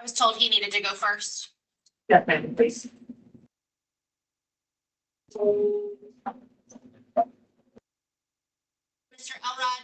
was told he needed to go first. Yes, ma'am, please. Mr. Elrod,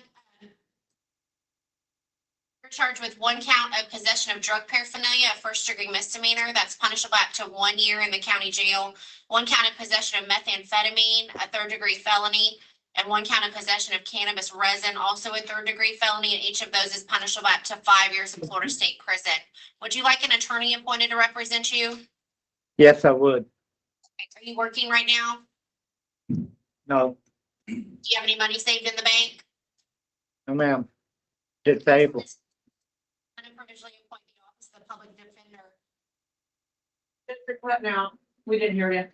you're charged with 1 count of possession of drug paraphernalia, a first-degree misdemeanor that's punishable up to 1 year in the county jail. 1 count of possession of methamphetamine, a third-degree felony, and 1 count of possession of cannabis resin, also a third-degree felony, and each of those is punishable up to 5 years in Florida State Prison. Would you like an attorney appointed to represent you? Yes, I would. Are you working right now? No, Do you have any money saved in the bank? no, ma'am. Disabled. I'm going to provisionally appoint the office of the public defender. District what now? We didn't hear you.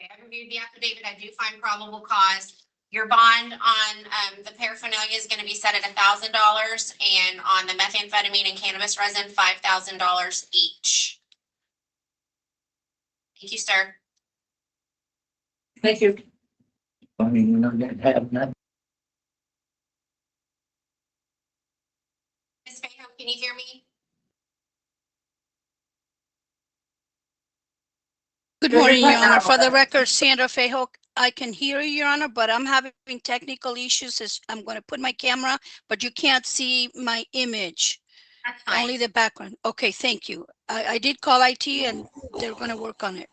I reviewed the affidavit. I do find probable cause. Your bond on the paraphernalia is going to be set at $1,000, and on the methamphetamine and cannabis resin, $5,000 each. Thank you, sir. Thank you. I mean, you don't get to have nothing. Ms. Fayhoe, can you hear me? Good Good morning, Your morning. Honor. For the record, Sandra Fayhoe, I can hear you, Your Honor, but I'm having technical issues as I'm going to put my camera, but you can't see my image, That's fine. only the background. Okay, thank you. I did call IT and they're going to work on it.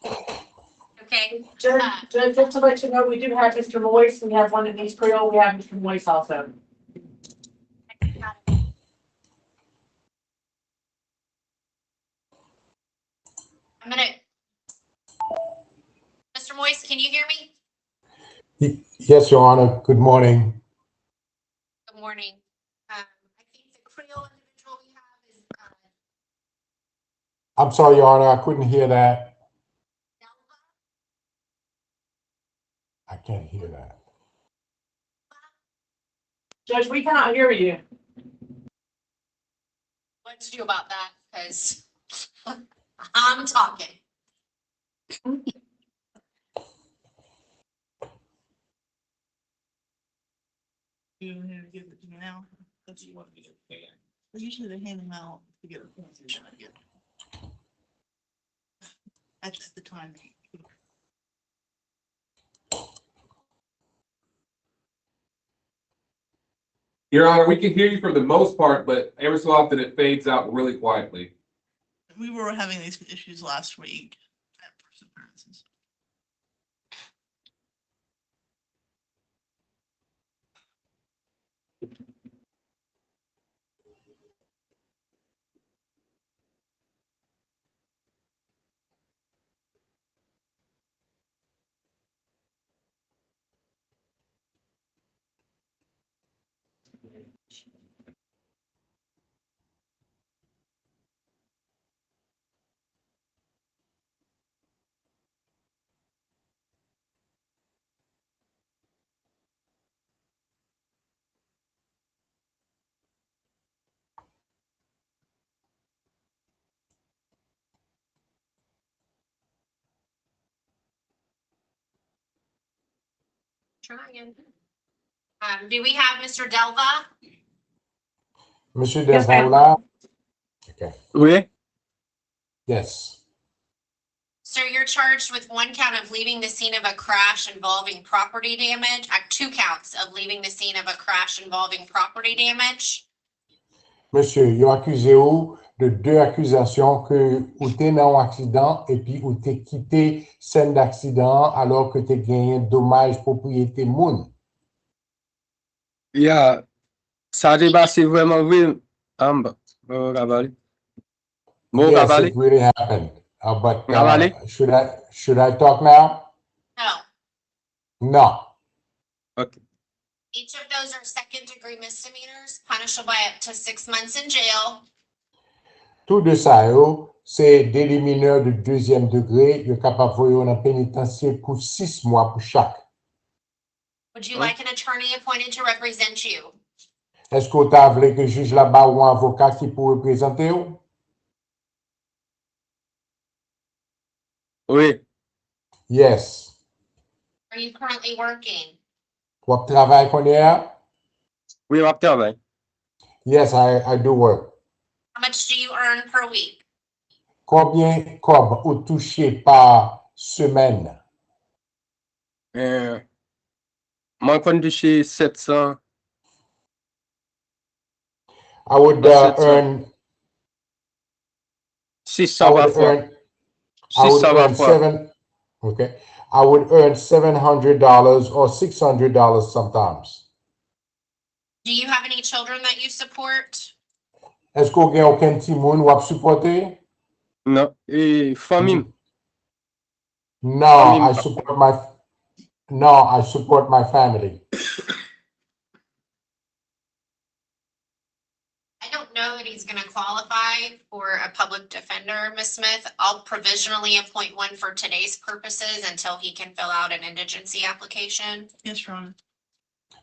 Okay. Judge, just to let you know, we do have Mr. Moise. We have one in East Creole. We have Mr. Moise also. I'm going to. Mr. Moise, can you hear me? Yes, Your Honor. Good morning. Good morning. I think the Creole individual we have is I'm sorry, Your Honor. I couldn't hear that. Delva. I can't hear that. Judge, we cannot hear you. What to do about that? Because I'm talking. You want him to give it to me now? That's what you want me to do. Well, usually they hand them out to get a position, I get. That's the time. Your Honor, we can hear you for the most part, but every so often it fades out really quietly. We were having these issues last week at first appearances. Trying. Do we have Mr. Delva? Monsieur Yes, ma'am. Delvala? Okay. Oui. Yes. Sir, you're charged with 1 count of leaving the scene of a crash involving property damage, 2 counts of leaving the scene of a crash involving property damage. Monsieur, il a accusé ou de 2 accusations que ou t'es dans un accident et puis ou t'es quitté scène d'accident alors que t'es gagné dommage propriété moun. Yeah. Ça débat, c'est vraiment vrai. Bon, Cavalli. Bon, Yes, Cavalli. it really happened. But Cavalli. should I talk now? No. No. Okay. Each of those are second-degree misdemeanors, punishable by up to 6 months in jail. Tout de ça, yo, c'est des mineurs de deuxième degré, yo capable voyer en pénitencier pour 6 mois pour chaque. Would you like an attorney appointed to represent you? Est-ce que tu as voulu que juge là-bas ou un avocat qui pour représenter ou? Oui, Yes. Are you currently working? Ou travail qu'on est à? oui, map travail. Yes, I do work. How much do you earn per week? Combien cob ou touché par semaine? Moi, kon touche 700, I would That's it, sir. earn, 600 I par would fois. earn, I would 600 par earn fois. okay. I would earn $700 or $600 sometimes. Do you have any children that you support? Est-ce qu'on a aucun petit monde ou à supporter? Non, et famille. No, Famille, I support my family. I don't know that he's gonna qualify for a public defender, Ms. Smith. I'll provisionally appoint one for today's purposes until he can fill out an indigency application. Yes, Your Honor.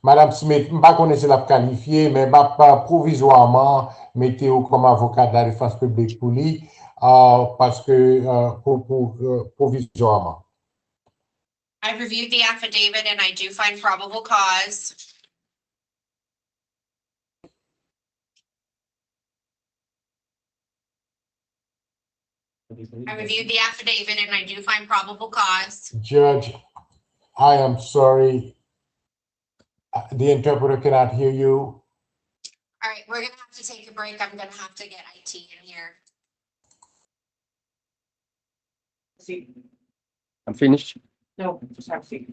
Madame Smith, je ne connais pas si la qualifiée, mais je provisoirement mettez comme avocat de la défense publique pour lui, parce que provisoirement. I've reviewed the affidavit and I do find probable cause. I reviewed the affidavit and I do find probable cause. Judge, I am sorry. The interpreter cannot hear you. All right, we're gonna have to take a break. I'm gonna have to get IT in here. See, I'm finished. no, just have a seat.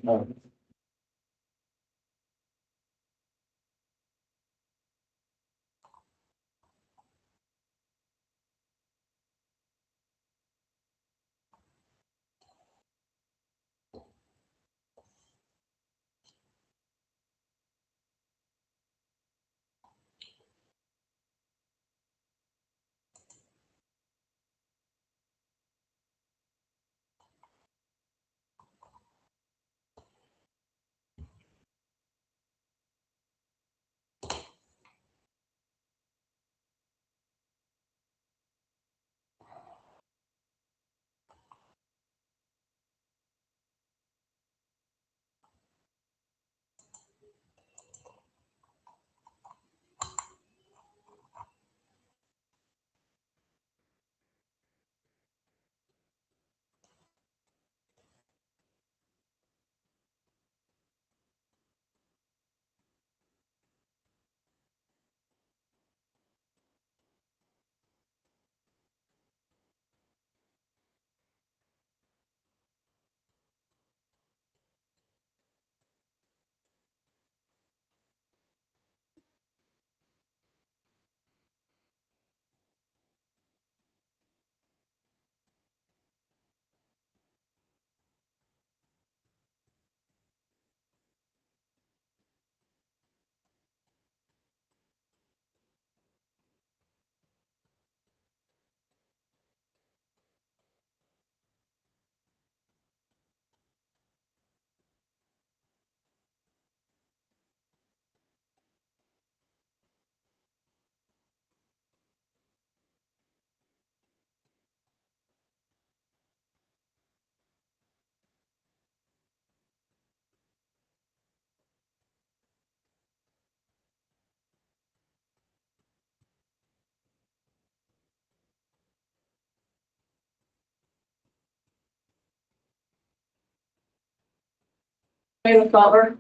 Bailiff Butler.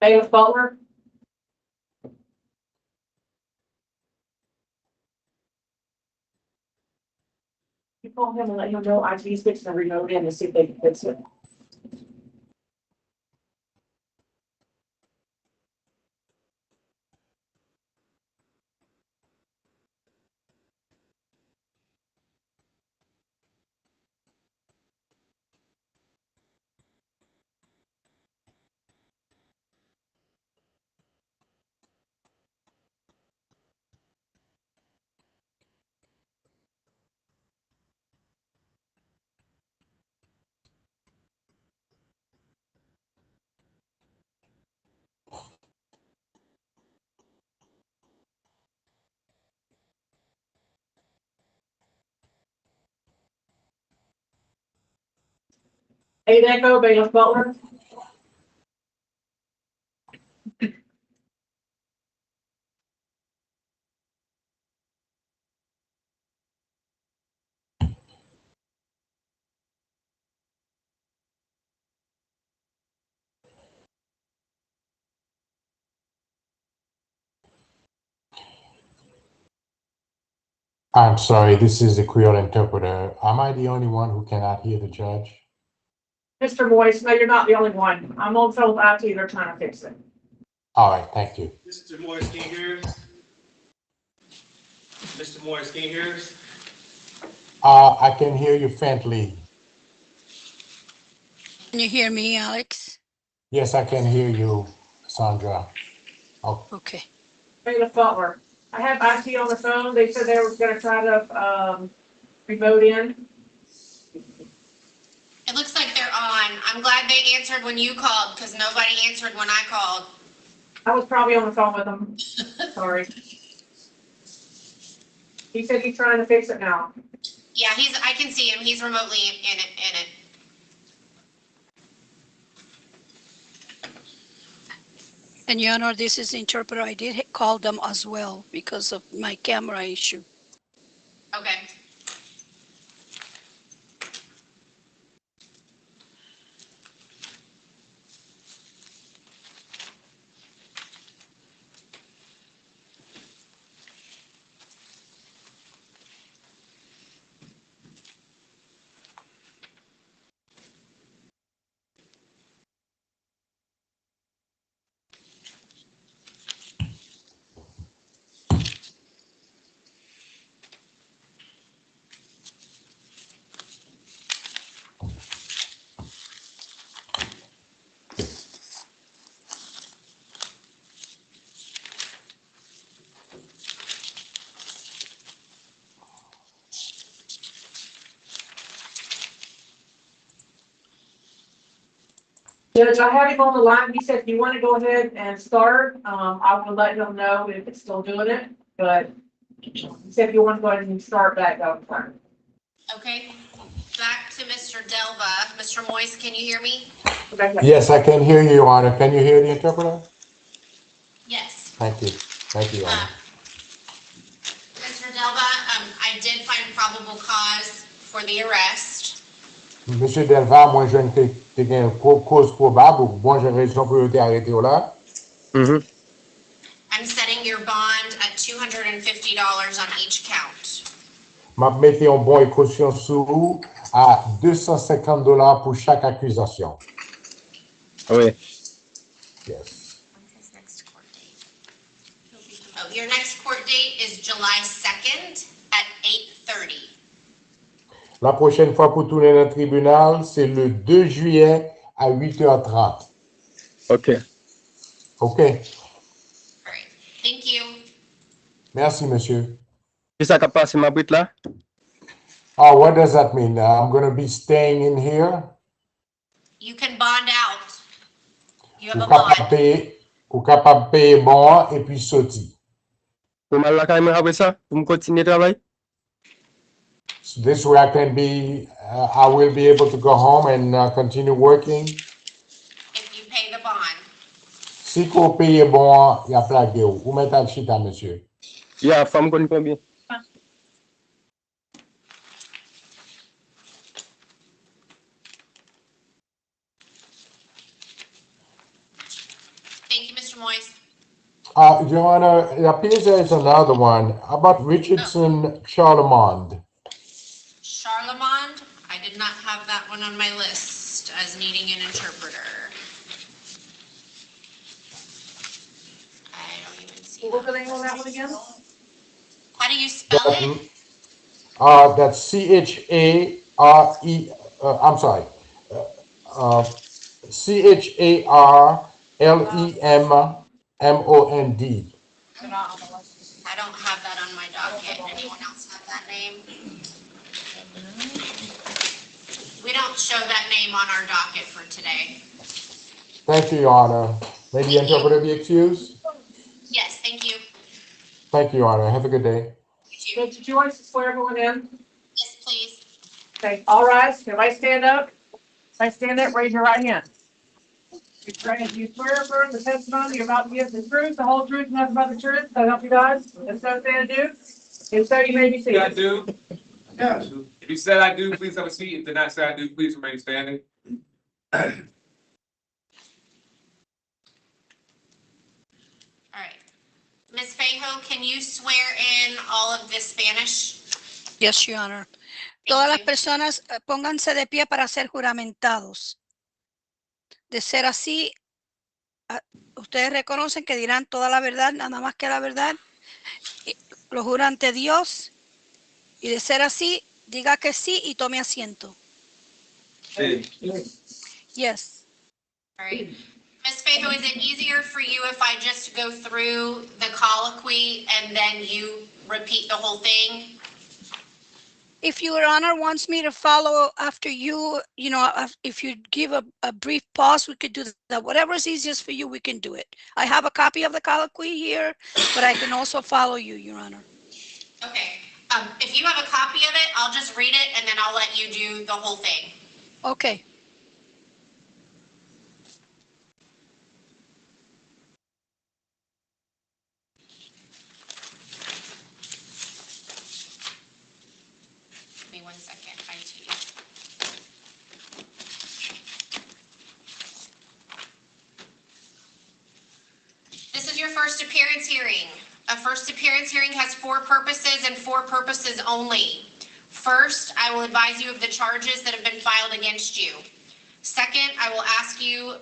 Bailiff Butler. You call him and let him know IT's fixing to remote in to see if they can fix it. Eight Echo, Bailiff Butler. I'm sorry, this is the Creole interpreter. Am I the only one who cannot hear the judge? Mr. Moise, no, you're not the only one. I'm on phone with IT, they're trying to fix it. All right, thank you. Mr. Morris, can you hear us? Mr. Morris, can you hear us? I can hear you faintly. Can you hear me, Alex? Yes, I can hear you, Sandra. Okay. Bailiff Butler. I have IT on the phone. They said they were gonna try to, remote in. It looks like they're on. I'm glad they answered when you called, because nobody answered when I called. I was probably on the phone with them. Sorry. He said he's trying to fix it now. Yeah, I can see him. He's remotely in it. And Your Honor, this is the interpreter. I did call them as well because of my camera issue. Okay. Judge, I have him on the line. He said, if you want to go ahead and start, I will let him know if it's still doing it, but he said if you want to go ahead and start back up. Okay. Back to Mr. Delva. Mr. Moise, can you hear me? Okay. Yes, I can hear you, Your Honor. Can you hear the interpreter? Yes. Thank you. Thank you, Your Honor. Mr. Delva, I did find probable cause for the arrest. Monsieur Delva, moi, je ne te gen cause probable, bon, j'ai raison pour te arrêter là. Mhm. I'm setting your bond at $250 on each count. M'a mette un bon et caution sous à $250 pour chaque accusation. Oui. Yes. When's his next court date? Oh, your next court date is July 2nd at 8:30. La prochaine fois pour tourner dans le tribunal, c'est le 2 juillet à 8h30. OK. OK? All right. Thank you. Merci, monsieur. Qui ça qui a passé ma brite là? Oh, what does that mean? I'm going to be staying in here? You can bond out. You have Ou a capable bond. payer, ou capable payer bon et puis sortir. Pour mal la caille après ça, pour me continuer travail? So this way I will be able to go home and continue working. If you pay the bond. Si qu'on paye bon, il y a plagué ou. Où mettez le chita, monsieur? Yeah, femme connaît combien? Thank you, Mr. Moise. Your Honor, it appears there is another one about Richardson Charlemont. Charlemont, I did not have that one on my list as needing an interpreter. I don't even see What was the that. name on that one again? How do you spell it? That's C-H-A-R-E, I'm sorry. C-H-A-R-L-E-M-M-O-N-D. I don't have that on my docket. Anyone else have that name? We don't show that name on our docket for today. Thank you, Your Honor. May the interpreter be excused? Yes, thank you. Thank you, Your Honor. Have a good day. You too. Judge, did you want us to swear everyone in? Yes, please. Okay, all rise. Everybody stand up. I stand up, raise your right hand. You swear affirm the testimony you're about to give the truth, the whole truth, and nothing but the truth, so help you God, and so say I do. If so, you may be Say I seated. do. Yeah. If you said I do, please have a seat. If did not say I do, please remain standing. All right. Ms. Fejo, can you swear in all of this Spanish? Yes, Your Honor. Todas las you. personas pónganse de pie para ser juramentados. De ser así, ustedes reconocen que dirán toda la verdad, nada más que la verdad. Lo juro ante Dios. Y de ser así, diga que sí y tome asiento. Sí. Yes. All right. Ms. Fejo, is it easier for you if I just go through the colloquy and then you repeat the whole thing? If Your Honor wants me to follow after you, if you give a brief pause, we could do that. Whatever is easiest for you, we can do it. I have a copy of the colloquy here, but I can also follow you, Your Honor. Okay. If you have a copy of it, I'll just read it and then I'll let you do the whole thing. Okay. Give me 1 second. This is your first appearance hearing. A first appearance hearing has 4 purposes and 4 purposes only. First, I will advise you of the charges that have been filed against you. Second, I will ask you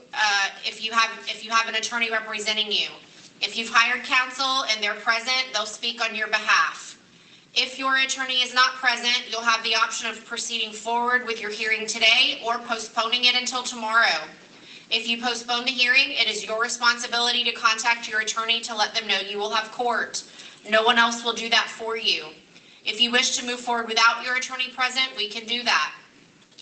if you have an attorney representing you. If you've hired counsel and they're present, they'll speak on your behalf. If your attorney is not present, you'll have the option of proceeding forward with your hearing today or postponing it until tomorrow. If you postpone the hearing, it is your responsibility to contact your attorney to let them know you will have court. No one else will do that for you. If you wish to move forward without your attorney present, we can do that.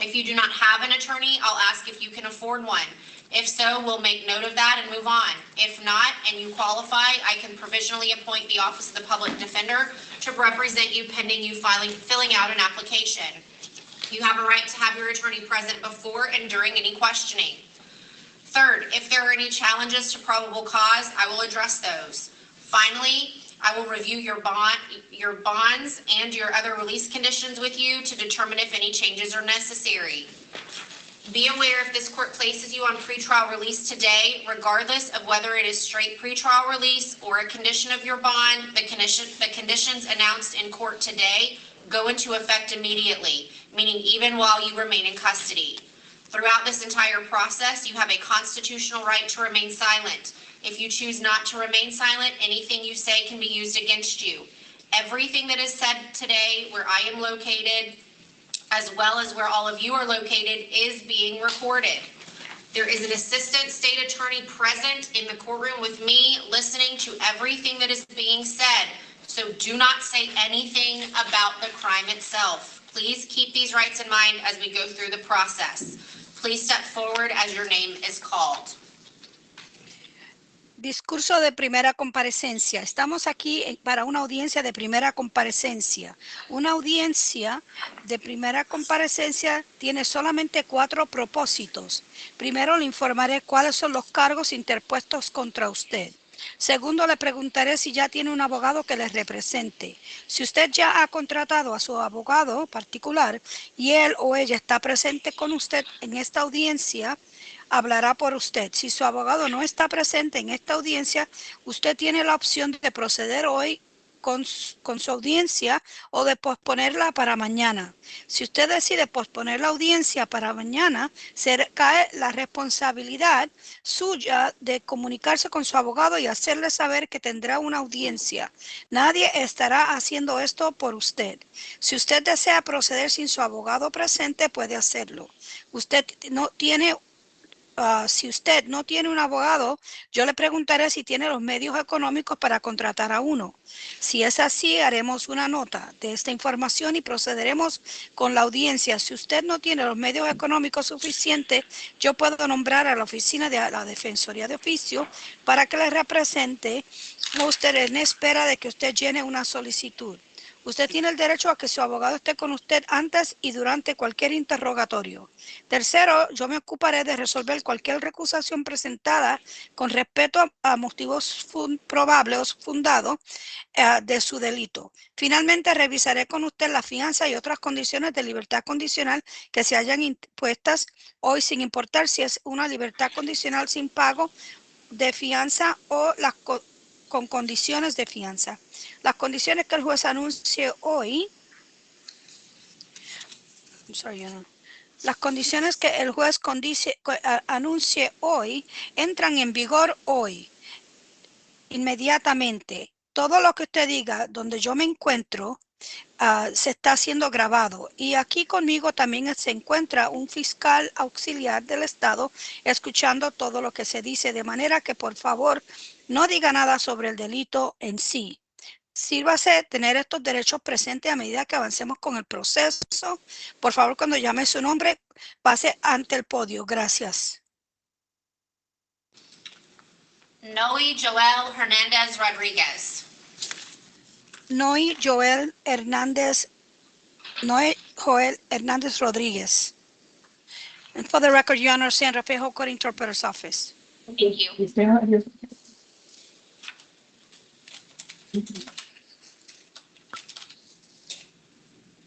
If you do not have an attorney, I'll ask if you can afford one. If so, we'll make note of that and move on. If not, and you qualify, I can provisionally appoint the Office of the Public Defender to represent you pending you filling out an application. You have a right to have your attorney present before and during any questioning. Third, if there are any challenges to probable cause, I will address those. Finally, I will review your bonds and your other release conditions with you to determine if any changes are necessary. Be aware if this court places you on pretrial release today, regardless of whether it is straight pretrial release or a condition of your bond, the conditions announced in court today go into effect immediately, meaning even while you remain in custody. Throughout this entire process, you have a constitutional right to remain silent. If you choose not to remain silent, anything you say can be used against you. Everything that is said today where I am located, as well as where all of you are located, is being recorded. There is an assistant state attorney present in the courtroom with me, listening to everything that is being said. So do not say anything about the crime itself. Please keep these rights in mind as we go through the process. Please step forward as your name is called. Discurso de primera comparecencia. Estamos aquí para una audiencia de primera comparecencia. Una audiencia de primera comparecencia tiene solamente 4 propósitos. Primero, le informaré cuáles son los cargos interpuestos contra usted. Segundo, le preguntaré si ya tiene un abogado que le represente. Si usted ya ha contratado a su abogado particular y él o ella está presente con usted en esta audiencia, hablará por usted. Si su abogado no está presente en esta audiencia, usted tiene la opción de proceder hoy con su audiencia o de posponerla para mañana. Si usted decide posponer la audiencia para mañana, cae la responsabilidad suya de comunicarse con su abogado y hacerle saber que tendrá una audiencia. Nadie estará haciendo esto por usted. Si usted desea proceder sin su abogado presente, puede hacerlo. Si usted no tiene un abogado, yo le preguntaré si tiene los medios económicos para contratar a uno. Si es así, haremos una nota de esta información y procederemos con la audiencia. Si usted no tiene los medios económicos suficientes, yo puedo nombrar a la oficina de la Defensoría de Oficio para que le represente a usted en espera de que usted llene una solicitud. Usted tiene el derecho a que su abogado esté con usted antes y durante cualquier interrogatorio. Tercero, yo me ocuparé de resolver cualquier recusación presentada con respecto a motivos probables o fundados de su delito. Finalmente, revisaré con usted la fianza y otras condiciones de libertad condicional que se hayan impuestas hoy, sin importar si es una libertad condicional sin pago de fianza o con condiciones de fianza. Las condiciones que el juez anuncie hoy, las condiciones que el juez anuncie hoy entran en vigor hoy, inmediatamente. Todo lo que usted diga donde yo me encuentro se está siendo grabado. Y aquí conmigo también se encuentra un fiscal auxiliar del estado escuchando todo lo que se dice, de manera que por favor no diga nada sobre el delito en sí. Sírvase tener estos derechos presentes a medida que avancemos con el proceso. Por favor, cuando llame su nombre, pase ante el podio. Gracias. Noe Joel Hernandez Rodriguez. Noe Joel Hernández Rodríguez. And for the record, you understand Rafael Court Interpreter's Office. Thank you. You stay right here.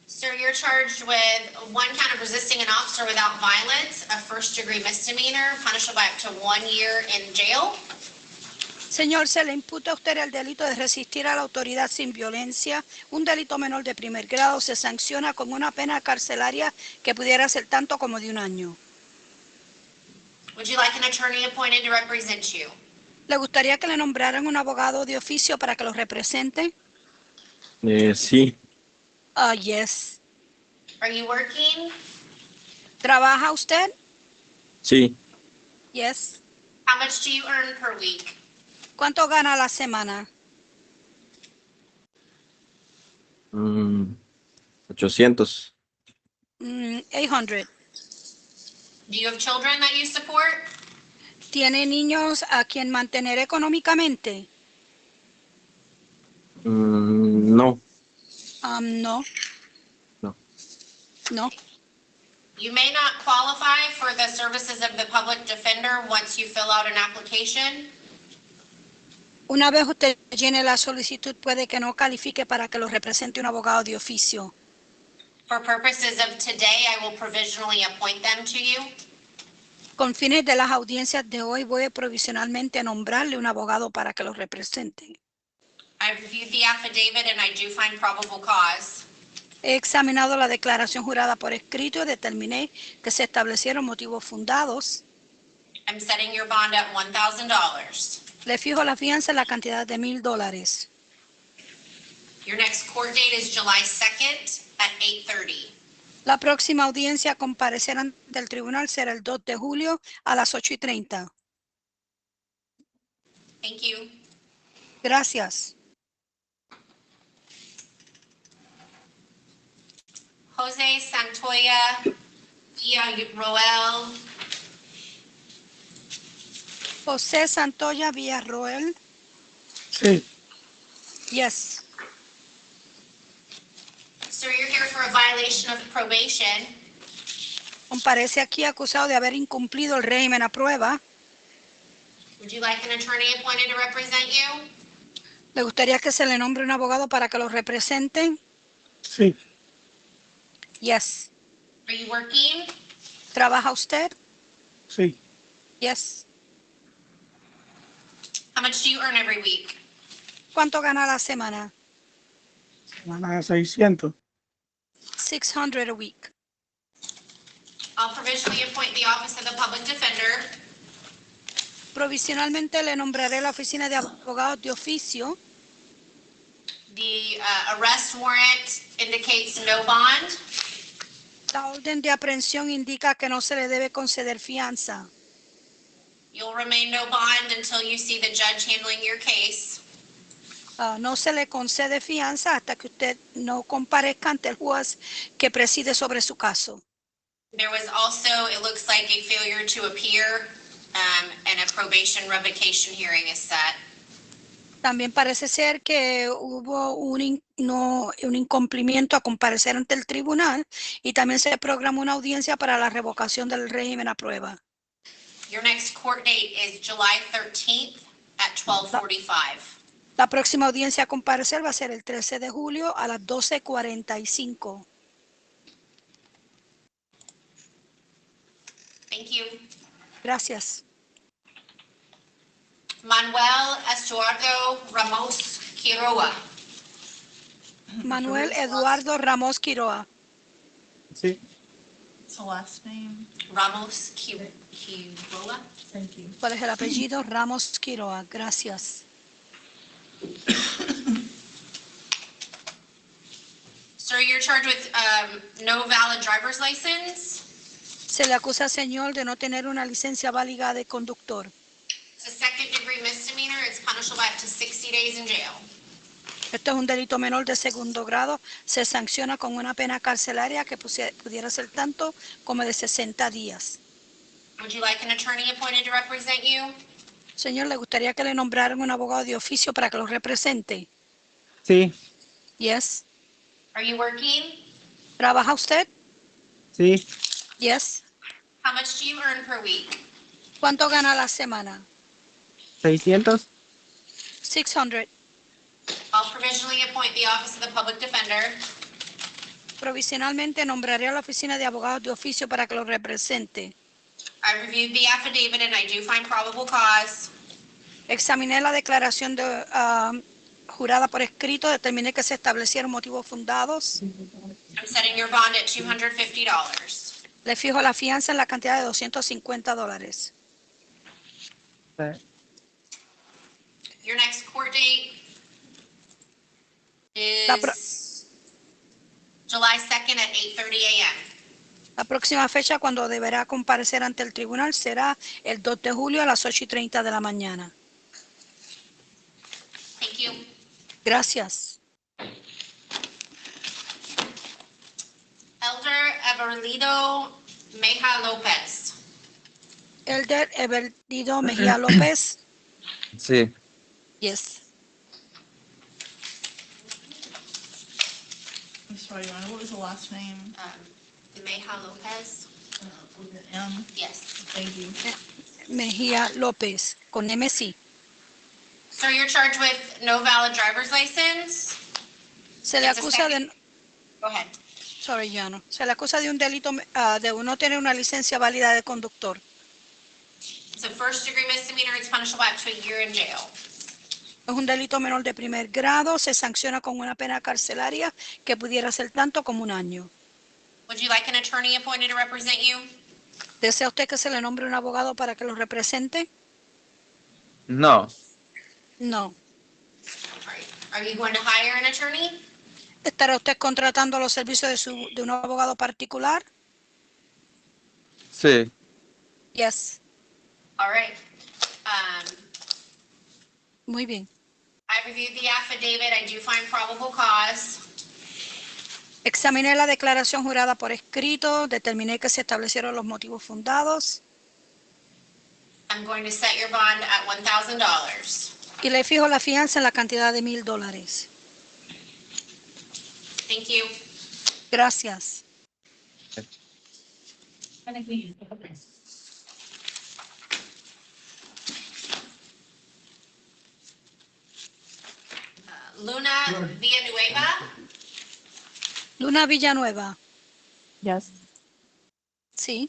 Sir, you're charged with one count of resisting an officer without violence, a first-degree misdemeanor, punishable by up to 1 year in jail. Señor, se le imputa a usted el delito de resistir a la autoridad sin violencia. Un delito menor de primer grado se sanciona con una pena carcelaria que pudiera ser tanto como de 1 año. Would you like an attorney appointed to represent you? ¿Le gustaría que le nombraran un abogado de oficio para que lo represente? Sí, Yes. Are you working? ¿Trabaja usted? sí. Yes. How much do you earn per week? ¿Cuánto gana a la semana? 800. 800. Do you have children that you support? ¿Tiene niños a quien mantener económicamente? No, No. No. No. You may not qualify for the services of the public defender once you fill out an application. Una vez usted llene la solicitud, puede que no califique para que lo represente un abogado de oficio. For purposes of today, I will provisionally appoint them to you. Con fines de las audiencias de hoy, voy a provisionalmente nombrarle un abogado para que lo represente. I reviewed the affidavit and I do find probable cause. He examinado la declaración jurada por escrito y determiné que se establecieron motivos fundados. I'm setting your bond at $1,000. Le fijo la fianza en la cantidad de $1,000. Your next court date is July 2nd at 8:30. La próxima audiencia a comparecer ante el tribunal será el 2 de julio a las 8:30. Thank you. Gracias. Jose Santoya Villarroel. José Santoya Villarroel. Sí. Yes. Sir, you're here for a violation of probation. Comparece aquí acusado de haber incumplido el régimen a prueba. Would you like an attorney appointed to represent you? ¿Le gustaría que se le nombre un abogado para que lo represente? Sí. Yes. Are you working? ¿Trabaja usted? Sí. Yes. How much do you earn every week? ¿Cuánto gana a la semana? Semana 600. 600 a week. I'll provisionally appoint the office of the public defender. Provisionalmente le nombraré la oficina de abogados de oficio. The arrest warrant indicates no bond. La orden de aprehensión indica que no se le debe conceder fianza. You'll remain no bond until you see the judge handling your case. No se le concede fianza hasta que usted no comparezca ante el juez que preside sobre su caso. There was also, it looks like, a failure to appear, and a probation revocation hearing is set. También parece ser que hubo un incumplimiento a comparecer ante el tribunal y también se programó una audiencia para la revocación del régimen a prueba. Your next court date is July 13th at 12:45. La próxima audiencia a comparecer va a ser el 13 de julio a las 12:45. Thank you. Gracias. Manuel Estuardo Ramos Quiroga. Manuel Eduardo Ramos Quiroa. Sí. It's the last name. Ramos Quiroga. Thank you. ¿Cuál es el apellido? Ramos Quiroa. Gracias. Sir, you're charged with no valid driver's license. Se le acusa al señor de no tener una licencia válida de conductor. It's a second degree misdemeanor. It's punishable by up to 60 days in jail. Esto es un delito menor de segundo grado. Se sanciona con una pena carcelaria que pudiera ser tanto como de 60 días. Would you like an attorney appointed to represent you? Señor, ¿le gustaría que le nombraran un abogado de oficio para que lo represente? Sí. Yes. Are you working? ¿Trabaja usted? Sí. Yes. How much do you earn per week? ¿Cuánto gana a la semana? 600. 600. I'll provisionally appoint the office of the public defender. Provisionalmente nombraré a la oficina de abogados de oficio para que lo represente. I reviewed the affidavit and I do find probable cause. Examiné la declaración jurada por escrito, determiné que se establecieron motivos fundados. I'm setting your bond at $250. Le fijo la fianza en la cantidad de $250. Your next court date La pro- is July 2nd at 8:30 a.m. La próxima fecha cuando deberá comparecer ante el tribunal será el 2 de julio a las 8:30 de la mañana. Thank you. Gracias. Elder Everlido Meja Lopez. Elder Everdido Mejía López. Sí. Yes. I'm sorry, Your Honor, what was the last name? Meja Lopez. With an M? Yes. Thank you. Mejía López con MC. Sir, you're charged with no valid driver's license. Se le It's a acusa de second- Go ahead. Sorry, Llano. Se le acusa de un delito de no tener una licencia válida de conductor. It's a first degree misdemeanor. It's punishable by up to a year in jail. Es un delito menor de primer grado. Se sanciona con una pena carcelaria que pudiera ser tanto como un año. Would you like an attorney appointed to represent you? ¿Desea usted que se le nombre un abogado para que lo represente? No. No. All right. Are you going to hire an attorney? ¿Estará usted contratando los servicios de un abogado particular? Sí. Yes. All right. Muy bien. I reviewed the affidavit. I do find probable cause. Examiné la declaración jurada por escrito. Determiné que se establecieron los motivos fundados. I'm going to set your bond at $1,000. Y le fijo la fianza en la cantidad de $1,000. Thank you. Gracias. Luna Villanueva. Luna Villanueva. Yes. Sí.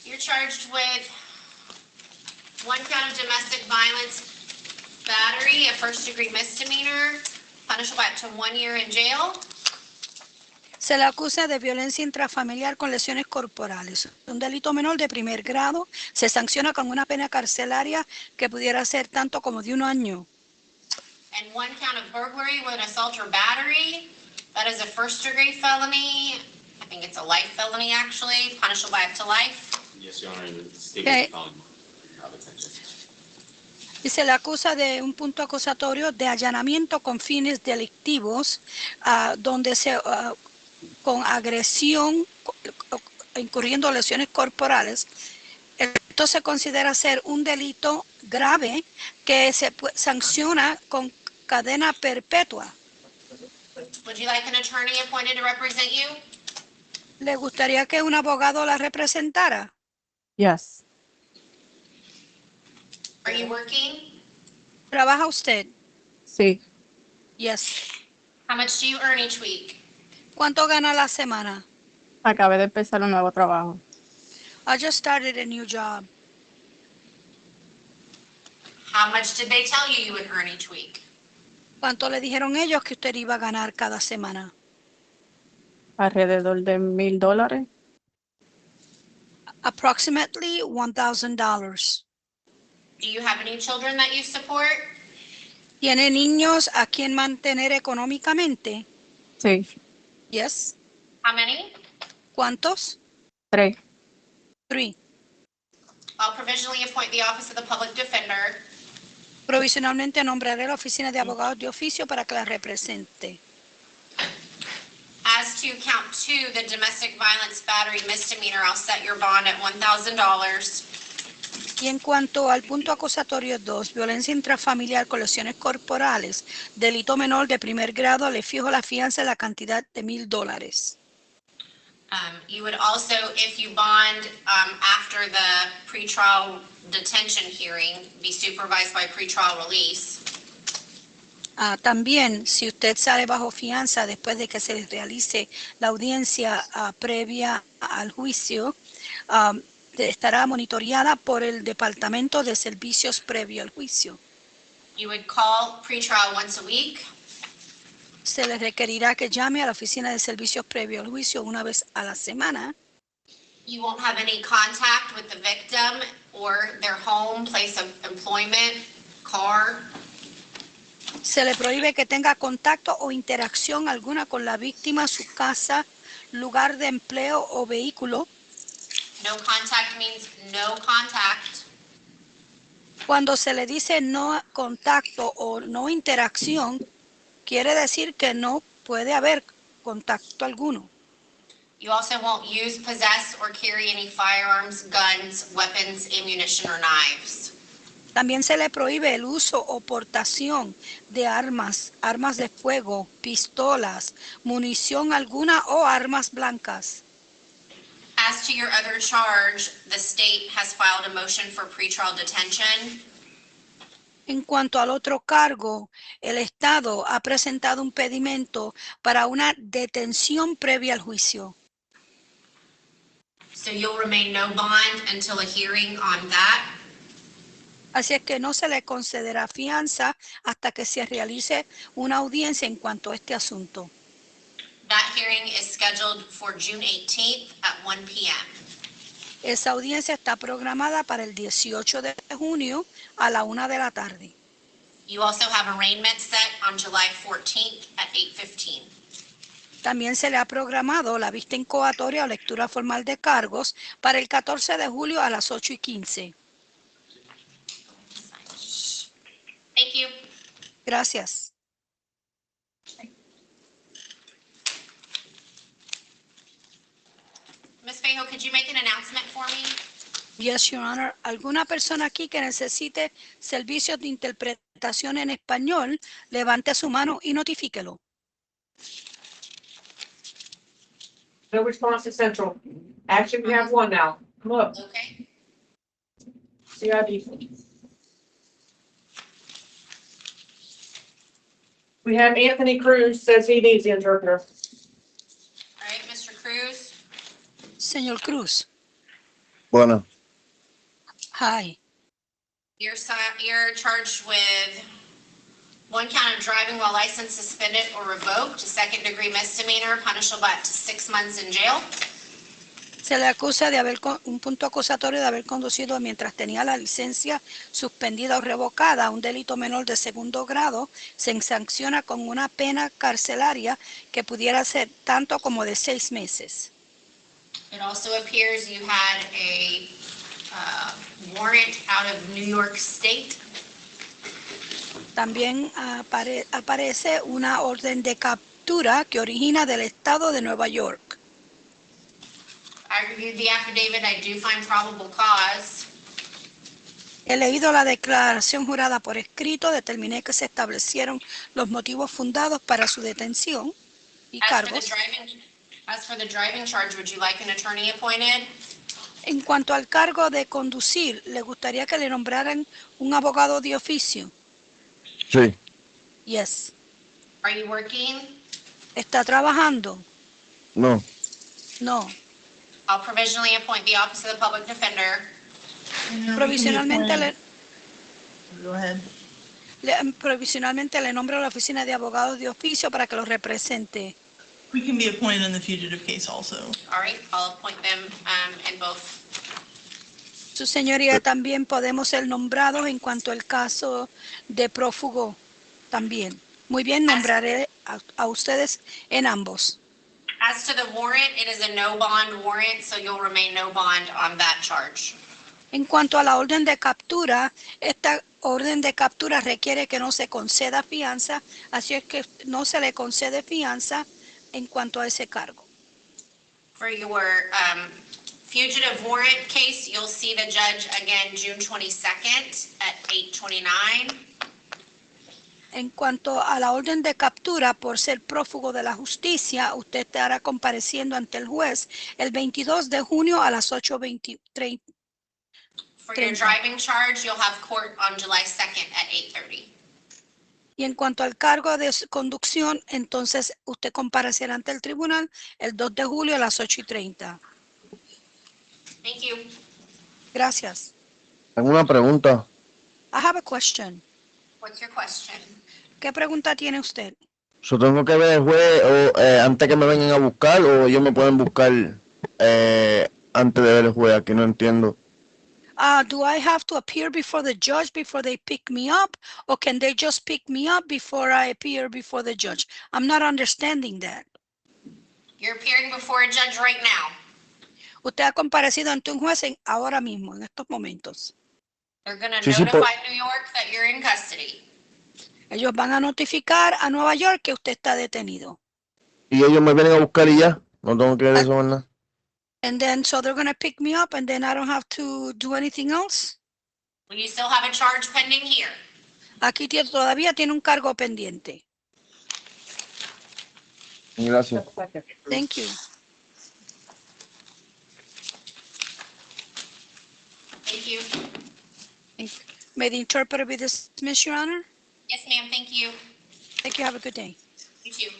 You're charged with one count of domestic violence battery, a first degree misdemeanor, punishable by up to 1 year in jail. Se le acusa de violencia intrafamiliar con lesiones corporales. Un delito menor de primer grado se sanciona con una pena carcelaria que pudiera ser tanto como de 1 año. And one count of burglary with an assault or battery. That is a first degree felony. I think it's a life felony actually, punishable by up to life. Yes, Your Honor, the state Okay. is calling our attention. Y se le acusa de un punto acusatorio de allanamiento con fines delictivos, donde se con agresión, incurriendo lesiones corporales, esto se considera ser un delito grave que se sanciona con cadena perpetua. Would you like an attorney appointed to represent you? ¿Le gustaría que un abogado la representara? Yes. Are you working? ¿Trabaja usted? Sí. Yes. How much do you earn each week? ¿Cuánto gana a la semana? Acabé de empezar un nuevo trabajo. I just started a new job. How much did they tell you would earn each week? ¿Cuánto le dijeron ellos que usted iba a ganar cada semana? Alrededor de $1,000. Approximately $1,000. Do you have any children that you support? ¿Tiene niños a quien mantener económicamente? Sí. Yes. How many? ¿Cuántos? 3. 3. I'll provisionally appoint the office of the public defender. Provisionalmente nombraré la oficina de abogados de oficio para que la represente. As to count 2, the domestic violence battery misdemeanor, I'll set your bond at $1,000. Y en cuanto al punto acusatorio 2, violencia intrafamiliar con lesiones corporales, delito menor de primer grado, le fijo la fianza en la cantidad de $1,000. You would also, if you bond after the pretrial detention hearing, be supervised by pretrial release. También, si usted sale bajo fianza después de que se les realice la audiencia previa al juicio, estará monitoreada por el Departamento de Servicios previo al juicio. You would call pretrial once a week. Se les requerirá que llame a la oficina de servicios previo al juicio una vez a la semana. You won't have any contact with the victim or their home, place of employment, car. Se le prohíbe que tenga contacto o interacción alguna con la víctima, su casa, lugar de empleo o vehículo. No contact means no contact. Cuando se le dice no contacto o no interacción, quiere decir que no puede haber contacto alguno. You also won't use, possess, or carry any firearms, guns, weapons, ammunition, or knives. También se le prohíbe el uso o portación de armas, armas de fuego, pistolas, munición alguna o armas blancas. As to your other charge, the state has filed a motion for pretrial detention. En cuanto al otro cargo, el Estado ha presentado un pedimento para una detención previa al juicio. So you'll remain no bond until a hearing on that. Así es que no se le concederá fianza hasta que se realice una audiencia en cuanto a este asunto. That hearing is scheduled for June 18th at 1 p.m. Esa audiencia está programada para el 18 de junio a la 1 de la tarde. You also have arraignment set on July 14th at 8:15. También se le ha programado la vista incoatoria o lectura formal de cargos para el 14 de julio a las 8:15. Thank you. Gracias. Ms. Fejo, could you make an announcement for me? Yes, Your Honor. ¿Alguna persona aquí que necesite servicios de interpretación en español, levante su mano y notifíquelo? No response to Central. Actually, we have one now. Come up, Okay. CID. We have Anthony Cruz says he needs the interpreter. All right, Mr. Cruz. Señor Cruz. Bueno, Hi. You're charged with 1 count of driving while license suspended or revoked, a second-degree misdemeanor, punishable by up to 6 months in jail. Se le acusa de un punto acusatorio de haber conducido mientras tenía la licencia suspendida o revocada, un delito menor de segundo grado. Se sanciona con una pena carcelaria que pudiera ser tanto como de 6 meses. It also appears you had a warrant out of New York State. También aparece una orden de captura que origina del estado de Nueva York. I reviewed the affidavit. I do find probable cause. He leído la declaración jurada por escrito, determiné que se establecieron los motivos fundados para su detención y cargos. As for the driving charge, would you like an attorney appointed? En cuanto al cargo de conducir, ¿le gustaría que le nombraran un abogado de oficio? Sí. Yes. Are you working? ¿Está trabajando? No. No. I'll provisionally appoint the Office of the Public Defender. Provisionalmente Go ahead. provisionalmente le nombro a la oficina de abogados de oficio para que lo represente. We can be appointed in the fugitive case also. All right, I'll appoint them in both. Su señoría, también podemos ser nombrados en cuanto al caso de prófugo también. Muy bien, nombraré a ustedes en ambos. As to the warrant, it is a no bond warrant, so you'll remain no bond on that charge. En cuanto a la orden de captura, esta orden de captura requiere que no se conceda fianza, así es que no se le concede fianza en cuanto a ese cargo. For your fugitive warrant case, you'll see the judge again June 22nd at 8:29. En cuanto a la orden de captura por ser prófugo de la justicia, usted estará compareciendo ante el juez el 22 de junio a las 8:30. For your driving charge, you'll have court on July 2nd at 8:30. Y en cuanto al cargo de conducción, entonces usted comparecerá ante el tribunal el 2 de julio a las 8:30. Thank you. Gracias. Tengo una pregunta. I have a question. What's your question? ¿Qué pregunta tiene usted? ¿Yo tengo que ver el juez o, antes que me vengan a buscar o ellos me pueden buscar antes de ver el juez? Aquí no entiendo. Do I have to appear before the judge before they pick me up, or can they just pick me up before I appear before the judge? I'm not understanding that. You're appearing before a judge right now. Usted ha comparecido ante un juez ahora mismo, en estos momentos. They're going to Sí, sí, notify New York that you're in custody. Ellos van a notificar a Nueva York que usted está detenido. Y ellos me vienen a buscar y ya. No tengo que ver eso, ¿verdad? And then, so they're going to pick me up and then I don't have to do anything else? Well, you still have a charge pending here. Aquí todavía tiene un cargo pendiente. Gracias. Thank you. Thank you. May the interpreter be dismissed, Your Honor? Yes, ma'am, thank you. Thank you. Have a good day. You too.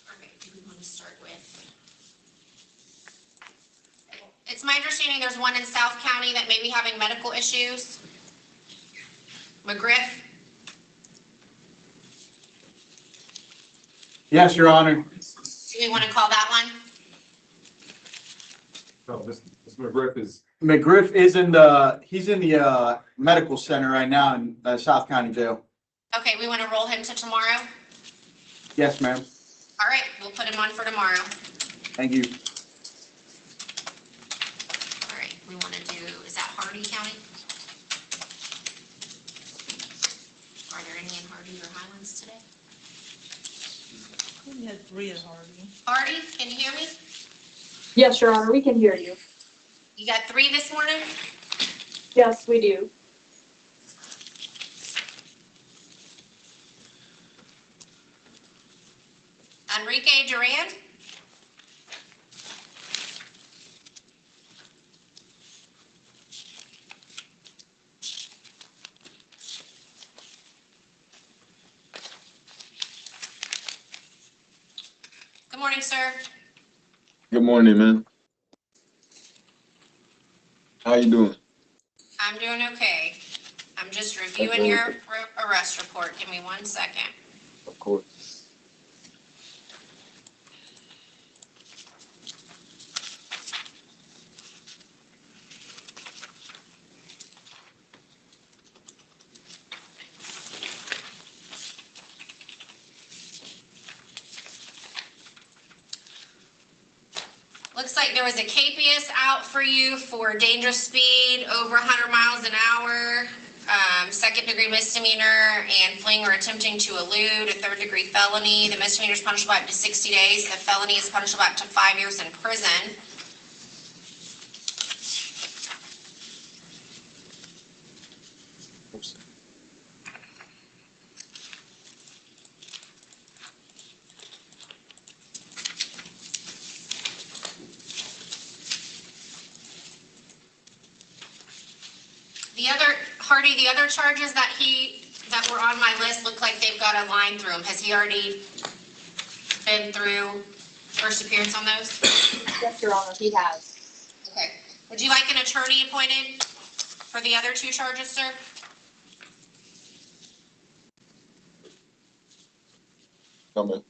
Perfect. Do we want to start with? It's my understanding there's one in South County that may be having medical issues. McGriff? Yes, Your Honor. Do we want to call that one? No, this McGriff is, McGriff he's in the medical center right now in South County Jail. Okay, we want to roll him to tomorrow? Yes, ma'am. All right, we'll put him on for tomorrow. Thank you. All right, we want to do, is that Hardy County? Are there any in Hardy or Highlands today? We had 3 at Harvey. Hardy, can you hear me? Yes, Your Honor, we can hear you. You got 3 this morning? Yes, we do. Enrique Durand? Good morning, sir. Good morning, man. How you doing? I'm doing okay. I'm just reviewing your arrest report. Give me 1 second. Of course. Looks like there was a KPS out for you for dangerous speed over 100 miles an hour, second degree misdemeanor, and fleeing or attempting to elude, a third degree felony. The misdemeanor is punishable up to 60 days. The felony is punishable up to 5 years in prison. The other charges that were on my list look like they've got a line through them. Has he already been through first appearance on those? Yes, Your Honor, he has. Okay. Would you like an attorney appointed for the other two charges, sir? No, ma'am.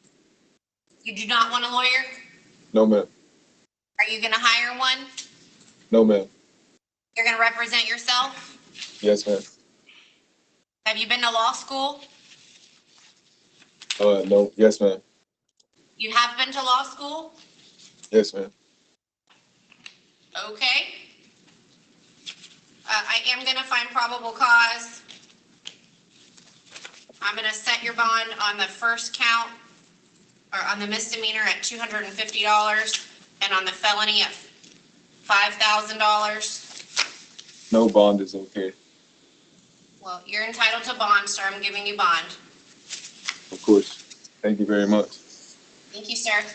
You do not want a lawyer? No, ma'am. Are you gonna hire one? No, ma'am. You're gonna represent yourself? Yes, ma'am. Have you been to law school? No. Yes, ma'am. You have been to law school? Yes, ma'am. Okay. I am gonna find probable cause. I'm gonna set your bond on the first count, or on the misdemeanor at $250, and on the felony at $5,000. No bond is okay. Well, you're entitled to bond, sir. I'm giving you bond. Of course. Thank you very much. Thank you, sir.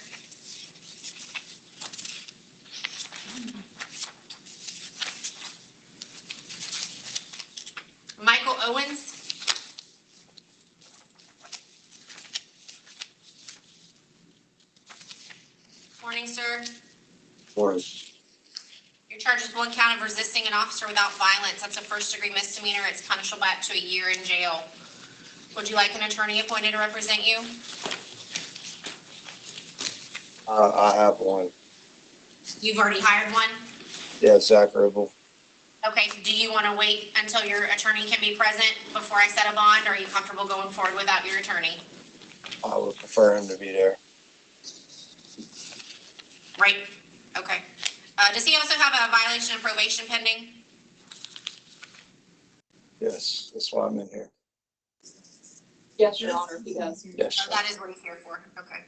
Michael Owens. Morning, sir. Morning. Your charge is one count of resisting an officer without violence. That's a first degree misdemeanor. It's punishable up to a year in jail. Would you like an attorney appointed to represent you? I have one. You've already hired one? Yeah, Zach Ribble. Okay, do you want to wait until your attorney can be present before I set a bond, or are you comfortable going forward without your attorney? I would prefer him to be there. Right, okay. Does he also have a violation of probation pending? Yes, that's why I'm in here. Yes, Your Honor, he does. Yes. Oh, that is what he's here for, okay.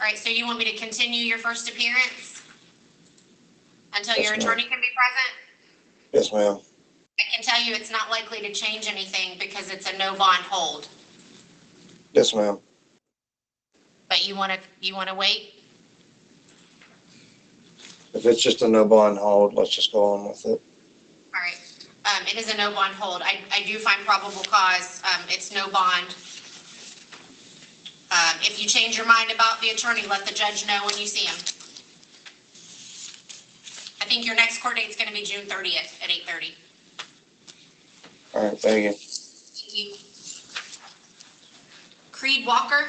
All right, so you want me to continue your first appearance until Yes, your ma'am. attorney can be present? Yes, ma'am. I can tell you it's not likely to change anything because it's a no bond hold, Yes, ma'am. but you want to wait? If it's just a no bond hold, let's just go on with it. All right, it is a no bond hold. I do find probable cause, it's no bond. If you change your mind about the attorney, let the judge know when you see him. I think your next court date is going to be June 30th at 8:30. All right, thank you. Thank you. Creed Walker.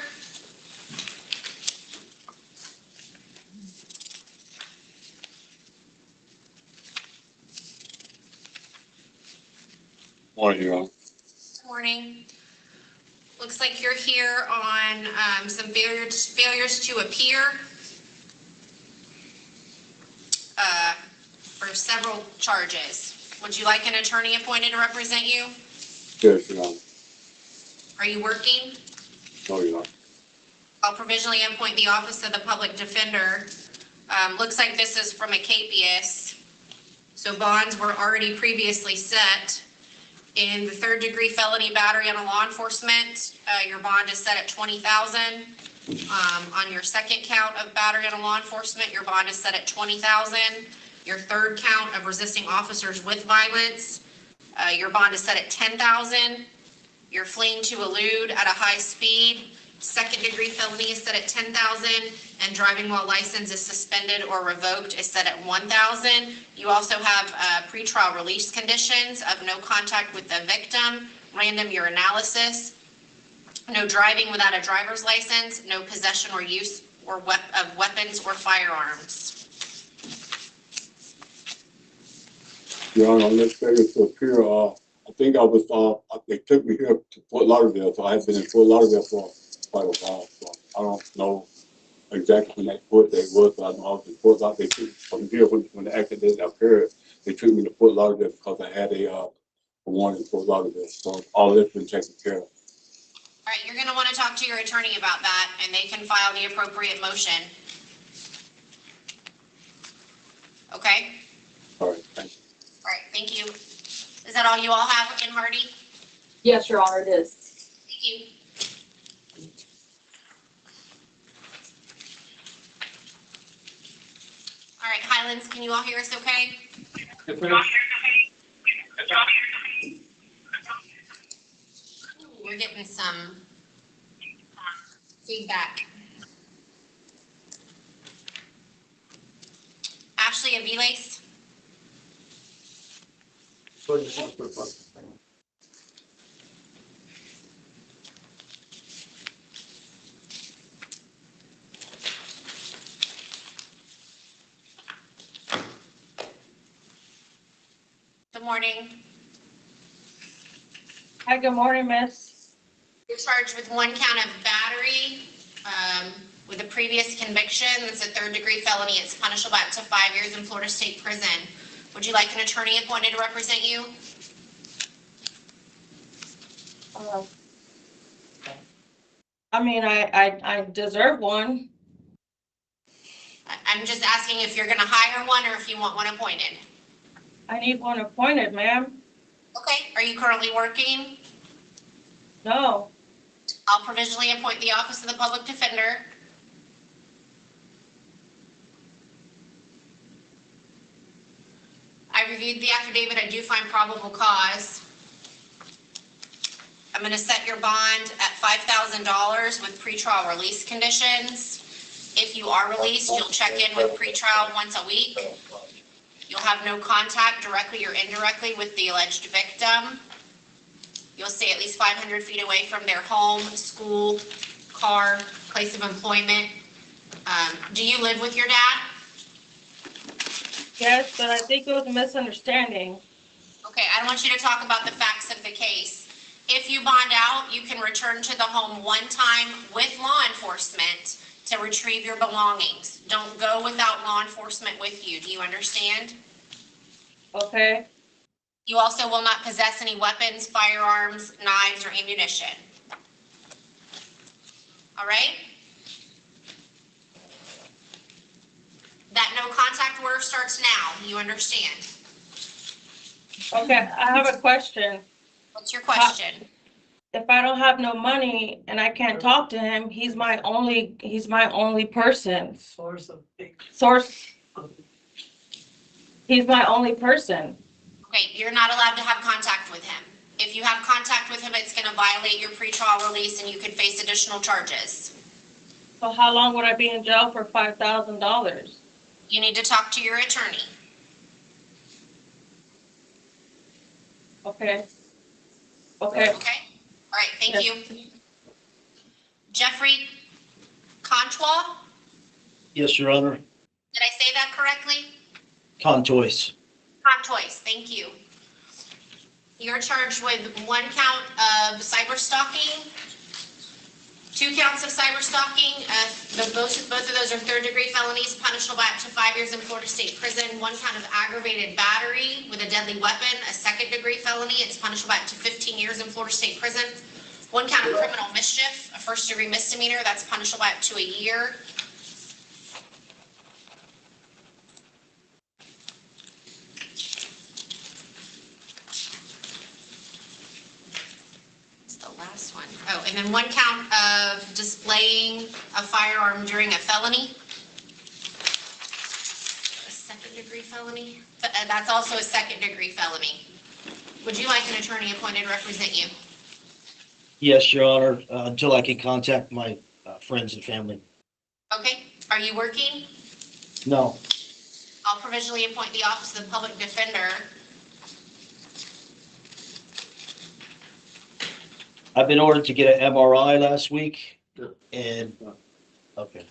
Morning, Your Honor. Morning. Looks like you're here on some failures to appear for several charges. Would you like an attorney appointed to represent you? Yes, Your Honor. Are you working? No, Your Honor. I'll provisionally appoint the Office of the Public Defender. Looks like this is from a KPS. So bonds were already previously set. In the third degree felony battery on a law enforcement, your bond is set at $20,000. On your second count of battery on a law enforcement, your bond is set at $20,000. Your third count of resisting officers with violence, your bond is set at $10,000. You're fleeing to elude at a high speed. Second degree felony is set at $10,000, and driving while license is suspended or revoked is set at $1,000. You also have pretrial release conditions of no contact with the victim, random urinalysis, no driving without a driver's license, no possession or use of weapons or firearms. Your Honor, on this failure to appear, I think they took me here to Fort Lauderdale, so I have been in Fort Lauderdale for quite a while. So I don't know exactly when that court date was, but I know I was in Fort Lauderdale. They took from here when the accident occurred. They took me to Fort Lauderdale because I had a warrant in Fort Lauderdale. So all that's been taken care of. All right, you're gonna wanna talk to your attorney about that, and they can file the appropriate motion. Okay? All right, thank you. All right, thank you. Is that all you all have in Hardy? Yes, Your Honor, it is. Thank you. All right, Highlands, can you all hear us okay? We're getting some feedback. Ashley Aviles? Good morning. Hi, good morning, miss. You're charged with one count of battery, with a previous conviction. That's a third-degree felony. It's punishable up to 5 years in Florida State Prison. Would you like an attorney appointed to represent you? I mean, I deserve one. I'm just asking if you're gonna hire one or if you want one appointed. I need one appointed, ma'am. Okay, are you currently working? No, I'll provisionally appoint the Office of the Public Defender. I reviewed the affidavit. I do find probable cause. I'm gonna set your bond at $5,000 with pretrial release conditions. If you are released, you'll check in with pretrial once a week. You'll have no contact directly or indirectly with the alleged victim. You'll stay at least 500 feet away from their home, school, car, place of employment. Do you live with your dad? yes, but I think it was a misunderstanding. Okay, I want you to talk about the facts of the case. If you bond out, you can return to the home one time with law enforcement to retrieve your belongings. Don't go without law enforcement with you. Do you understand? Okay, You also will not possess any weapons, firearms, knives, or ammunition. All right? That no contact order starts now. You understand? okay, I have a question. What's your question? If I don't have no money and I can't talk to him, he's my only person. He's my only person. Okay, you're not allowed to have contact with him. If you have contact with him, it's gonna violate your pretrial release and you could face additional charges. So how long would I be in jail for $5,000? You need to talk to your attorney. Okay. Okay, Okay? All right, thank Yes. you. Jeffrey Contois, Yes, Your Honor. did I say that correctly? Contois. Contois, thank you. You're charged with one count of cyber stalking, 2 counts of cyber stalking. Both of those are third-degree felonies, punishable by up to 5 years in Florida State Prison. 1 count of aggravated battery with a deadly weapon, a second-degree felony. It's punishable by up to 15 years in Florida State Prison. 1 count of criminal mischief, a first-degree misdemeanor. That's punishable by up to a year. The last one. Oh, and then 1 count of displaying a firearm during a felony. A second-degree felony. That's also a second-degree felony. Would you like an attorney appointed to represent you? Yes, Your Honor, until I can contact my friends and family. Okay, are you working? No, I'll provisionally appoint the Office of the Public Defender. I've been ordered to get an MRI last week and, okay.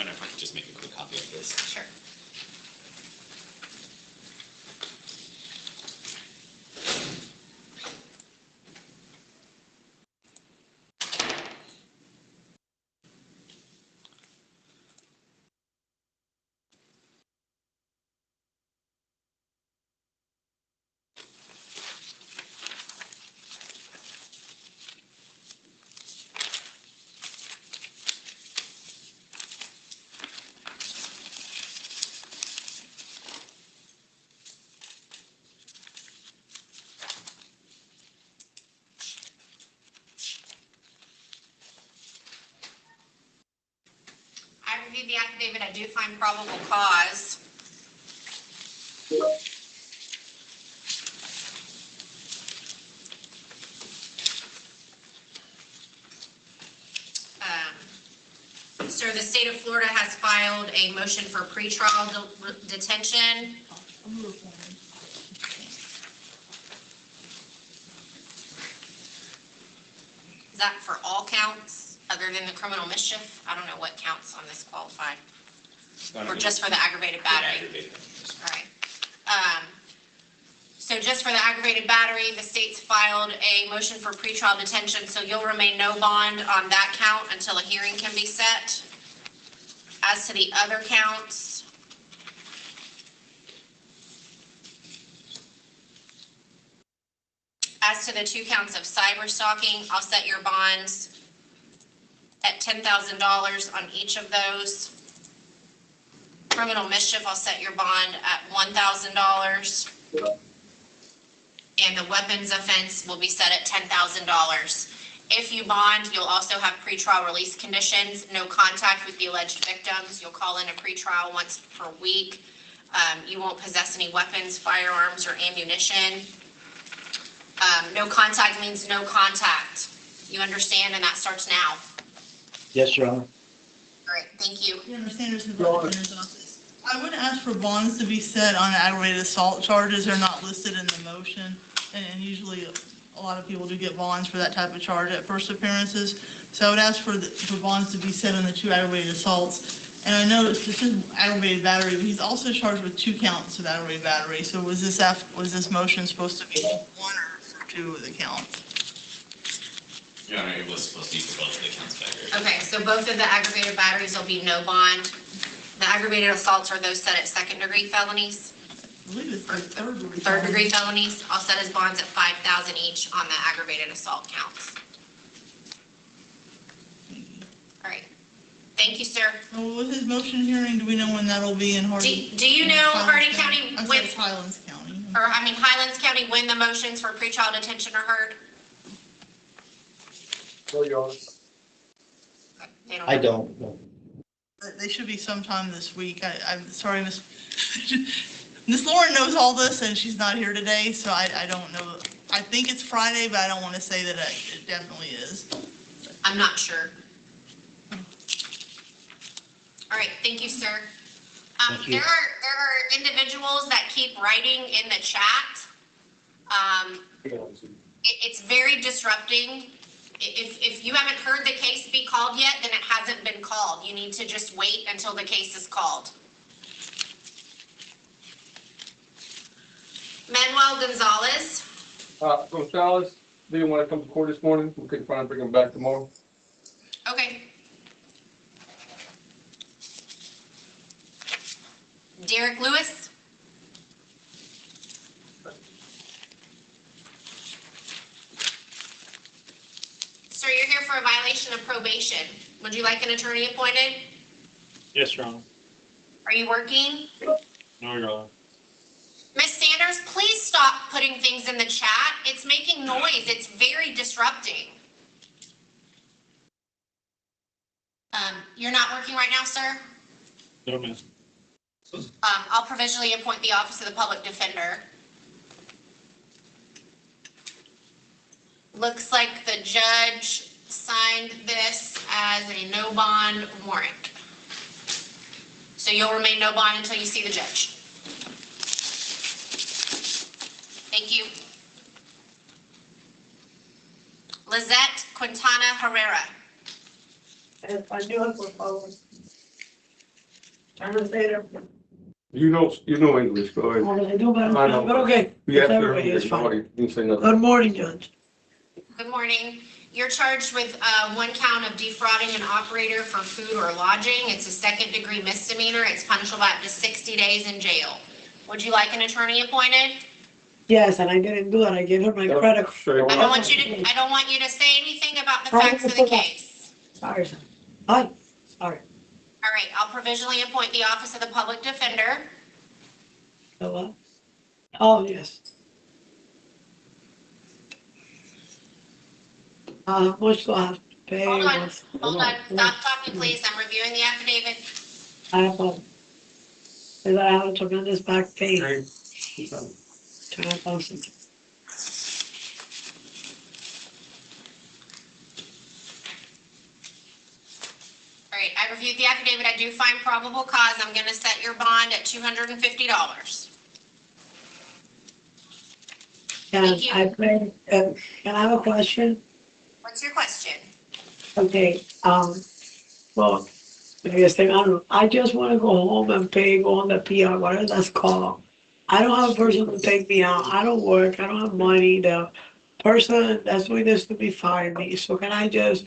don't know if I could just make a quick copy of this. Sure. I reviewed the affidavit. I do find probable cause. Sir, the state of Florida has filed a motion for pretrial detention. Is that for all counts other than the criminal mischief? I don't know what counts on this qualified. Or just for the aggravated battery? All right. So just for the aggravated battery, the state's filed a motion for pretrial detention, so you'll remain no bond on that count until a hearing can be set. As to the other counts, as to the 2 counts of cyber stalking, I'll set your bonds at $10,000 on each of those. Criminal mischief, I'll set your bond at $1,000. And the weapons offense will be set at $10,000. If you bond, you'll also have pretrial release conditions, no contact with the alleged victims. You'll call in a pretrial once per week. You won't possess any weapons, firearms, or ammunition. No contact means no contact. You understand, and that starts now. Yes, Your Honor. All right, thank you. Senator Sanderson, Defender's Office. I would ask for bonds to be set on aggravated assault charges. They're not listed in the motion, and usually a lot of people do get bonds for that type of charge at first appearances. So I would ask for bonds to be set on the 2 aggravated assaults. And I noticed this is aggravated battery, but he's also charged with 2 counts of aggravated battery. So was this motion supposed to be 1 or for 2 of the counts? Your Honor, it was supposed to be for both of the counts of aggravated. Okay, so both of the aggravated batteries will be no bond. The aggravated assaults are those set at 2nd-degree felonies. I believe it's like 3rd-degree. 3rd-degree felonies, I'll set his bonds at $5,000 each on the aggravated assault counts. All right, thank you, sir. Well, with his motion hearing, do we know when that'll be in Hardin? Do you know Hardin County, I'm sorry, Highlands County. Highlands County, when the motions for pretrial detention are heard? No, Your Honor. They I don't. No. They should be sometime this week. I'm sorry, Miss Lauren knows all this and she's not here today, so I don't know. I think it's Friday, but I don't want to say that it definitely is. I'm not sure. All right, thank you, sir. Thank you. There are individuals that keep writing in the chat. It's very disrupting. If you haven't heard the case be called yet, then it hasn't been called. You need to just wait until the case is called. Manuel Gonzalez. Gonzalez didn't want to come to court this morning. We could try and bring him back tomorrow. Okay. Derek Lewis. Sir, you're here for a violation of probation. Would you like an attorney appointed? Yes, Your Honor. Are you working? No, Your Honor. Ms. Sanders, please stop putting things in the chat. It's making noise. It's very disrupting. You're not working right now, sir? No, ma'am. I'll provisionally appoint the Office of the Public Defender. Looks like the judge signed this as a no bond warrant. So you'll remain no bond until you see the judge. Thank you. Lizette Quintana Herrera. I do have for following. You know English, go ahead. I do, but I know. but okay. Yeah, It's sir. everybody, it's fine. Nobody didn't say nothing. Good morning, Judge. Good morning. You're charged with one count of defrauding an operator for food or lodging. It's a second-degree misdemeanor. It's punishable up to 60 days in jail. Would you like an attorney appointed? Yes, and I didn't do it. I gave her my credit. Straight I up. don't want you to say anything about the facts of the case. Sorry, son. Hi, sorry. All right, I'll provisionally appoint the office of the public defender. So what? Oh, yes. How much do I have to pay? Hold on, stop talking, please. I'm reviewing the affidavit. I have a, because I have a tremendous back pain. 20,000. All right, I reviewed the affidavit. I do find probable cause. I'm gonna set your bond at $250. Thank you. I pay, can I have a question? What's your question? Okay, well, biggest thing, I don't know, I just wanna go home and pay, go on the PR, whatever that's called. I don't have a person to take me out, I don't work, I don't have money, the person that's doing this to me fired me, so can I just,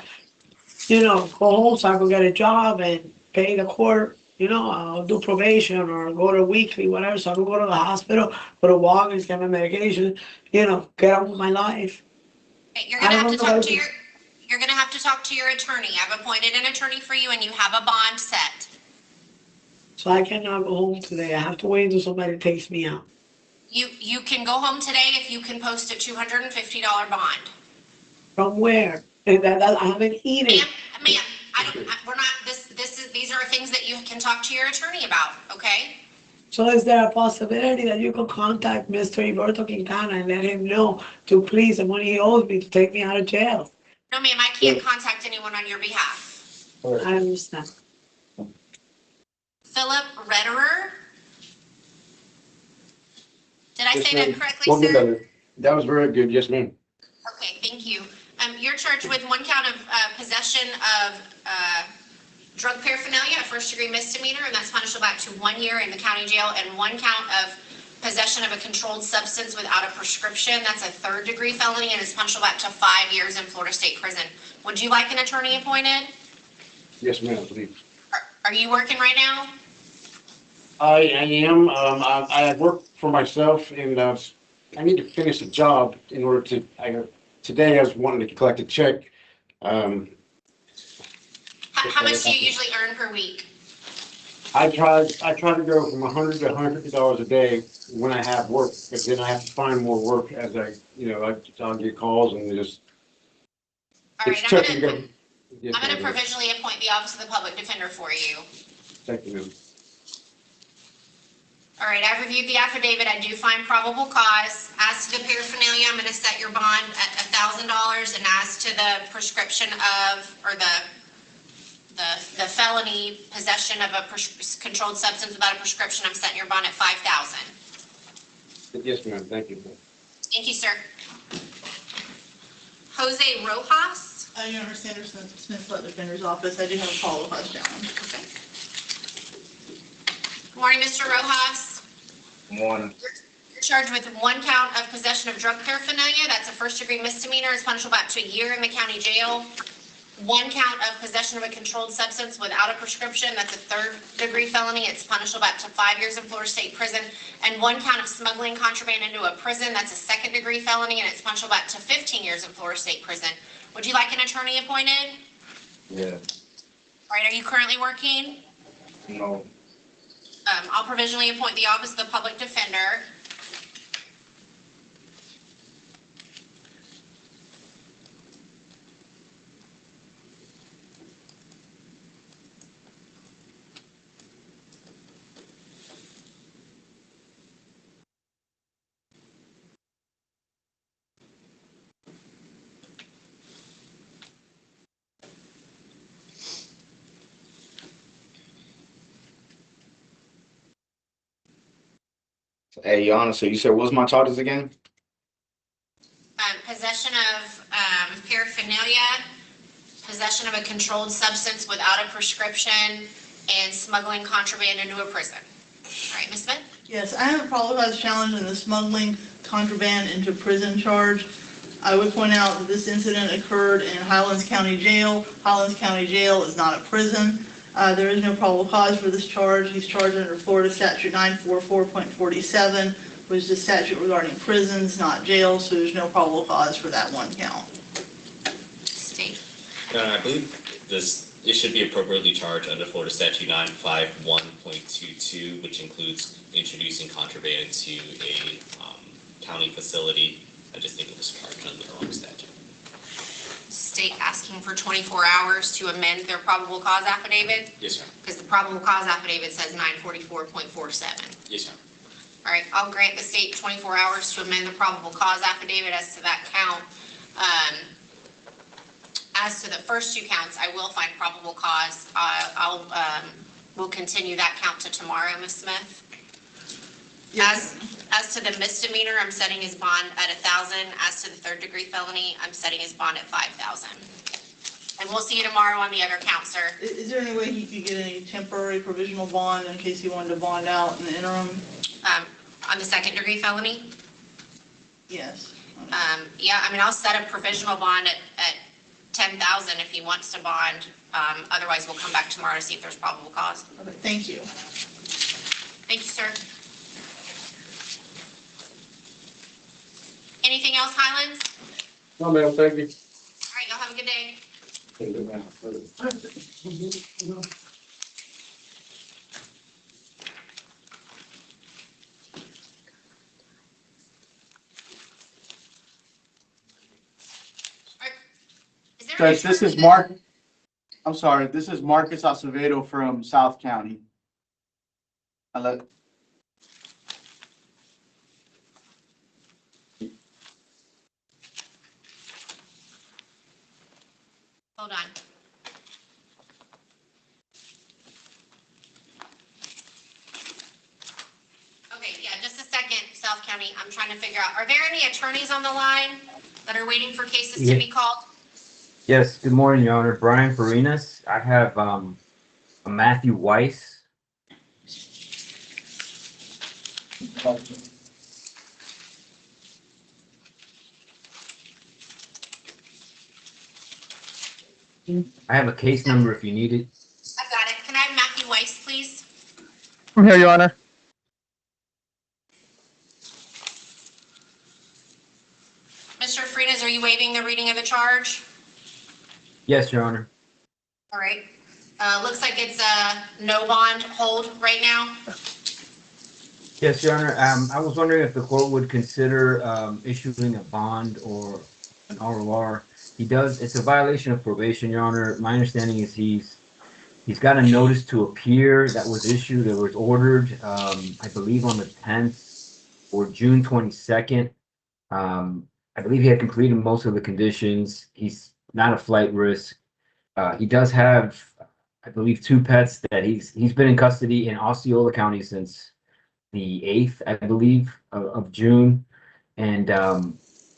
go home so I can get a job and pay the court, I'll do probation or go to weekly, whatever, so I can go to the hospital, go to Walgreens, get my medication, get on with my life. Okay, You're I gonna don't have to know talk what to to- your, you're gonna have to talk to your attorney. I've appointed an attorney for you and you have a bond set. So I cannot go home today, I have to wait until somebody takes me out. You can go home today if you can post a $250 bond. From where? I haven't eaten. Ma'am, we're not, these are things that you can talk to your attorney about, okay? So is there a possibility that you could contact Mr. Roberto Quintana and let him know to please, the money he owes me, to take me out of jail? No, ma'am, I can't contact anyone on your behalf. I understand. Philip Redderer? Did I Yes, say ma'am. that correctly, Well, sir? good. That was very good, yes, ma'am. Okay, thank you. You're charged with one count of possession of drug paraphernalia, a first-degree misdemeanor, and that's punishable up to 1 year in the county jail, and one count of possession of a controlled substance without a prescription. That's a third-degree felony, and it's punishable up to 5 years in Florida State Prison. Would you like an attorney appointed? Yes, ma'am, please. Are you working right now? I am, I work for myself and, I need to finish a job in order to, today I was wanting to collect a check. How much do you usually earn per week? I try to go from $100 to $150 a day when I have work, but then I have to find more work as I'll get calls and just. All right, It's tough to go. Yes, I'm gonna ma'am. provisionally appoint the Office of the Public Defender for you. Thank you, ma'am. All right, I've reviewed the affidavit. I do find probable cause. As to the paraphernalia, I'm gonna set your bond at $1,000, and as to the prescription of, or the felony possession of a controlled substance without a prescription, I'm setting your bond at $5,000. Yes, ma'am, thank you. Thank you, sir. Jose Rojas? Your Honor, Sanderson Smith, Let Defender's Office. I do have a follow-up question. Okay. Good morning, Mr. Rojas. Good morning. You're charged with one count of possession of drug paraphernalia. That's a first-degree misdemeanor. It's punishable up to a year in the county jail. One count of possession of a controlled substance without a prescription. That's a third-degree felony. It's punishable up to 5 years in Florida State Prison. And one count of smuggling contraband into a prison. That's a second-degree felony, and it's punishable up to 15 years in Florida State Prison. Would you like an attorney appointed? Yeah, All right, are you currently working? no, I'll provisionally appoint the Office of the Public Defender. hey, Your Honor, so you said, what's my charges again? Possession of paraphernalia, possession of a controlled substance without a prescription, and smuggling contraband into a prison. All right, Ms. Smith? Yes, I have a probable cause challenge in the smuggling contraband into prison charge. I would point out that this incident occurred in Highlands County Jail. Highlands County Jail is not a prison. There is no probable cause for this charge. He's charged under Florida Statute 944.47, which is a statute regarding prisons, not jails, so there's no probable cause for that one count. State. I believe it should be appropriately charged under Florida Statute 951.22, which includes introducing contraband to a county facility. I just think it was charged under the wrong statute. State asking for 24 hours to amend their probable cause affidavit? Yes, sir. Because the probable cause affidavit says 944.47. Yes, sir. All right, I'll grant the state 24 hours to amend the probable cause affidavit as to that count. As to the first two counts, I will find probable cause. We'll continue that count to tomorrow, Ms. Smith. As to the misdemeanor, I'm setting his bond at 1,000. As to the third degree felony, I'm setting his bond at 5,000. And we'll see you tomorrow on the other count, sir. Is there any way he could get any temporary provisional bond in case he wanted to bond out in the interim? On the second degree felony? Yes. Yeah, I mean, I'll set a provisional bond at 10,000 if he wants to bond. Otherwise, we'll come back tomorrow to see if there's probable cause. Okay, thank you. Thank you, sir. Anything else, Highlands? No, ma'am, thank you. All right, y'all have a good day. Judge, this is Mark. I'm sorry, this is Marcus Acevedo from South County. Hold on. Okay, yeah, just a second, South County. I'm trying to figure out, are there any attorneys on the line that are waiting for cases to be called? Yes, good morning, Your Honor. Brian Farinas. I have a Matthew Weiss. I have a case number if you need it. I've got it. Can I have Matthew Weiss, please? I'm here, Your Honor. Mr. Freitas, are you waiving the reading of the charge? Yes, Your Honor. All right. Looks like it's a no bond hold right now. Yes, Your Honor. I was wondering if the court would consider issuing a bond or an ROR. He does. It's a violation of probation, Your Honor. My understanding is he's got a notice to appear that was issued, that was ordered, I believe on the 10th or June 22nd. I believe he had completed most of the conditions. He's not a flight risk. He does have, I believe, 2 pets that he's been in custody in Osceola County since the 8th, I believe, of June. And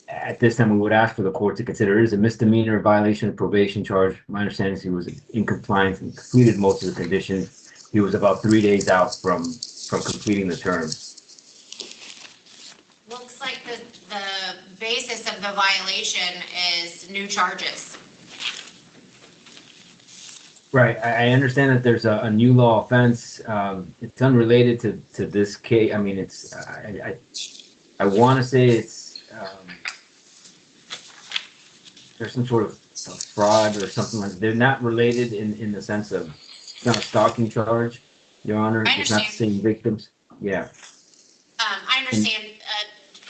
at this time, we would ask for the court to consider it as a misdemeanor violation of probation charge. My understanding is he was in compliance and completed most of the conditions. He was about 3 days out from completing the term. Looks like the basis of the violation is new charges. Right. I understand that there's a new law offense. It's unrelated to this case. I mean, it's I want to say it's there's some sort of fraud or something like that. They're not related in the sense of it's not a stalking charge, Your Honor. It's not the same victims. Yeah. I understand.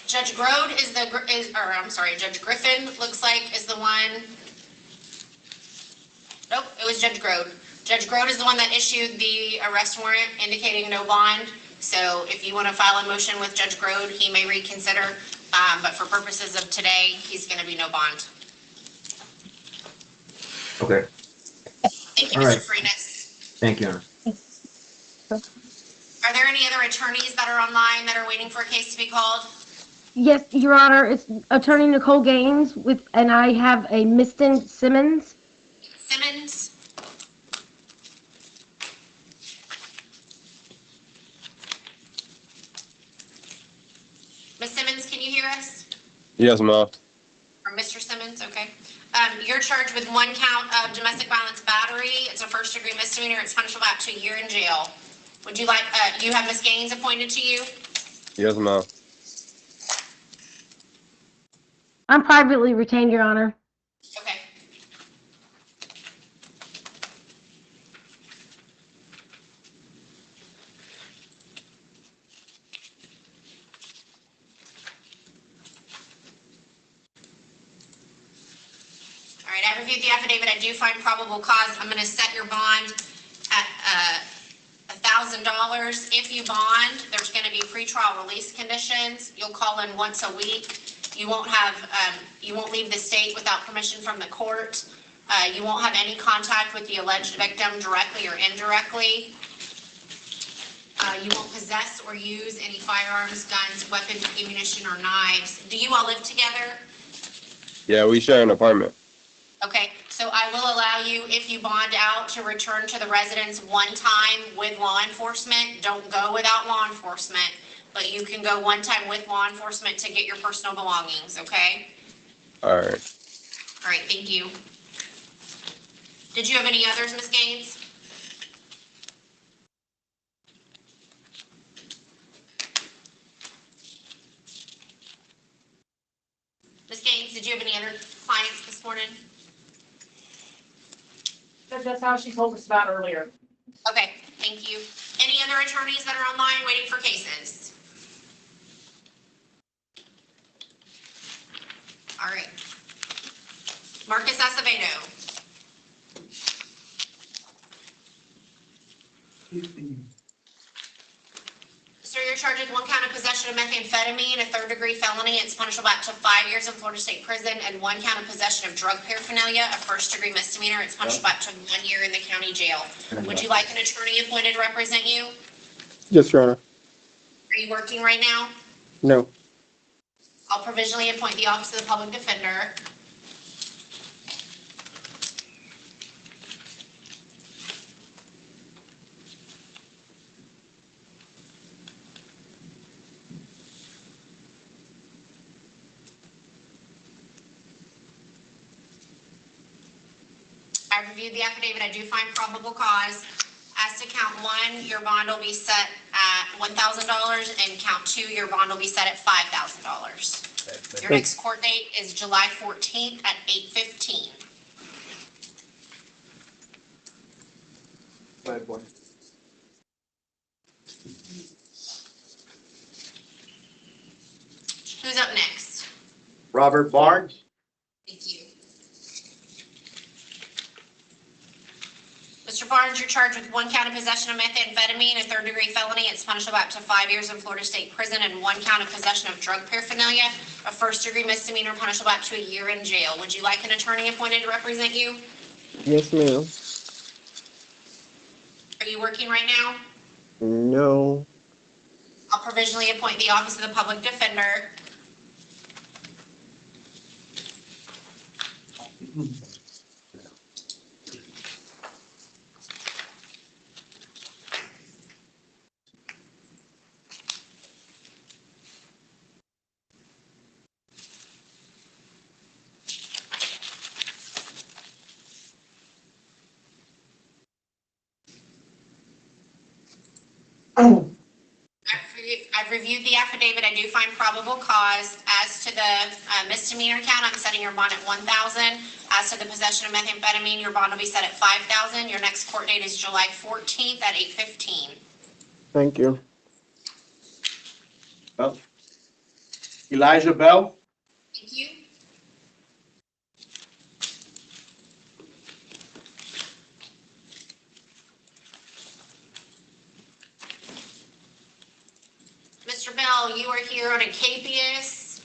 Judge Grode Judge Griffin looks like is the one. Nope, it was Judge Grode. Judge Grode is the one that issued the arrest warrant indicating no bond. So if you want to file a motion with Judge Grode, he may reconsider. But for purposes of today, he's going to be no bond. Okay. Thank you, All right. Mr. Freitas. Thank you, Your Honor. Are there any other attorneys that are online that are waiting for a case to be called? Yes, Your Honor, it's Attorney Nicole Gaines and I have a Miston Simmons. Simmons? Yes, ma'am. Or Mr. Simmons, okay. You're charged with one count of domestic violence battery. It's a first degree misdemeanor. It's punishable up to a year in jail. Would you like, you have Ms. Gaines appointed to you? Yes, ma'am. I'm privately retained, Your Honor. Okay. All right, I reviewed the affidavit. I do find probable cause. I'm going to set your bond at $1,000. If you bond, there's going to be pretrial release conditions. You'll call in once a week. You won't leave the state without permission from the court. You won't have any contact with the alleged victim directly or indirectly. You won't possess or use any firearms, guns, weapons, ammunition, or knives. Do you all live together? Yeah, we share an apartment. Okay, so I will allow you, if you bond out, to return to the residence one time with law enforcement. Don't go without law enforcement, but you can go one time with law enforcement to get your personal belongings, okay? All right. All right, thank you. Did you have any others, Ms. Gaines? Ms. Gaines, did you have any other clients this morning? That's how she told us about earlier. Okay, thank you. Any other attorneys that are online waiting for cases? All right. Marcus Acevedo. Sir, you're charged with one count of possession of methamphetamine, a third-degree felony. It's punishable up to 5 years in Florida State Prison, and one count of possession of drug paraphernalia, a first-degree misdemeanor. It's punishable up to 1 year in the county jail. Would you like an attorney appointed to represent you? Yes, Your Honor. Are you working right now? No. I'll provisionally appoint the Office of the Public Defender. I reviewed the affidavit. I do find probable cause. As to count one, your bond will be set at $1,000, and count two, your bond will be set at $5,000. Your next court date is July 14th at 8:15. Go ahead, boy. Who's up next? Robert Barnes. Thank you. Mr. Barnes, you're charged with one count of possession of methamphetamine, a third-degree felony. It's punishable up to 5 years in Florida State Prison, and one count of possession of drug paraphernalia, a first-degree misdemeanor, punishable up to a year in jail. Would you like an attorney appointed to represent you? Yes, ma'am. Are you working right now? No. I'll provisionally appoint the Office of the Public Defender. I've reviewed the affidavit. I do find probable cause. As to the misdemeanor count, I'm setting your bond at 1,000. As to the possession of methamphetamine, your bond will be set at 5,000. Your next court date is July 14th at 8:15. Thank you. Well, Elijah Bell. Thank you. Mr. Bell, you are here on a capias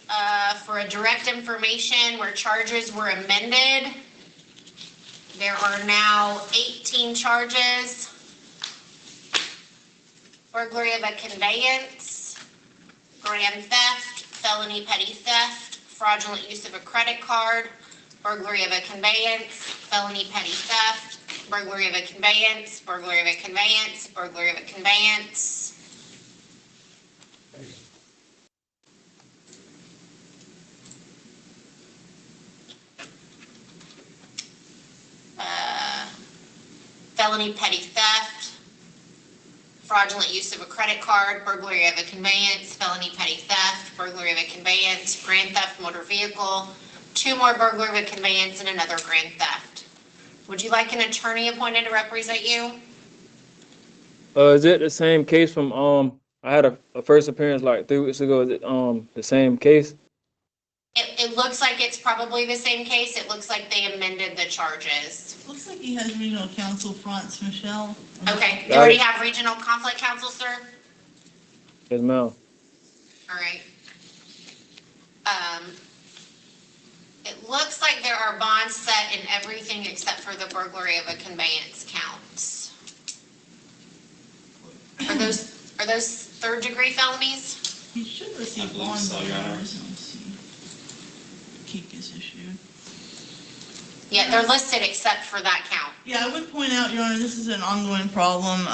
for a direct information where charges were amended. There are now 18 charges. Burglary of a conveyance, grand theft, felony petty theft, fraudulent use of a credit card, burglary of a conveyance, felony petty theft, burglary of a conveyance, burglary of a conveyance, burglary of a conveyance. felony petty theft, fraudulent use of a credit card, burglary of a conveyance, felony petty theft, burglary of a conveyance, grand theft motor vehicle, 2 more burglary of a conveyance, and another grand theft. Would you like an attorney appointed to represent you? Is it the same case from, I had a first appearance like 3 weeks ago. Is it, the same case? It looks like it's probably the same case. It looks like they amended the charges. Looks like he has regional counsel fronts, Michelle. Okay, you already have regional conflict counsel, sir? Yes, ma'am. All right. It looks like there are bonds set in everything except for the burglary of a conveyance counts. Are those 3rd degree felonies? He should receive believe bonds. so, Your Honor. Let's see. Keep is issued. Yeah, they're listed except for that count. Yeah, I would point out, Your Honor, this is an ongoing problem.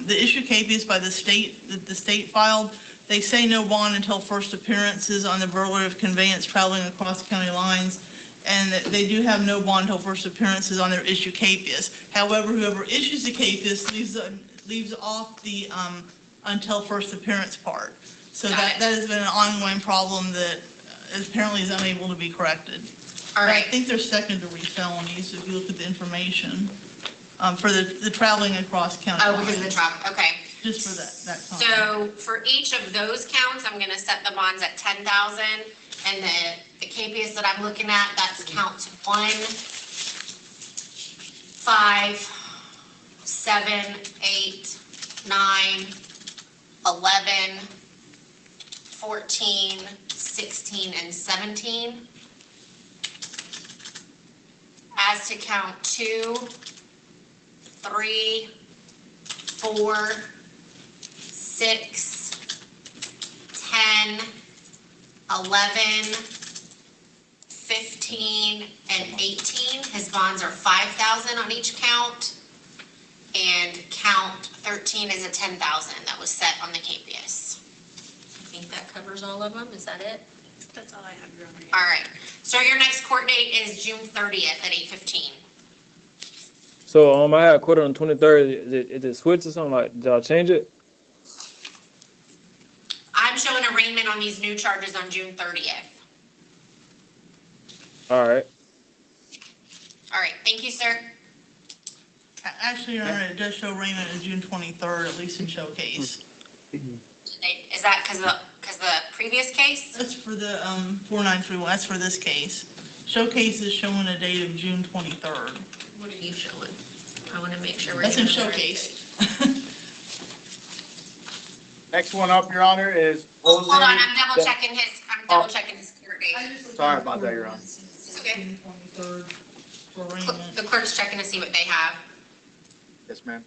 The issue capias by the state, that the state filed, they say no bond until first appearances on the burglary of conveyance traveling across county lines. And that they do have no bond until first appearances on their issue capias. However, whoever issues the capias leaves off the until first appearance part. So that has been an ongoing problem that apparently is unable to be corrected. All right. I think they're 2nd-degree felonies if you look at the information for the traveling across county lines. Oh, because of the travel, okay. Just for that time. So for each of those counts, I'm gonna set the bonds at 10,000, and the capias that I'm looking at, that's counts 1, 5, 7, 8, 9, 11, 14, 16, and 17. As to count 2, 3, 4, 6, 10, 11, 15, and 18. His bonds are 5,000 on each count. And count 13 is a 10,000 that was set on the capias. I think that covers all of them. Is that it? That's all I have, Your Honor. All right. So your next court date is June 30th at 8:15. So, I had court on the 23rd. Is it switched or something? Like, did y'all change it? I'm showing arraignment on these new charges on June 30th. All right. All right. Thank you, sir. Actually, Your Honor, it does show arraignment is June 23rd, at least in showcase. Is that because the previous case? That's for the 4931, that's for this case. Showcase is showing a date of June 23rd. What are you showing? I want to make sure we're. That's in doing the right showcase. Next one up, Your Honor, is Hold on, I'm double checking his court date. Sorry about that, Your Honor. Okay. June 23rd for arraignment. The clerk's checking to see what they have. Yes, ma'am.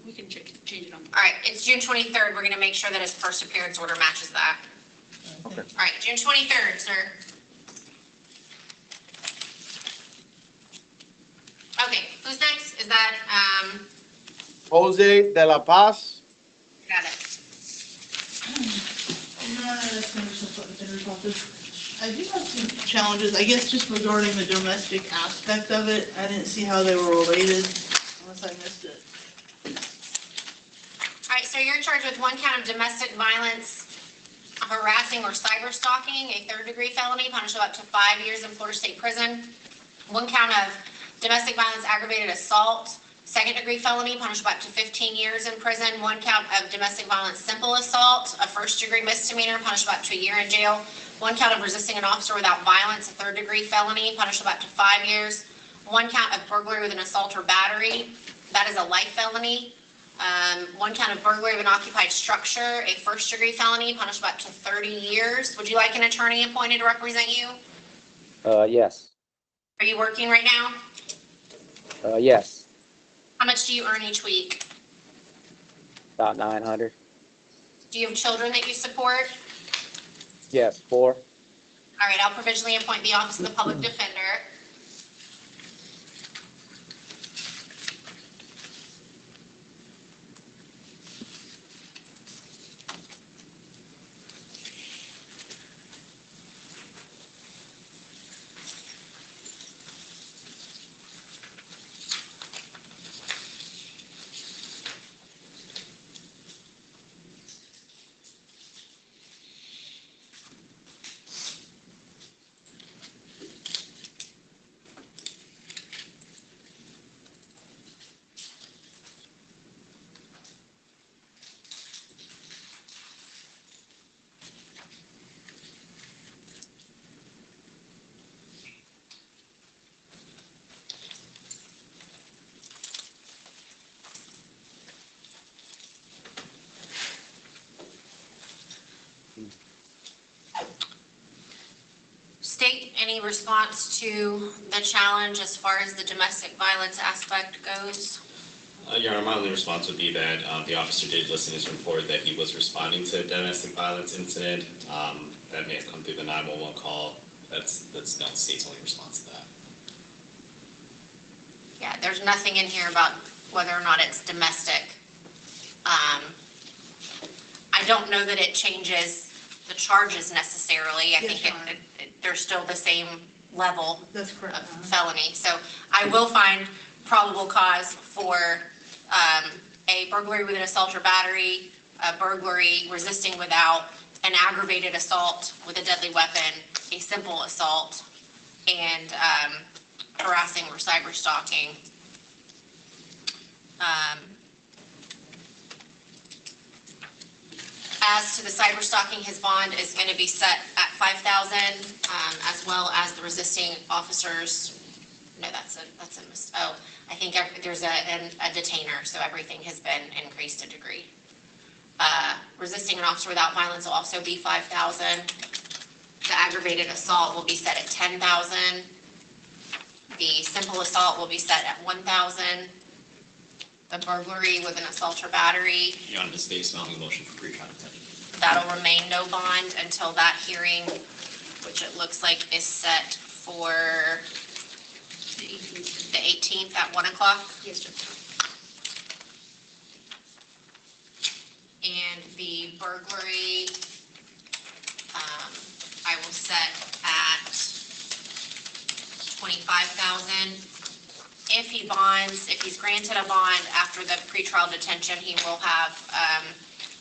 We can change it on. All right, it's June 23rd. We're going to make sure that his first appearance order matches that. Okay. All right, June 23rd, sir. Okay, who's next? Is that, Jose de la Paz. got it. I do have some challenges, I guess, just regarding the domestic aspect of it. I didn't see how they were related, unless I missed it. All right, so you're charged with 1 count of domestic violence, harassing or cyber stalking, a 3rd-degree felony, punishable up to 5 years in Florida State Prison. 1 count of domestic violence aggravated assault, 2nd-degree felony, punishable up to 15 years in prison. 1 count of domestic violence simple assault, a 1st-degree misdemeanor, punishable up to a year in jail. 1 count of resisting an officer without violence, a 3rd-degree felony, punishable up to 5 years. 1 count of burglary with an assault or battery, that is a life felony. 1 count of burglary of an occupied structure, a 1st-degree felony, punishable up to 30 years. Would you like an attorney appointed to represent you? Yes. Are you working right now? Yes. How much do you earn each week? About 900. Do you have children that you support? Yes, 4. All right, I'll provisionally appoint the Office of the Public Defender. Any response to the challenge as far as the domestic violence aspect goes? Your Honor, my only response would be that the officer did list in his report that he was responding to a domestic violence incident. That may have come through the 911 call. That's the state's only response to that. Yeah, there's nothing in here about whether or not it's domestic. I don't know that it changes the charges necessarily. I Yes, think Your Honor. they're still the same level That's correct. of felony. So I will find probable cause for a burglary with an assault or battery, a burglary resisting without, an aggravated assault with a deadly weapon, a simple assault, and harassing or cyber stalking. As to the cyber stalking, his bond is going to be set at $5,000, as well as the resisting officers. No, I think there's a detainer, so everything has been increased a degree. Resisting an officer without violence will also be $5,000. The aggravated assault will be set at $10,000. The simple assault will be set at $1,000. The burglary with an assault or battery, Your Honor, the state is mounting a motion for pretrial detention. that'll remain no bond until that hearing, which it looks like is set for the 18th at 1 o'clock. Yes, sir. And the burglary, I will set at $25,000. If he bonds, if he's granted a bond after the pretrial detention, he will have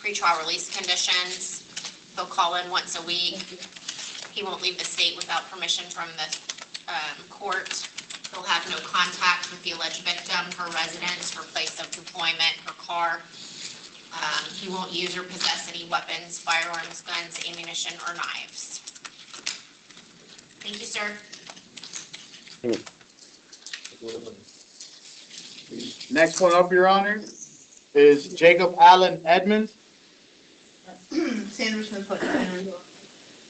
pretrial release conditions. He'll call in once a week. He won't leave the state without permission from the court. He'll have no contact with the alleged victim, her residence, her place of employment, her car. He won't use or possess any weapons, firearms, guns, ammunition, or knives. Thank you, sir. Next one up, Your Honor, is Jacob Allen Edmonds. Sandra Smith,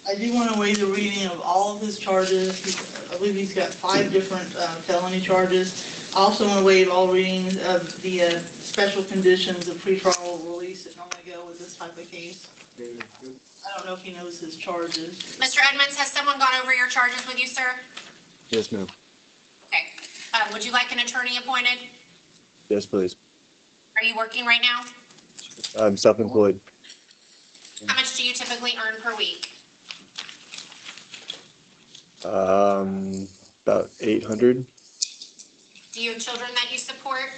I do want to waive the reading of all of his charges. I believe he's got 5 different felony charges. I also want to waive all readings of the special conditions of pretrial release that normally go with this type of case. I don't know if he knows his charges. Mr. Edmonds, has someone gone over your charges with you, sir? Yes, ma'am. Okay. Would you like an attorney appointed? Yes, please. Are you working right now? I'm self-employed. How much do you typically earn per week? About 800. Do you have children that you support?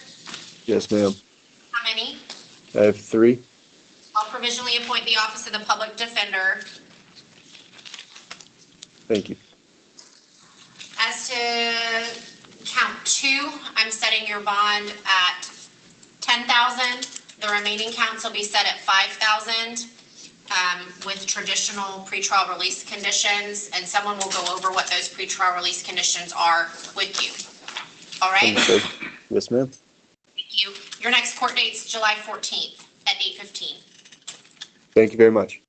Yes, ma'am. How many? I have 3. I'll provisionally appoint the office of the public defender. Thank you. As to count 2, I'm setting your bond at $10,000. The remaining counts will be set at $5,000 with traditional pretrial release conditions, and someone will go over what those pretrial release conditions are with you. All right? Understood. Yes, ma'am. Thank you. Your next court date's July 14th at 8:15. Thank you very much.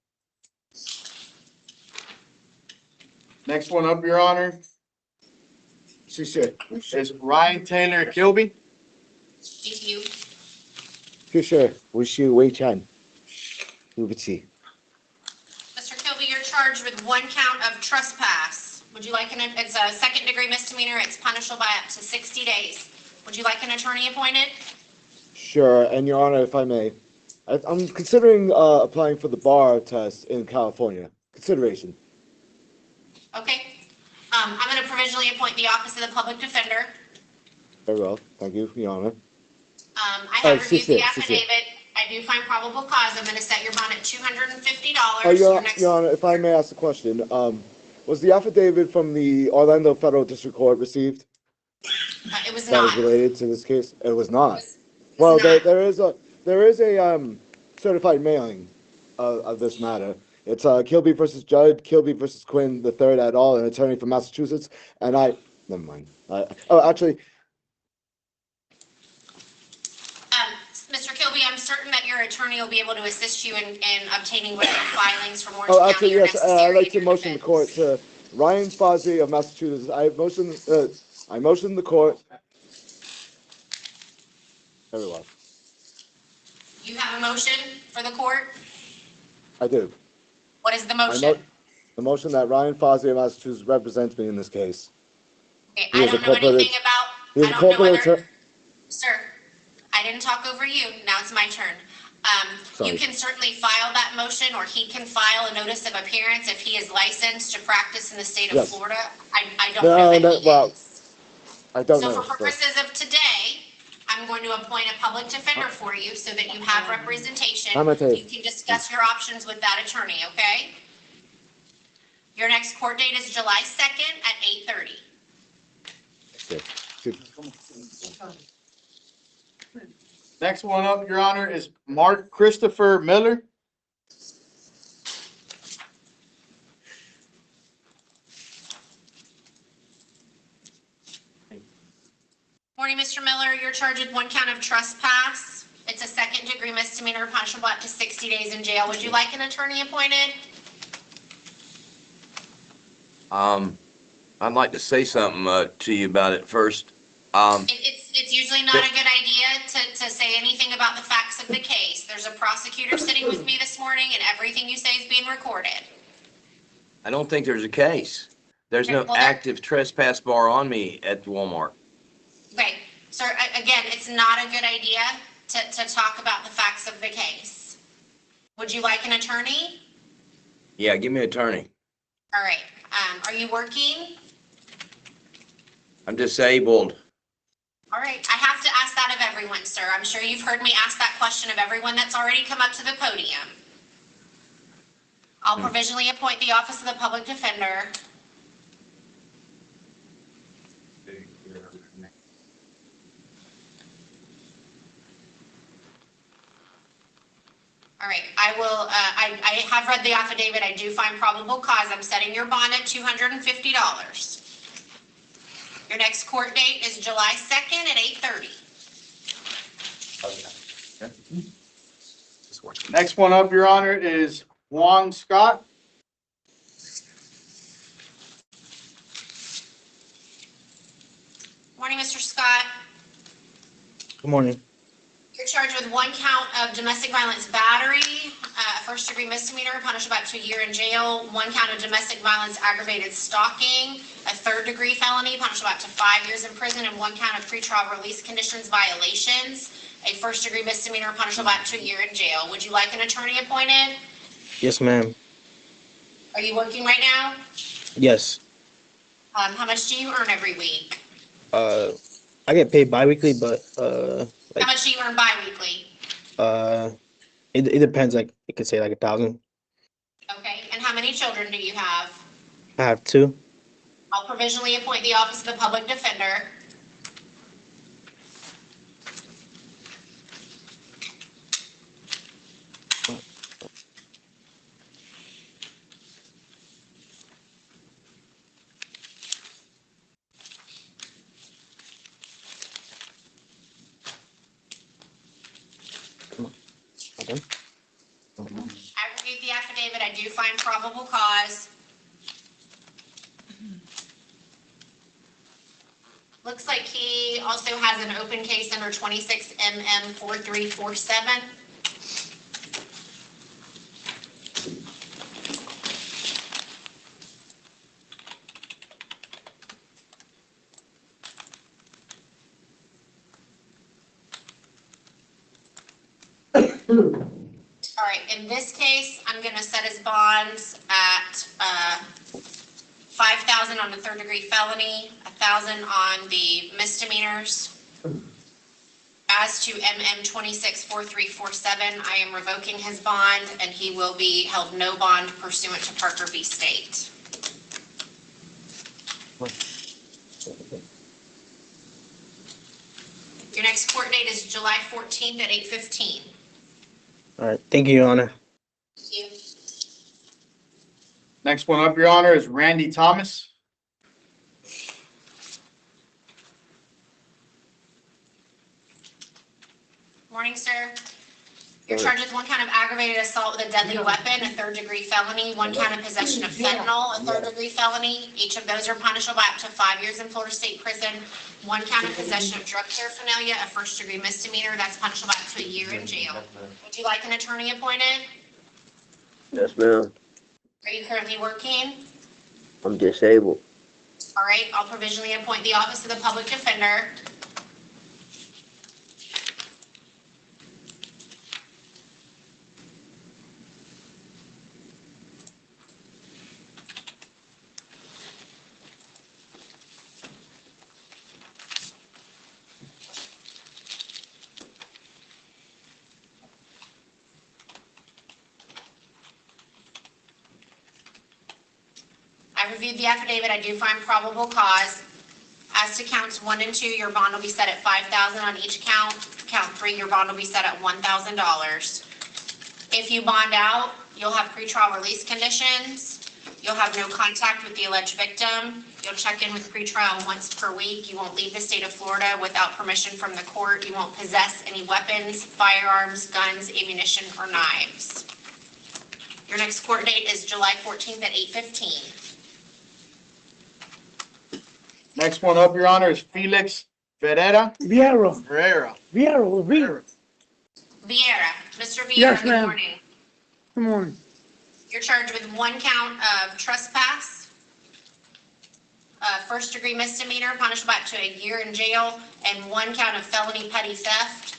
Next one up, Your Honor, is Ryan Taylor Kilby. Thank you. 谢谢，我是魏찬，对不起。 Mr. Kilby, you're charged with 1 count of trespass. Would you like it's a second-degree misdemeanor. It's punishable by up to 60 days. Would you like an attorney appointed? Sure, and Your Honor, if I may, I'm considering applying for the bar test in California. Consideration. Okay. I'm going to provisionally appoint the office of the public defender. Very well, thank you, Your Honor. I have reviewed the affidavit. I do find probable cause. I'm going to set your bond at $250. Your Honor, if I may ask a question, was the affidavit from the Orlando Federal District Court received? It was That not. was related to this case? It was not. It was not. There is a certified mailing of this matter. It's Kilby versus Judd, Kilby versus Quinn III et al., an attorney from Massachusetts, and never mind. Actually, Mr. Kilby, I'm certain that your attorney will be able to assist you in obtaining whatever filings from Orange County actually, are yes, necessary. I'd like to in your motion the court defense. to Ryan Fozzie of Massachusetts. I motion the court. Very well. You have a motion for the court? I do. What is the I motion? The motion that Ryan Fozzie of Massachusetts represents me in this case. Okay, He I is a don't know anything corporate. about, He is I a don't know corporate whether, attorney. sir, I didn't talk over you. Now it's my turn. You Sorry. can certainly file that motion, or he can file a notice of appearance if he is licensed to practice in the state of Yes. Florida. I don't know that he Well, is. I don't So know. for purposes of today, I'm going to appoint a public defender for you so that you have representation. I'm a tape. You can discuss your options with that attorney, okay? Your next court date is July 2nd at 8:30. Next one up, Your Honor, is Mark Christopher Miller. Morning, Mr. Miller. You're charged with one count of trespass. It's a second-degree misdemeanor punishable up to 60 days in jail. Would you like an attorney appointed? I'd like to say something to you about it first. It's usually not a good idea to say anything about the facts of the case. There's a prosecutor sitting with me this morning, and everything you say is being recorded. I don't think there's a case. There's no Well, active trespass bar on me at Walmart. Okay, sir, again, it's not a good idea to talk about the facts of the case. Would you like an attorney? Yeah, give me an attorney. All right, are you working? I'm disabled. All right, I have to ask that of everyone, sir. I'm sure you've heard me ask that question of everyone that's already come up to the podium. I'll provisionally appoint the Office of the Public Defender. All right, I will, I have read the affidavit. I do find probable cause. I'm setting your bond at $250. Your next court date is July 2nd at 8:30. Next one up, Your Honor, is Juan Scott. Morning, Mr. Scott. Good morning. You're charged with one count of domestic violence battery, first-degree misdemeanor, punishable up to a year in jail, one count of domestic violence aggravated stalking, a third-degree felony, punishable up to 5 years in prison, and one count of pretrial release conditions violations, a first-degree misdemeanor, punishable up to a year in jail. Would you like an attorney appointed? Yes, ma'am. Are you working right now? Yes. How much do you earn every week? I get paid bi-weekly, but How much do you earn bi-weekly? it depends. Like it could say like 1,000. Okay, and how many children do you have? I have 2. I'll provisionally appoint the Office of the Public Defender. Okay. I reviewed the affidavit. I do find probable cause. Looks like he also has an open case under 26 MM 4347. All right, in this case, I'm gonna set his bonds at, 5,000 on the third-degree felony, 1,000 on the misdemeanors. As to MM 264347, I am revoking his bond, and he will be held no bond pursuant to Parker v. State. Your next court date is July 14th at 8:15. All right. Thank you, Your Honor. Thank you. Next one up, Your Honor, is Randy Thomas. Morning, sir. You're charged with one count of aggravated assault with a deadly weapon, a third-degree felony, one count of possession of fentanyl, a third-degree felony. Each of those are punishable by up to 5 years in Florida State Prison. One count of possession of drug paraphernalia, a first-degree misdemeanor, that's punishable by up to a year in jail. Would you like an attorney appointed? Yes, ma'am. Are you currently working? I'm disabled. All right, I'll provisionally appoint the Office of the Public Defender. I reviewed the affidavit. I do find probable cause. As to counts 1 and 2, your bond will be set at $5,000 on each count. Count 3, your bond will be set at $1,000. If you bond out, you'll have pretrial release conditions. You'll have no contact with the alleged victim. You'll check in with pretrial once per week. You won't leave the state of Florida without permission from the court. You won't possess any weapons, firearms, guns, ammunition, or knives. Your next court date is July 14th at 8:15. Next one up, Your Honor, is Felix Ferreira. Vieira. Ferreira. Vieira. Vieira. Mr. Vieira, Yes, good ma'am. morning. Good morning. You're charged with one count of trespass, first-degree misdemeanor, punishable up to a year in jail, and one count of felony petty theft,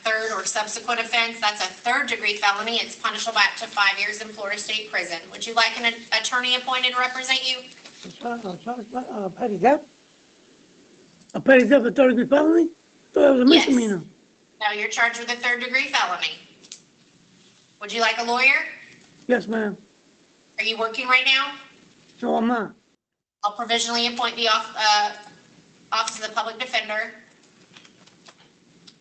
third or subsequent offense. That's a third-degree felony. It's punishable by up to 5 years in Florida State Prison. Would you like an attorney appointed to represent you? Petty theft? A petty theft, a third-degree felony? Thought it was a Yes. misdemeanor. No, you're charged with a third-degree felony. Would you like a lawyer? Yes, ma'am. Are you working right now? No, I'm not. I'll provisionally appoint the Office of the Public Defender.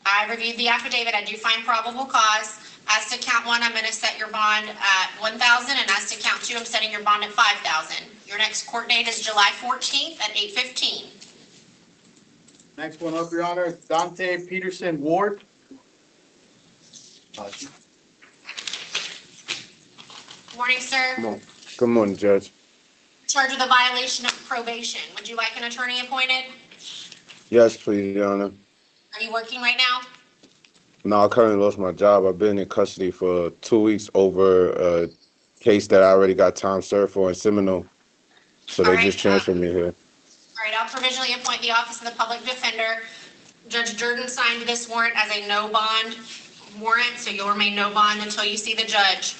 I reviewed the affidavit. I do find probable cause. As to count 1, I'm going to set your bond at $1,000, and as to count 2, I'm setting your bond at $5,000. Your next court date is July 14th at 8:15. Next one up, Your Honor, Dante Peterson Ward. Morning, sir. Good morning, Judge. Charged with a violation of probation. Would you like an attorney appointed? Yes, please, Your Honor. Are you working right now? No, I currently lost my job. I've been in custody for 2 weeks over a case that I already got time served for in Seminole. So they just transferred me here. All right, I'll provisionally appoint the Office of the Public Defender. Judge Durden signed this warrant as a no bond warrant, so you'll remain no bond until you see the judge.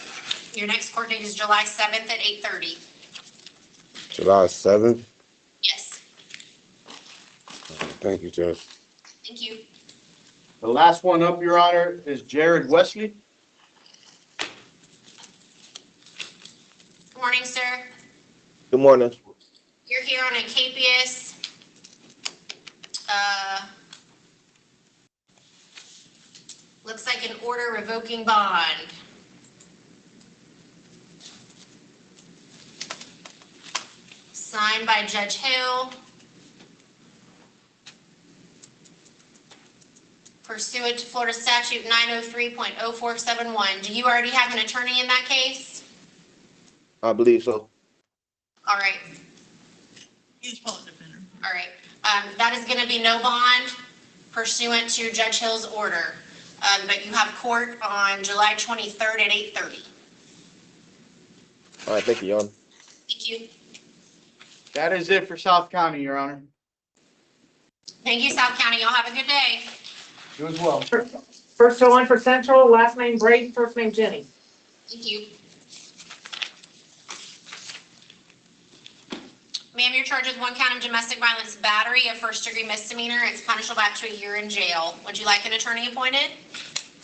Your next court date is July 7th at 8:30. July 7th? Yes, Thank you, Judge. thank you. The last one up, Your Honor, is Jared Wesley. Good morning, sir. Good morning. You're here on a capious. Looks like an order revoking bond. Signed by Judge Hill. Pursuant to Florida Statute 903.0471. Do you already have an attorney in that case? I believe so. All right. He's public defender. All right, that is gonna be no bond pursuant to Judge Hill's order. But you have court on July 23rd at 8:30. All right, thank you, Your Honor. Thank you. That is it for South County, Your Honor. Thank you, South County. Y'all have a good day. You as well. First one for Central, last name Brady, first name Jenny. Thank you. Ma'am, you're charged with one count of domestic violence battery, a first-degree misdemeanor. It's punishable by up to a year in jail. Would you like an attorney appointed?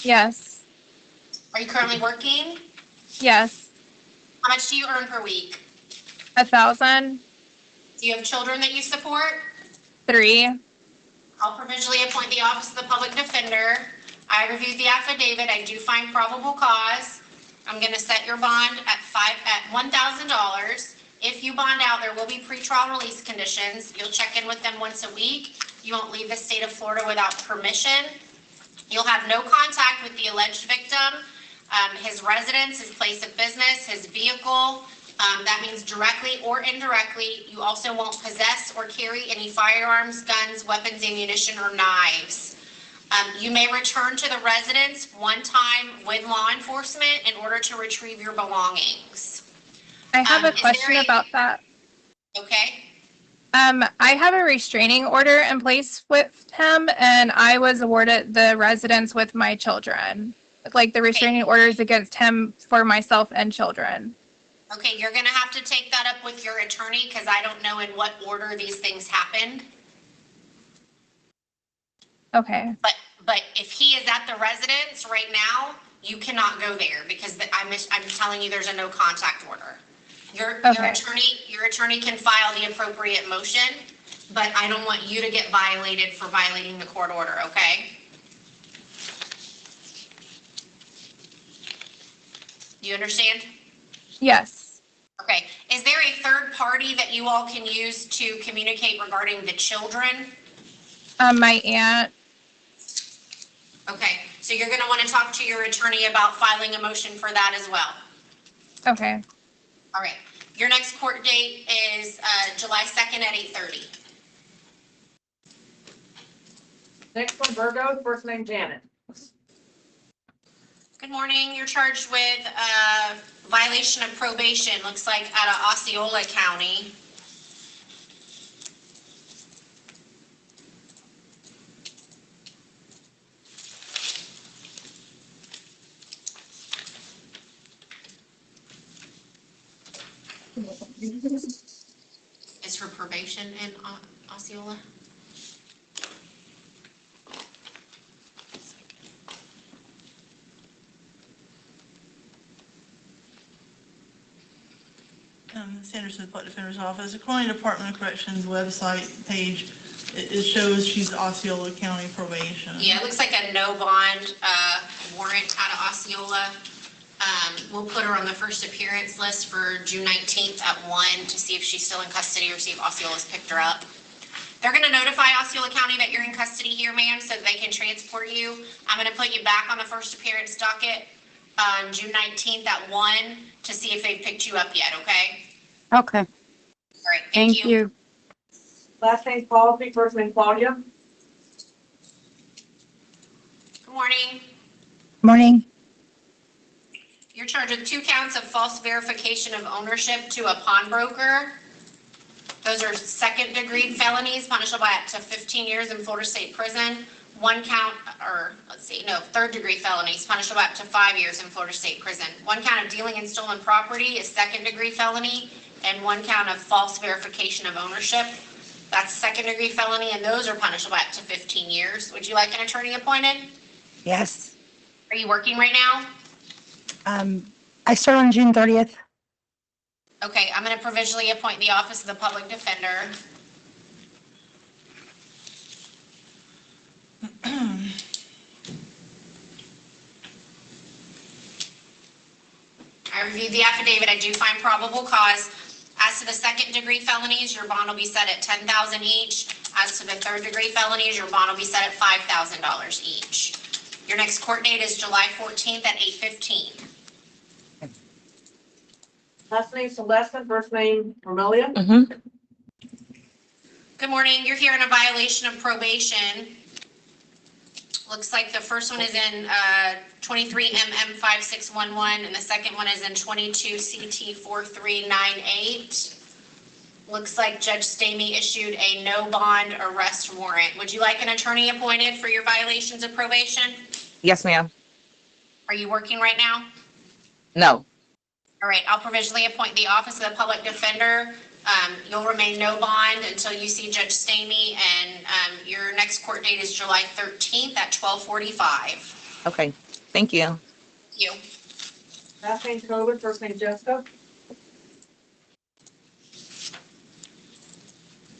Yes. Are you currently working? Yes. How much do you earn per week? 1,000. Do you have children that you support? 3. I'll provisionally appoint the Office of the Public Defender. I reviewed the affidavit. I do find probable cause. I'm going to set your bond at $1,000. If you bond out, there will be pretrial release conditions. You'll check in with them once a week. You won't leave the state of Florida without permission. You'll have no contact with the alleged victim, his residence, his place of business, his vehicle. That means directly or indirectly. You also won't possess or carry any firearms, guns, weapons, ammunition, or knives. You may return to the residence one time with law enforcement in order to retrieve your belongings. I have a Is question there a- about that. Okay. I have a restraining order in place with him, and I was awarded the residence with my children. Like the restraining orders against him for myself and children. Okay, you're gonna have to take that up with your attorney because I don't know in what order these things happened. Okay. But if he is at the residence right now, you cannot go there because I'm telling you, there's a no contact order. Your attorney can file the appropriate motion, but I don't want you to get violated for violating the court order, okay? You understand? Yes. Okay. Is there a third party that you all can use to communicate regarding the children? My aunt. Okay, so you're gonna want to talk to your attorney about filing a motion for that as well. Okay. All right. Your next court date is July 2nd at 8:30. Next one, Virgo, first name Janet. Good morning. You're charged with violation of probation, looks like out of Osceola County. Is for probation in Osceola? Sanderson Public Defender's Office, according to Department of Corrections website page, it shows she's Osceola County probation. Yeah, it looks like a no bond warrant out of Osceola. We'll put her on the first appearance list for June 19th at 1 to see if she's still in custody or see if Osceola's picked her up. They're gonna notify Osceola County that you're in custody here, ma'am, so that they can transport you. I'm gonna put you back on the first appearance docket on June 19th at 1 to see if they've picked you up yet, okay? Okay, All right, thank you. Last name Paulsby, first name Claudia. Good morning. Morning. You're charged with 2 counts of false verification of ownership to a pawnbroker. Those are second-degree felonies, punishable by up to 15 years in Florida State Prison. 1 count, or third-degree felonies, punishable by up to 5 years in Florida State Prison. 1 count of dealing in stolen property is second-degree felony, and 1 count of false verification of ownership. That's second-degree felony, and those are punishable by up to 15 years. Would you like an attorney appointed? Yes. Are you working right now? I start on June 30th. Okay, I'm going to provisionally appoint the Office of the Public Defender. I reviewed the affidavit. I do find probable cause. As to the second-degree felonies, your bond will be set at $10,000 each. As to the third-degree felonies, your bond will be set at $5,000 each. Your next court date is July 14th at 8:15. Last name Celeste, first name Romelia. Good morning. You're here in a violation of probation. Looks like the first one is in 23 MM 5611 and the second one is in 22 CT 4398. Looks like Judge Stamey issued a no bond arrest warrant. Would you like an attorney appointed for your violations of probation? Yes, ma'am. Are you working right now? No. All right, I'll provisionally appoint the Office of the Public Defender. You'll remain no bond until you see Judge Stamey, and your next court date is July 13th at 12:45. Okay. Thank you. Thank you. Last name Coburn, first name Jessica.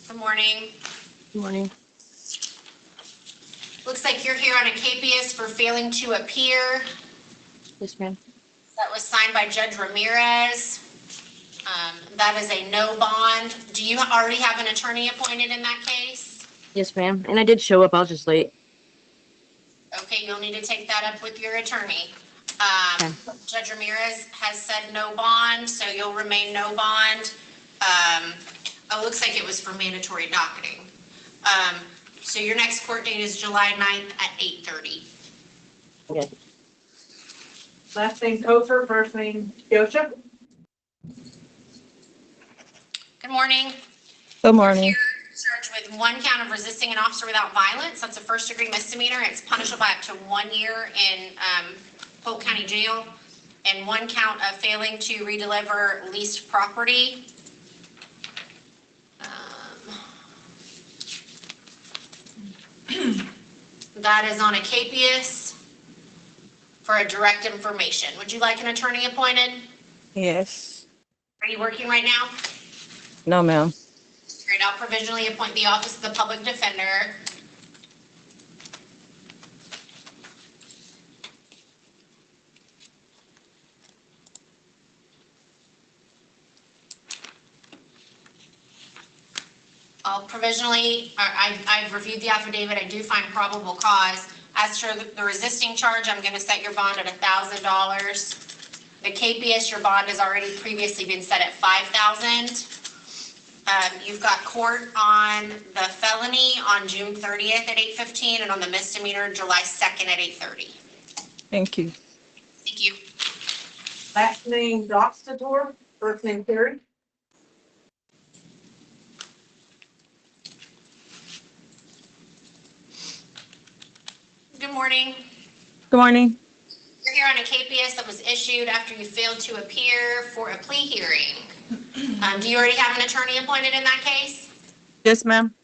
Good morning. Good morning. Looks like you're here on a capias for failing to appear. Yes, ma'am. That was signed by Judge Ramirez. That is a no bond. Do you already have an attorney appointed in that case? Yes, ma'am. And I did show up. I was just late. Okay, Okay, you'll need to take that up with your attorney. Judge Ramirez has said no bond, so you'll remain no bond. Oh, it looks like it was for mandatory docketing. So your next court date is July 9th at 8:30. Last name Kosher, first name Yosha. Good morning. Good morning. You're charged with one count of resisting an officer without violence. That's a first-degree misdemeanor. It's punishable by up to 1 year in Polk County Jail. And one count of failing to redeliver leased property. That is on a capias for a direct information. Would you like an attorney appointed? Yes. Are you working right now? No, ma'am. Great, I'll provisionally appoint the Office of the Public Defender. I've reviewed the affidavit, I do find probable cause. As for the resisting charge, I'm gonna set your bond at $1,000. The KPS, your bond has already previously been set at $5,000. You've got court on the felony on June 30th at 8:15 and on the misdemeanor July 2nd at 8:30. Thank you. Thank you. Last name Doxtator, first name Terry. Good morning. Good morning. You're here on a KPS that was issued after you failed to appear for a plea hearing. Do you already have an attorney appointed in that case? Yes, ma'am.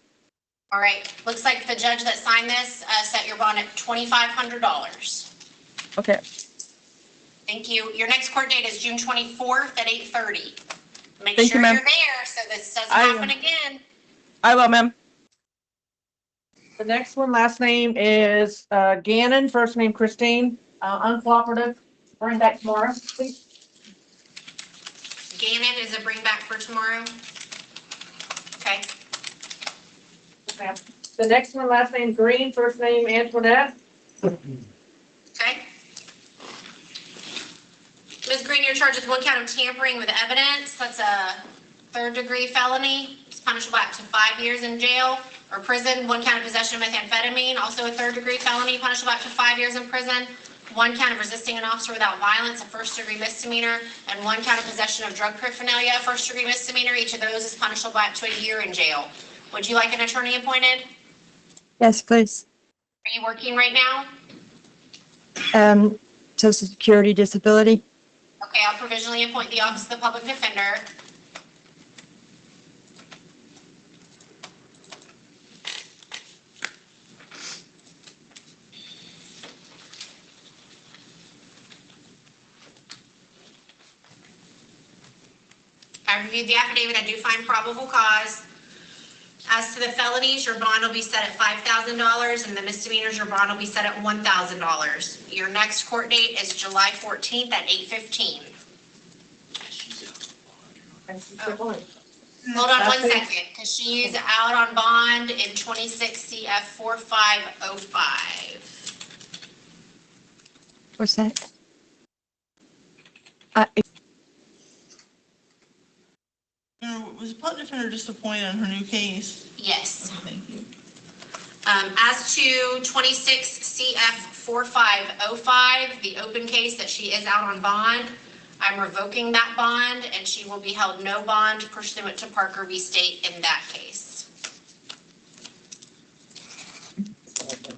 All right, looks like the judge that signed this set your bond at $2,500. Okay. Thank you. Your next court date is June 24th at 8:30. Make Thank you, sure ma'am. you're there so this doesn't I will. happen again. I will, ma'am. The next one, last name is Gannon, first name Christine, uncooperative. Bring back tomorrow, please. Gannon is a bring back for tomorrow. Okay. Okay. The next one, last name Green, first name Antoinette. Okay. Ms. Green, you're charged with one count of tampering with evidence. That's a third-degree felony. It's punishable up to 5 years in jail or prison. One count of possession of methamphetamine, also a third-degree felony, punishable up to 5 years in prison. One count of resisting an officer without violence, a first-degree misdemeanor, and one count of possession of drug paraphernalia, a first-degree misdemeanor. Each of those is punishable by up to a year in jail. Would you like an attorney appointed? Yes, please. Are you working right now? Social Security disability. Okay, I'll provisionally appoint the Office of the Public Defender. I reviewed the affidavit, I do find probable cause. As to the felonies, your bond will be set at $5,000, and the misdemeanors, your bond will be set at $1,000. Your next court date is July 14th at 8:15. Hold on 1 second, because she is out on bond in 26 CF 4505. What's that? Was the public defender just appointed on her new case? Yes. Okay, thank you. As to 26 CF 4505, the open case that she is out on bond, I'm revoking that bond and she will be held no bond pursuant to Parker v. State in that case.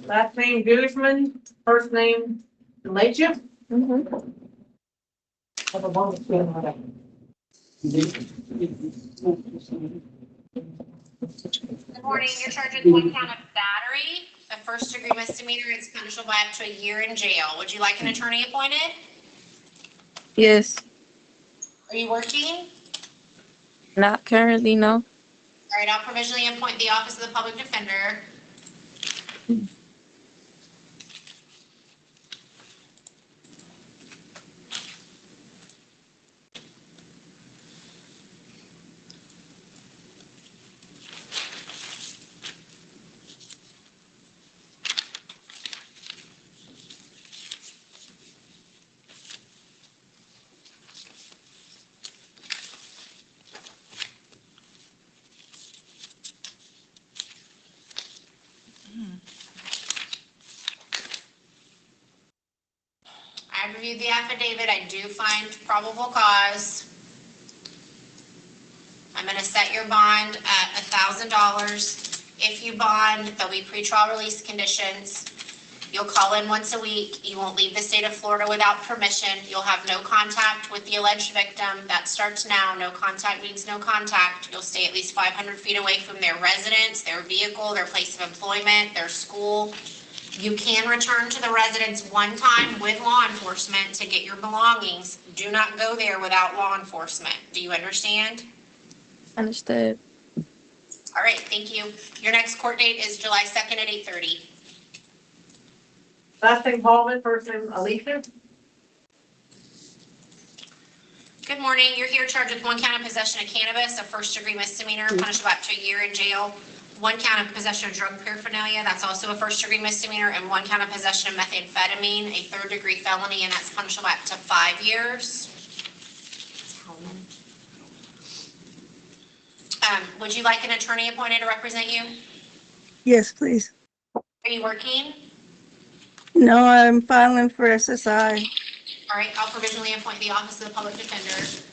Last name Guzman, first name Leitch. Have a bonus being on it. Good morning. You're charged with one count of battery, a first-degree misdemeanor. It's punishable by up to a year in jail. Would you like an attorney appointed? Yes. Are you working? Not currently, no. All right, I'll provisionally appoint the Office of the Public Defender. reviewed the affidavit. I do find probable cause. I'm gonna set your bond at $1,000. If you bond, there'll be pretrial release conditions. You'll call in once a week. You won't leave the state of Florida without permission. You'll have no contact with the alleged victim. That starts now. No contact means no contact. You'll stay at least 500 feet away from their residence, their vehicle, their place of employment, their school. You can return to the residence one time with law enforcement to get your belongings. Do not go there without law enforcement. Do you understand? Understood. All right, thank you. Your next court date is July 2nd at 8:30. Last name Hallman, first name Alicia. Good morning. You're here charged with one count of possession of cannabis, a first-degree misdemeanor, punishable up to a year in jail. One count of possession of drug paraphernalia, that's also a first-degree misdemeanor, and one count of possession of methamphetamine, a third-degree felony, and that's punishable up to 5 years. Would you like an attorney appointed to represent you? Yes, please. Are you working? No, I'm filing for SSI. All right, I'll provisionally appoint the Office of the Public Defender.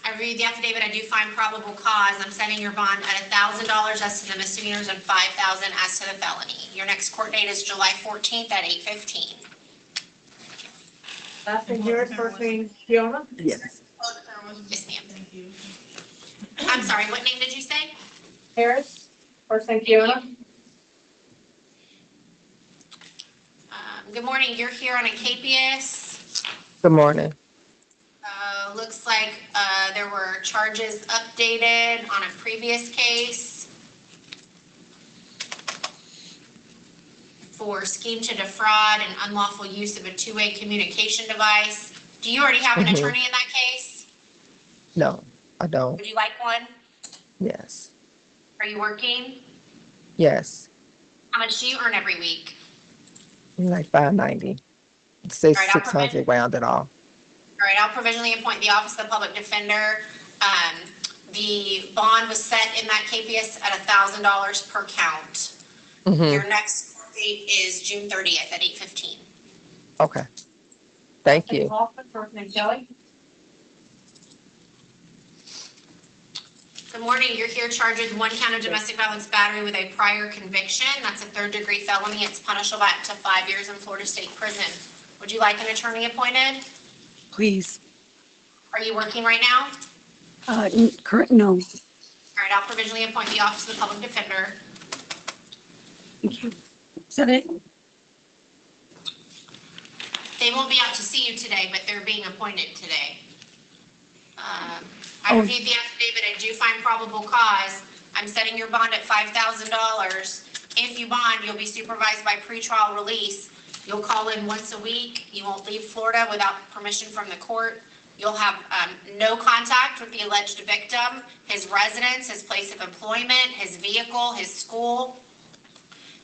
I read the affidavit, I do find probable cause. I'm setting your bond at $1,000 as to the misdemeanors and $5,000 as to the felony. Your next court date is July 14th at 8:15. Last name Harris, first name Fiona. Yes. Yes, ma'am. Thank you. I'm sorry, what name did you say? Harris, first name Fiona. Good morning, you're here on a KPS. Good morning. Looks like there were charges updated on a previous case for scheme to defraud and unlawful use of a two-way communication device. Do you already have an attorney in that case? No, I don't. Would you like one? Yes. Are you working? Yes. How much do you earn every week? Like 590. Say All right, I'll 600 round it off. All right, I'll provisionally appoint the Office of the Public Defender. The bond was set in that KPS at $1,000 per count. Your next court date is June 30th at 8:15. Okay. Thank you. Hoffman, first name Kelly. Good morning, you're here charged with one count of domestic violence battery with a prior conviction. That's a third-degree felony. It's punishable by up to 5 years in Florida State Prison. Would you like an attorney appointed? Please. Are you working right now? Correct, no. All right, I'll provisionally appoint the Office of the Public Defender. Thank you. Is that it? They won't be out to see you today, but they're being appointed today. I reviewed the affidavit. I do find probable cause. I'm setting your bond at $5,000. If you bond, you'll be supervised by pretrial release. You'll call in once a week. You won't leave Florida without permission from the court. You'll have no contact with the alleged victim, his residence, his place of employment, his vehicle, his school.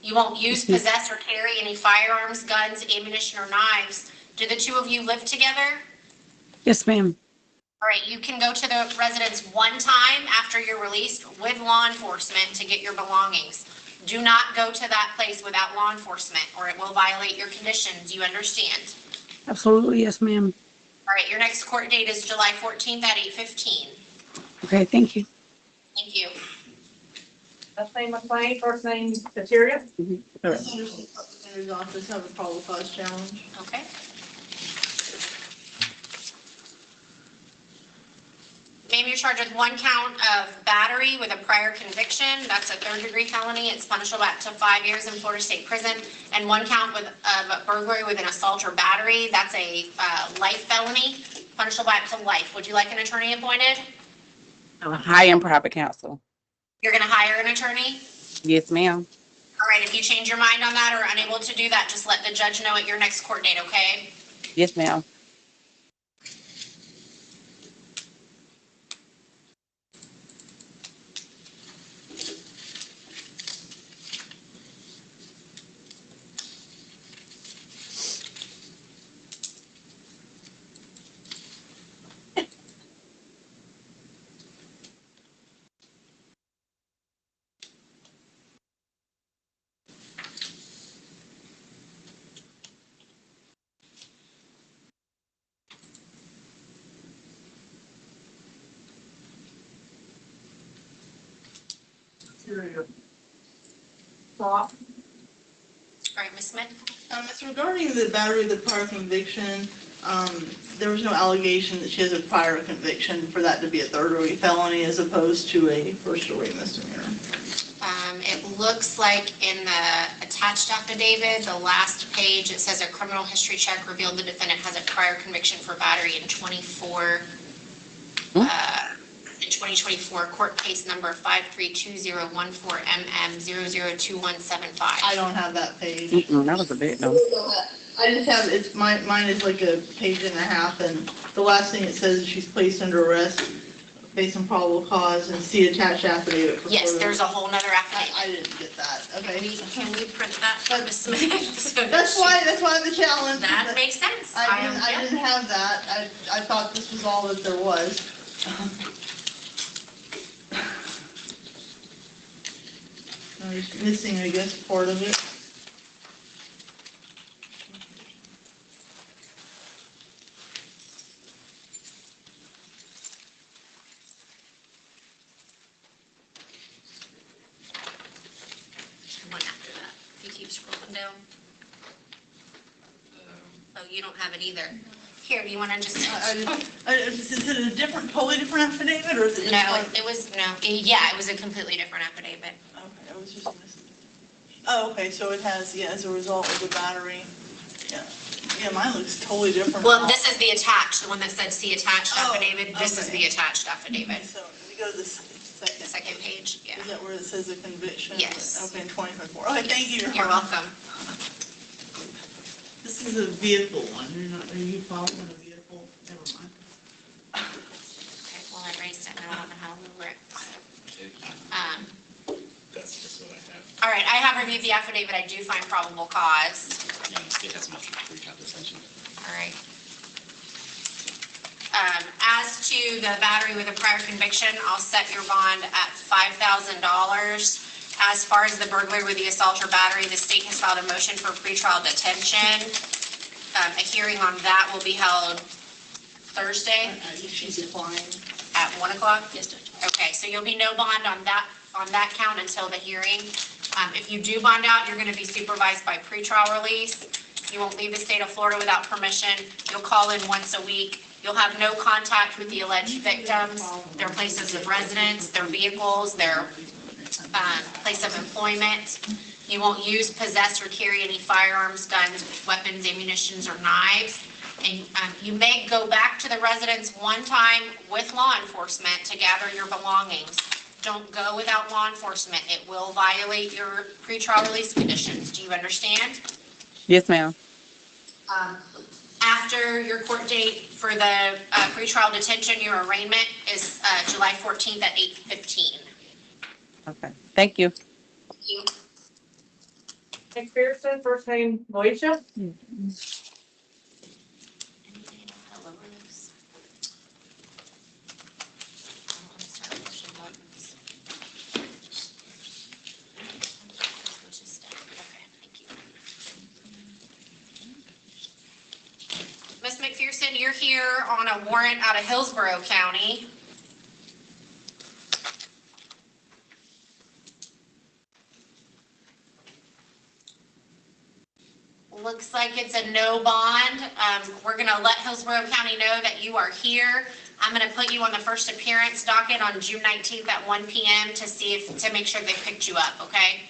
You won't use, possess, or carry any firearms, guns, ammunition, or knives. Do the two of you live together? Yes, ma'am. All right, you can go to the residence one time after you're released with law enforcement to get your belongings. Do not go to that place without law enforcement or it will violate your conditions. You understand? Absolutely, yes, ma'am. All right, your next court date is July 14th at 8:15. Okay, thank you. Thank you. Last name McLean, first name Kateria. Defender's office have a probable cause challenge. Okay. Ma'am, you're charged with one count of battery with a prior conviction. That's a third-degree felony. It's punishable up to 5 years in Florida State Prison. And one count with of burglary with an assault or battery. That's a life felony, punishable up to life. Would you like an attorney appointed? Hire and private counsel. You're going to hire an attorney? Yes, ma'am. All right, if you change your mind on that or are unable to do that, just let the judge know at your next court date, okay? Yes, ma'am. Stop. All right, Ms. Smith? It's regarding the battery of the prior conviction. There was no allegation that she has a prior conviction for that to be a third-degree felony as opposed to a first-degree misdemeanor. It looks like in the attached affidavit, the last page, it says a criminal history check revealed the defendant has a prior conviction for battery in 2024, court case number 53214MM002175. I don't have that page. That was a bit, no. I just have, mine is like a page and a half, and the last thing it says is she's placed under arrest based on probable cause and see attached affidavit. For Yes, further- there's a whole nother affidavit. I didn't get that, okay. Can we print that for Ms. Smith? That's why the challenge. That makes sense. I didn't have that. I thought this was all that there was. I'm just missing, I guess, part of it. One after that. If you keep scrolling down. Oh, you don't have it either. Here, do you want to just? Is it a different, totally different affidavit, or is it? No, it was, yeah, it was a completely different affidavit. Okay, I was just missing. Oh, okay, so it has, yeah, as a result of the battery. Yeah, mine looks totally different. Well, this is the attached, the one that said see attached Oh, affidavit. This is okay. the attached affidavit. So we go to the second. Second page, yeah. Is that where it says the conviction? Yes. Okay, in 2024. Okay, thank you. You're welcome. This is a vehicle one. Are you following a vehicle? Never mind. Okay, well, I raised it, and I don't know how to move it. That's just what I have. All right, I have reviewed the affidavit. I do find probable cause. Yeah, the state has motion for recount detention. All right. As to the battery with a prior conviction, I'll set your bond at $5,000. As far as the burglary with the assault or battery, the state has filed a motion for pretrial detention. A hearing on that will be held Thursday. She's declined. At 1 o'clock? Yes, Judge. Okay, so you'll be no bond on that count until the hearing. If you do bond out, you're going to be supervised by pretrial release. You won't leave the state of Florida without permission. You'll call in once a week. You'll have no contact with the alleged victims, their places of residence, their vehicles, their place of employment. You won't use, possess, or carry any firearms, guns, weapons, ammunitions, or knives. And you may go back to the residence one time with law enforcement to gather your belongings. Don't go without law enforcement. It will violate your pretrial release conditions. Do you understand? Yes, ma'am. After your court date for the pretrial detention, your arraignment is July 14th at 8:15. Okay, thank you. Thank you. McPherson, first name Moesha. Ms. McPherson, you're here on a warrant out of Hillsborough County. Looks like it's a no bond. We're gonna let Hillsborough County know that you are here. I'm gonna put you on the first appearance docket on June 19th at 1 p.m. to make sure they picked you up, okay?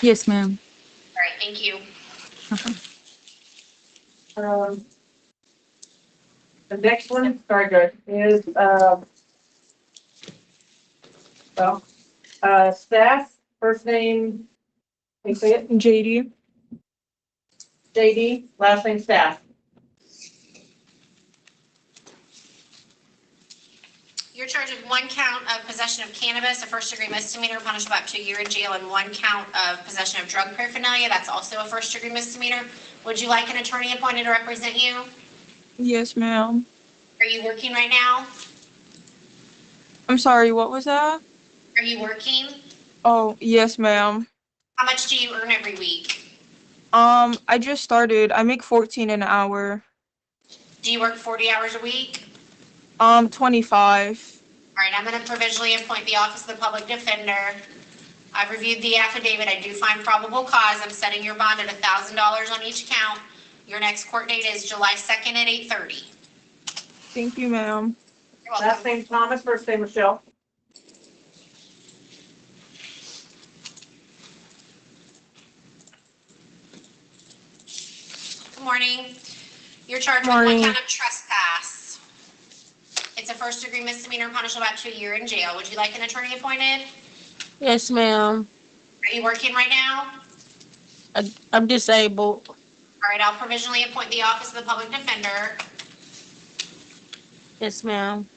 Yes, ma'am. All right, thank you. The next one, sorry, good, is, Staff, first name, can you say it? JD. JD, last name Staff. You're charged with one count of possession of cannabis, a first-degree misdemeanor, punishable up to a year in jail, and one count of possession of drug paraphernalia. That's also a first-degree misdemeanor. Would you like an attorney appointed to represent you? Yes, ma'am. Are you working right now? I'm sorry, what was that? Are you working? Oh, yes, ma'am. How much do you earn every week? I just started. I make 14 an hour. Do you work 40 hours a week? 25. All right, I'm going to provisionally appoint the Office of the Public Defender. I've reviewed the affidavit. I do find probable cause. I'm setting your bond at $1,000 on each count. Your next court date is July 2nd at 8:30. Thank you, ma'am. You're welcome. Last name Thomas, first name Michelle. Good morning. You're charged with one count of trespass. It's a first degree misdemeanor punishable up to a year in jail. Would you like an attorney appointed? Yes, ma'am. Are you working right now? I'm disabled. All right, I'll provisionally appoint the office of the public defender. Yes, ma'am.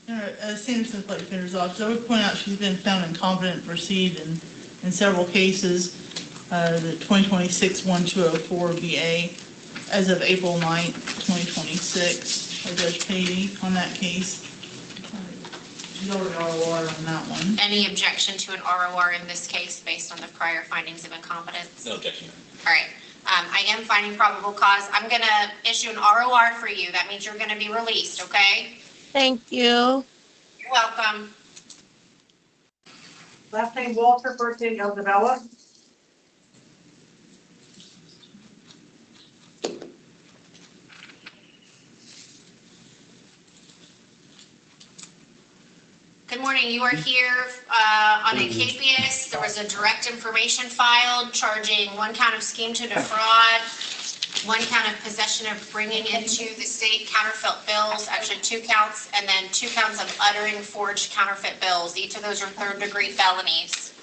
Sanderson Public Defender's Office, I would point out she's been found incompetent to proceed in several cases. The 2026-1204 VA as of April 9th, 2026, by Judge Patey on that case. She's already ROR on that one. Any objection to an ROR in this case based on the prior findings of incompetence? No objection. All right. I am finding probable cause. I'm going to issue an ROR for you. That means you're going to be released, okay? Thank you. You're welcome. Last name Walter, first name Eldabella. Good morning. You are here on a capias. There was a direct information filed charging one count of scheme to defraud, one count of possession of bringing into the state counterfeit bills, actually 2 counts, and then 2 counts of uttering forged counterfeit bills. Each of those are third-degree felonies.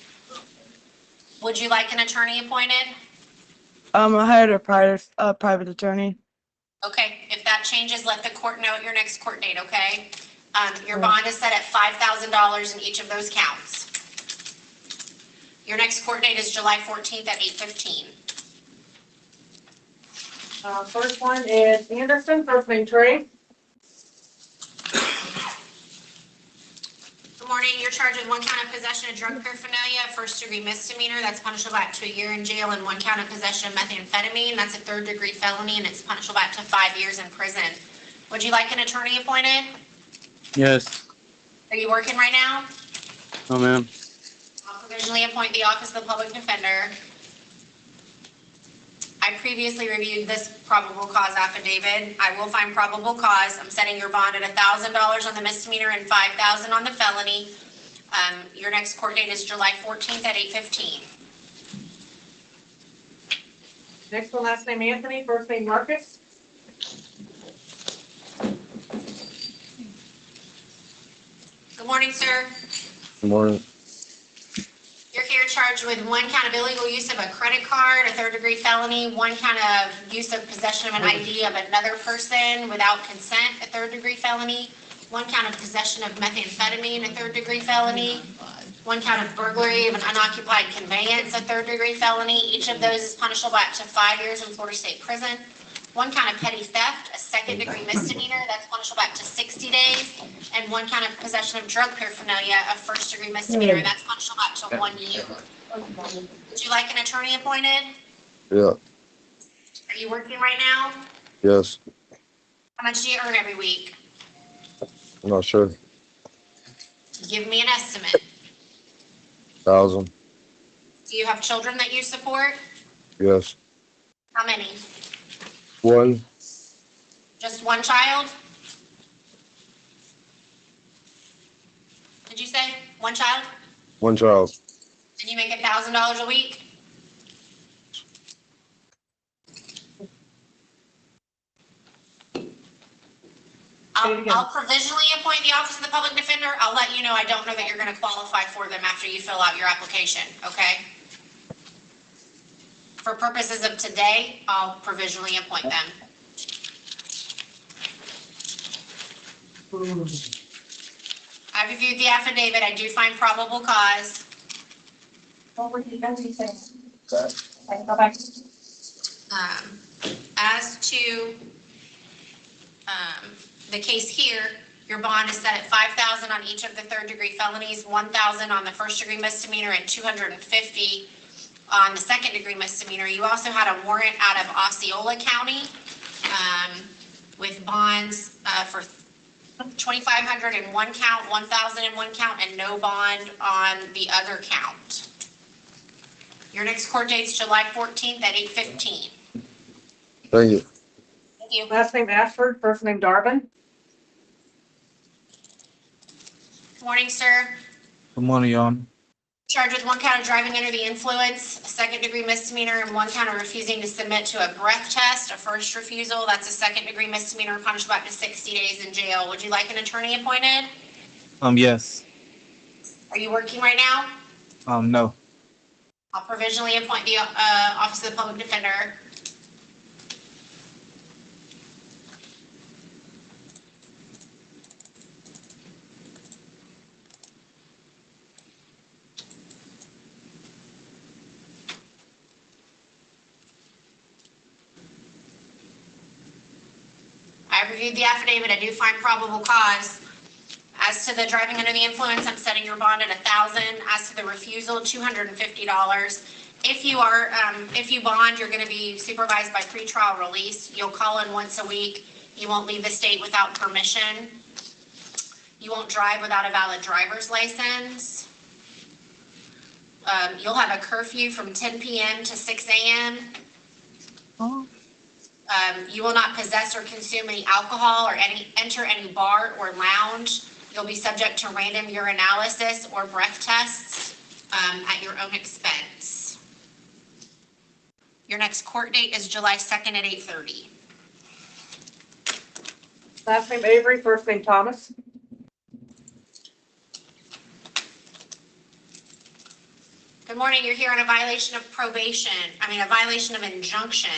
Would you like an attorney appointed? I hired a private attorney. Okay, if that changes, let the court know at your next court date, okay? Your bond is set at $5,000 in each of those counts. Your next court date is July 14th at 8:15. First one is Anderson, first name Trey. Good morning. You're charged with one count of possession of drug paraphernalia, first-degree misdemeanor. That's punishable up to a year in jail, and one count of possession of methamphetamine. That's a third-degree felony, and it's punishable up to 5 years in prison. Would you like an attorney appointed? Yes. Are you working right now? Oh, ma'am. I'll provisionally appoint the office of the public defender. I previously reviewed this probable cause affidavit. I will find probable cause. I'm setting your bond at $1,000 on the misdemeanor and $5,000 on the felony. Your next court date is July 14th at 8:15. Next one, last name Anthony, first name Marcus. Good morning, sir. Good morning. You're here charged with one count of illegal use of a credit card, a third-degree felony, one count of use of possession of an ID of another person without consent, a third-degree felony, one count of possession of methamphetamine, a third-degree felony, one count of burglary of an unoccupied conveyance, a third-degree felony. Each of those is punishable up to 5 years in Florida State Prison. One count of petty theft, a second-degree misdemeanor, that's punishable up to 60 days. And one count of possession of drug paraphernalia, a first-degree misdemeanor, that's punishable up to 1 year. Would you like an attorney appointed? Yeah. Are you working right now? Yes. How much do you earn every week? I'm not sure. Give me an estimate. 1,000. Do you have children that you support? Yes. How many? 1. Just one child? Did you say one child? 1 child. And you make $1,000 a week? I'll provisionally appoint the office of the public defender. I'll let you know I don't know that you're going to qualify for them after you fill out your application, okay? For purposes of today, I'll provisionally appoint them. I reviewed the affidavit. I do find probable cause. What were you guys saying? Go back. As to the case here, your bond is set at $5,000 on each of the third-degree felonies, $1,000 on the first-degree misdemeanor, and $250 on the second-degree misdemeanor. You also had a warrant out of Osceola County with bonds for 2,500 in one count, 1,000 in one count, and no bond on the other count. Your next court date is July 14th at 8:15. Thank you. Thank you. Last name Ashford, first name Darvin. Morning, sir. Good morning, Your Honor. Charged with one count of driving under the influence, a second-degree misdemeanor, and one count of refusing to submit to a breath test, a first refusal. That's a second-degree misdemeanor, punishable up to 60 days in jail. Would you like an attorney appointed? Yes. Are you working right now? No. I'll provisionally appoint the Office of the Public Defender. I reviewed the affidavit. I do find probable cause. As to the driving under the influence, I'm setting your bond at $1,000. As to the refusal, $250. If you bond, you're going to be supervised by pretrial release. You'll call in once a week. You won't leave the state without permission. You won't drive without a valid driver's license. You'll have a curfew from 10 p.m. to 6 a.m. You will not possess or consume any alcohol or enter any bar or lounge. You'll be subject to random urinalysis or breath tests at your own expense. Your next court date is July 2nd at 8:30. Last name Avery, first name Thomas. Good morning. You're here on a violation of probation. A violation of injunction.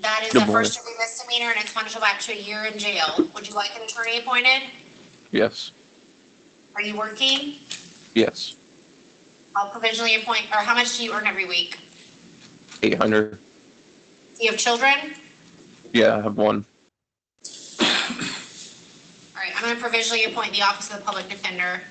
That is a first-degree misdemeanor, and it's punishable up to a year in jail. Would you like an attorney appointed? Yes. Are you working? Yes. I'll provisionally appoint, or how much do you earn every week? 800. Do you have children? Yeah, I have one. All right, I'm going to provisionally appoint the Office of the Public Defender.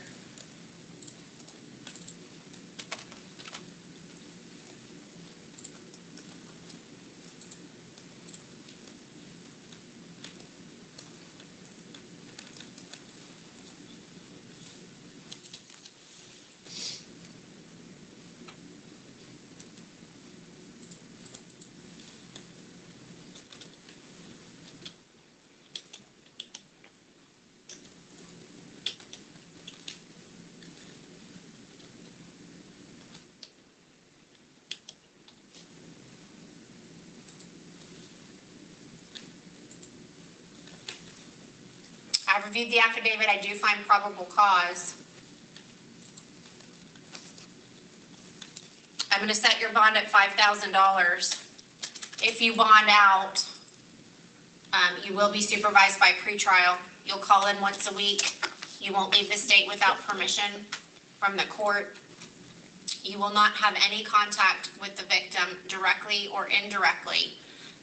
I've reviewed the affidavit. I do find probable cause. I'm going to set your bond at $5,000. If you bond out, you will be supervised by pretrial. You'll call in once a week. You won't leave the state without permission from the court. You will not have any contact with the victim directly or indirectly.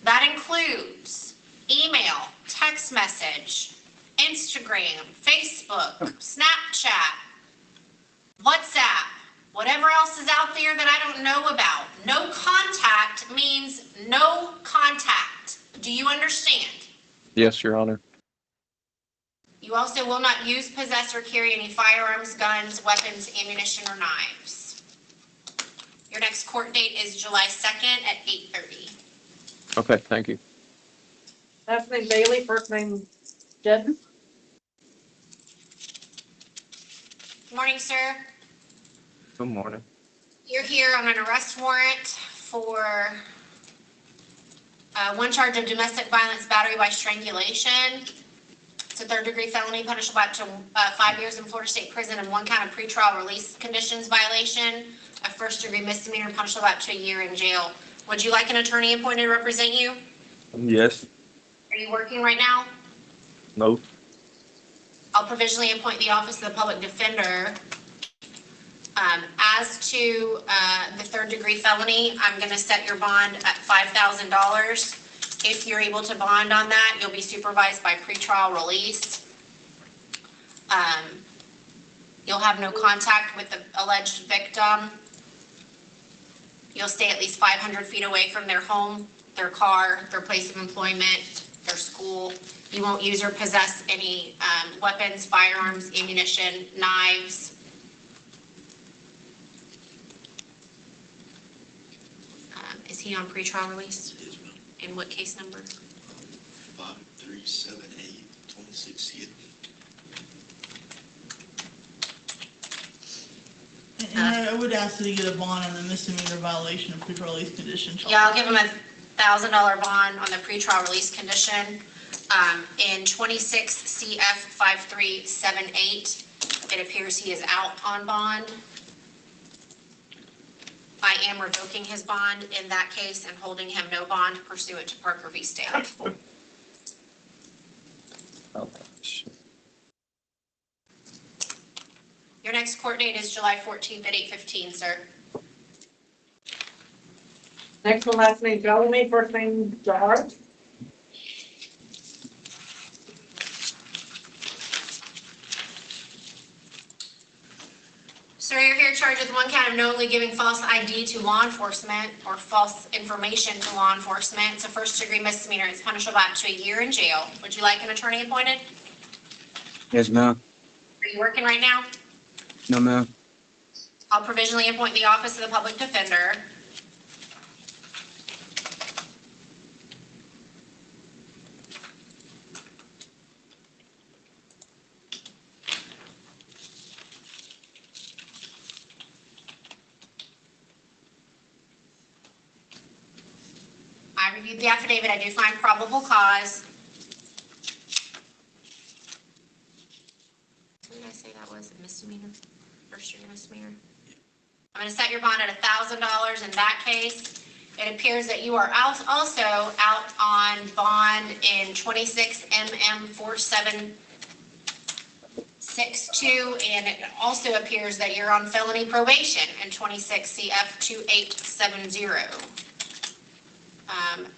That includes email, text message, Instagram, Facebook, Snapchat, WhatsApp, whatever else is out there that I don't know about. No contact means no contact. Do you understand? Yes, Your Honor. You also will not use, possess, or carry any firearms, guns, weapons, ammunition, or knives. Your next court date is July 2nd at 8:30. Okay, thank you. Last name Bailey, first name Jedden. Good morning, sir. Good morning. You're here on an arrest warrant for one charge of domestic violence, battery by strangulation. It's a third-degree felony, punishable up to 5 years in Florida State Prison, and one count of pretrial release conditions violation. A first-degree misdemeanor, punishable up to a year in jail. Would you like an attorney appointed to represent you? Yes. Are you working right now? No. I'll provisionally appoint the Office of the Public Defender. As to the third-degree felony, I'm going to set your bond at $5,000. If you're able to bond on that, you'll be supervised by pretrial release. You'll have no contact with the alleged victim. You'll stay at least 500 feet away from their home, their car, their place of employment, their school, You won't use or possess any weapons, firearms, ammunition, knives. Is he on pretrial release? And what case number? 5378 26 years. And I would ask that he get a bond on the misdemeanor violation of pretrial release condition charge. Yeah, I'll give him $1,000 bond on the pretrial release condition. In 26 CF 5378, it appears he is out on bond. I am revoking his bond in that case and holding him no bond pursuant to Parker v. State. Your next court date is July 14th at 8:15, sir. Next one, last name Bellamy, first name George. Sir, you're here charged with one count of knowingly giving false ID to law enforcement or false information to law enforcement. It's a first-degree misdemeanor. It's punishable by up to a year in jail. Would you like an attorney appointed? Yes, ma'am. Are you working right now? No, ma'am. I'll provisionally appoint the Office of the Public Defender. I reviewed the affidavit. I do find probable cause. What did I say that was? A misdemeanor? First degree misdemeanor? I'm going to set your bond at $1,000 in that case. It appears that you are also out on bond in 26 MM 4762, and it also appears that you're on felony probation in 26 CF 2870.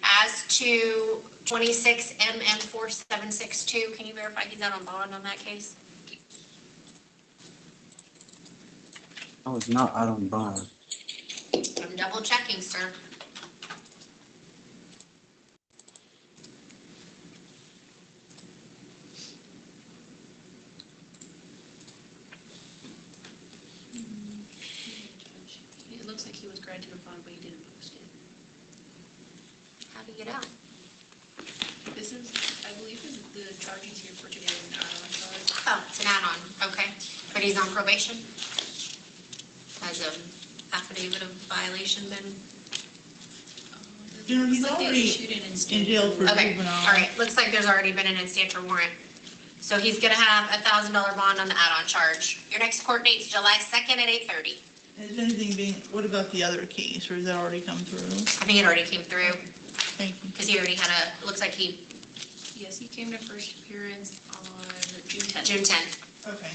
As to 26 MM 4762, can you verify he's out on bond on that case? I was not out on bond. I'm double checking, sir. It looks like he was granted a bond, but he didn't post it. How do you get out? This is, I believe, is the charges here for today and add-on charge. Oh, it's an add-on, okay. But he's on probation? Has an affidavit of violation been? You know, he's Looks like they already issued an in jail for Okay, juvenile. all right, looks like there's already been an instantial warrant. So he's gonna have $1,000 bond on the add-on charge. Your next court date's July 2nd at 8:30. Is anything being, what about the other case, or has that already come through? I think it already came through. Thank you. Because he already had looks like he, Yes, he came to first appearance on June 10th. June 10th. Okay.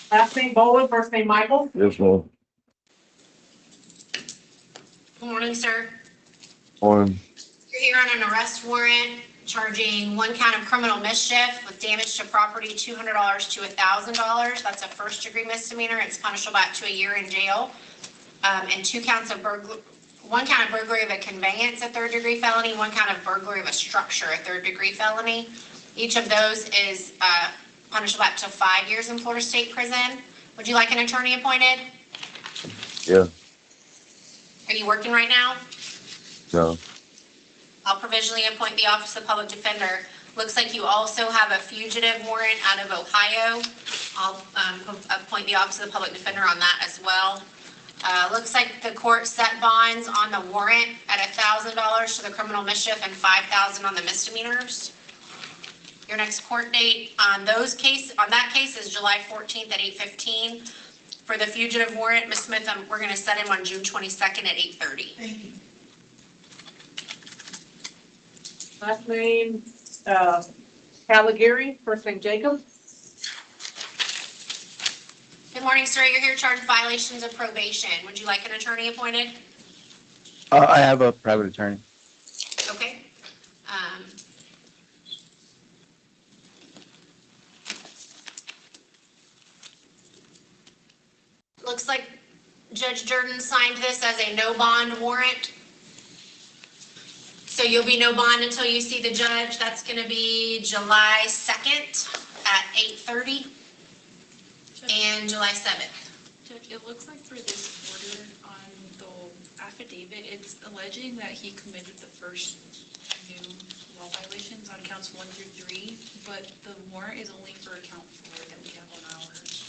Last name Bowen, first name Michael. Yes, ma'am. Good morning, sir. On. You're here on an arrest warrant charging one count of criminal mischief with damage to property, $200 to $1,000. That's a first-degree misdemeanor. It's punishable by up to a year in jail. And one count of burglary of a conveyance, a third-degree felony, one count of burglary of a structure, a third-degree felony. Each of those is punishable up to 5 years in Florida State Prison. Would you like an attorney appointed? Yeah. Are you working right now? No. I'll provisionally appoint the Office of Public Defender. Looks like you also have a fugitive warrant out of Ohio. I'll appoint the Office of the Public Defender on that as well. Looks like the court set bonds on the warrant at $1,000 for the criminal mischief and $5,000 on the misdemeanors. Your next court date on that case is July 14th at 8:15. For the fugitive warrant, Ms. Smith, we're going to set him on June 22nd at 8:30. Thank you. Last name, Caligari, first name Jacob. Good morning, sir. You're here charged with violations of probation. Would you like an attorney appointed? I have a private attorney. Okay. Looks like Judge Durden signed this as a no bond warrant. So you'll be no bond until you see the judge. That's gonna be July 2nd at 8:30 and July 7th. Judge, it looks like for this order on the affidavit, it's alleging that he committed the first new law violations on counts 1 through 3, but the warrant is only for count 4 that we have on ours.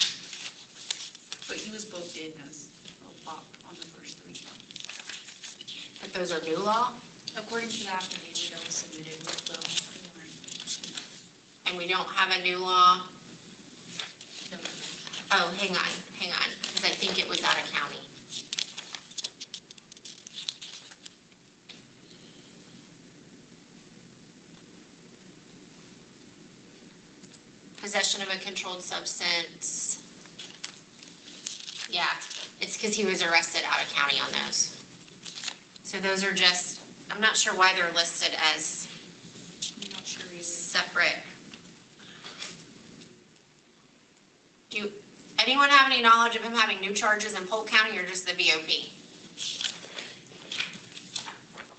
But he was booked in as a BOP on the first 3 counts. But those are new law, According to the affidavit that was submitted with the warrant. and we don't have a new law. No. Oh, hang on, because I think it was out of county. Possession of a controlled substance. Yeah, it's because he was arrested out of county on those. So those are just, I'm not sure why they're listed as I'm not sure either. separate. Do anyone have any knowledge of him having new charges in Polk County or just the VOP?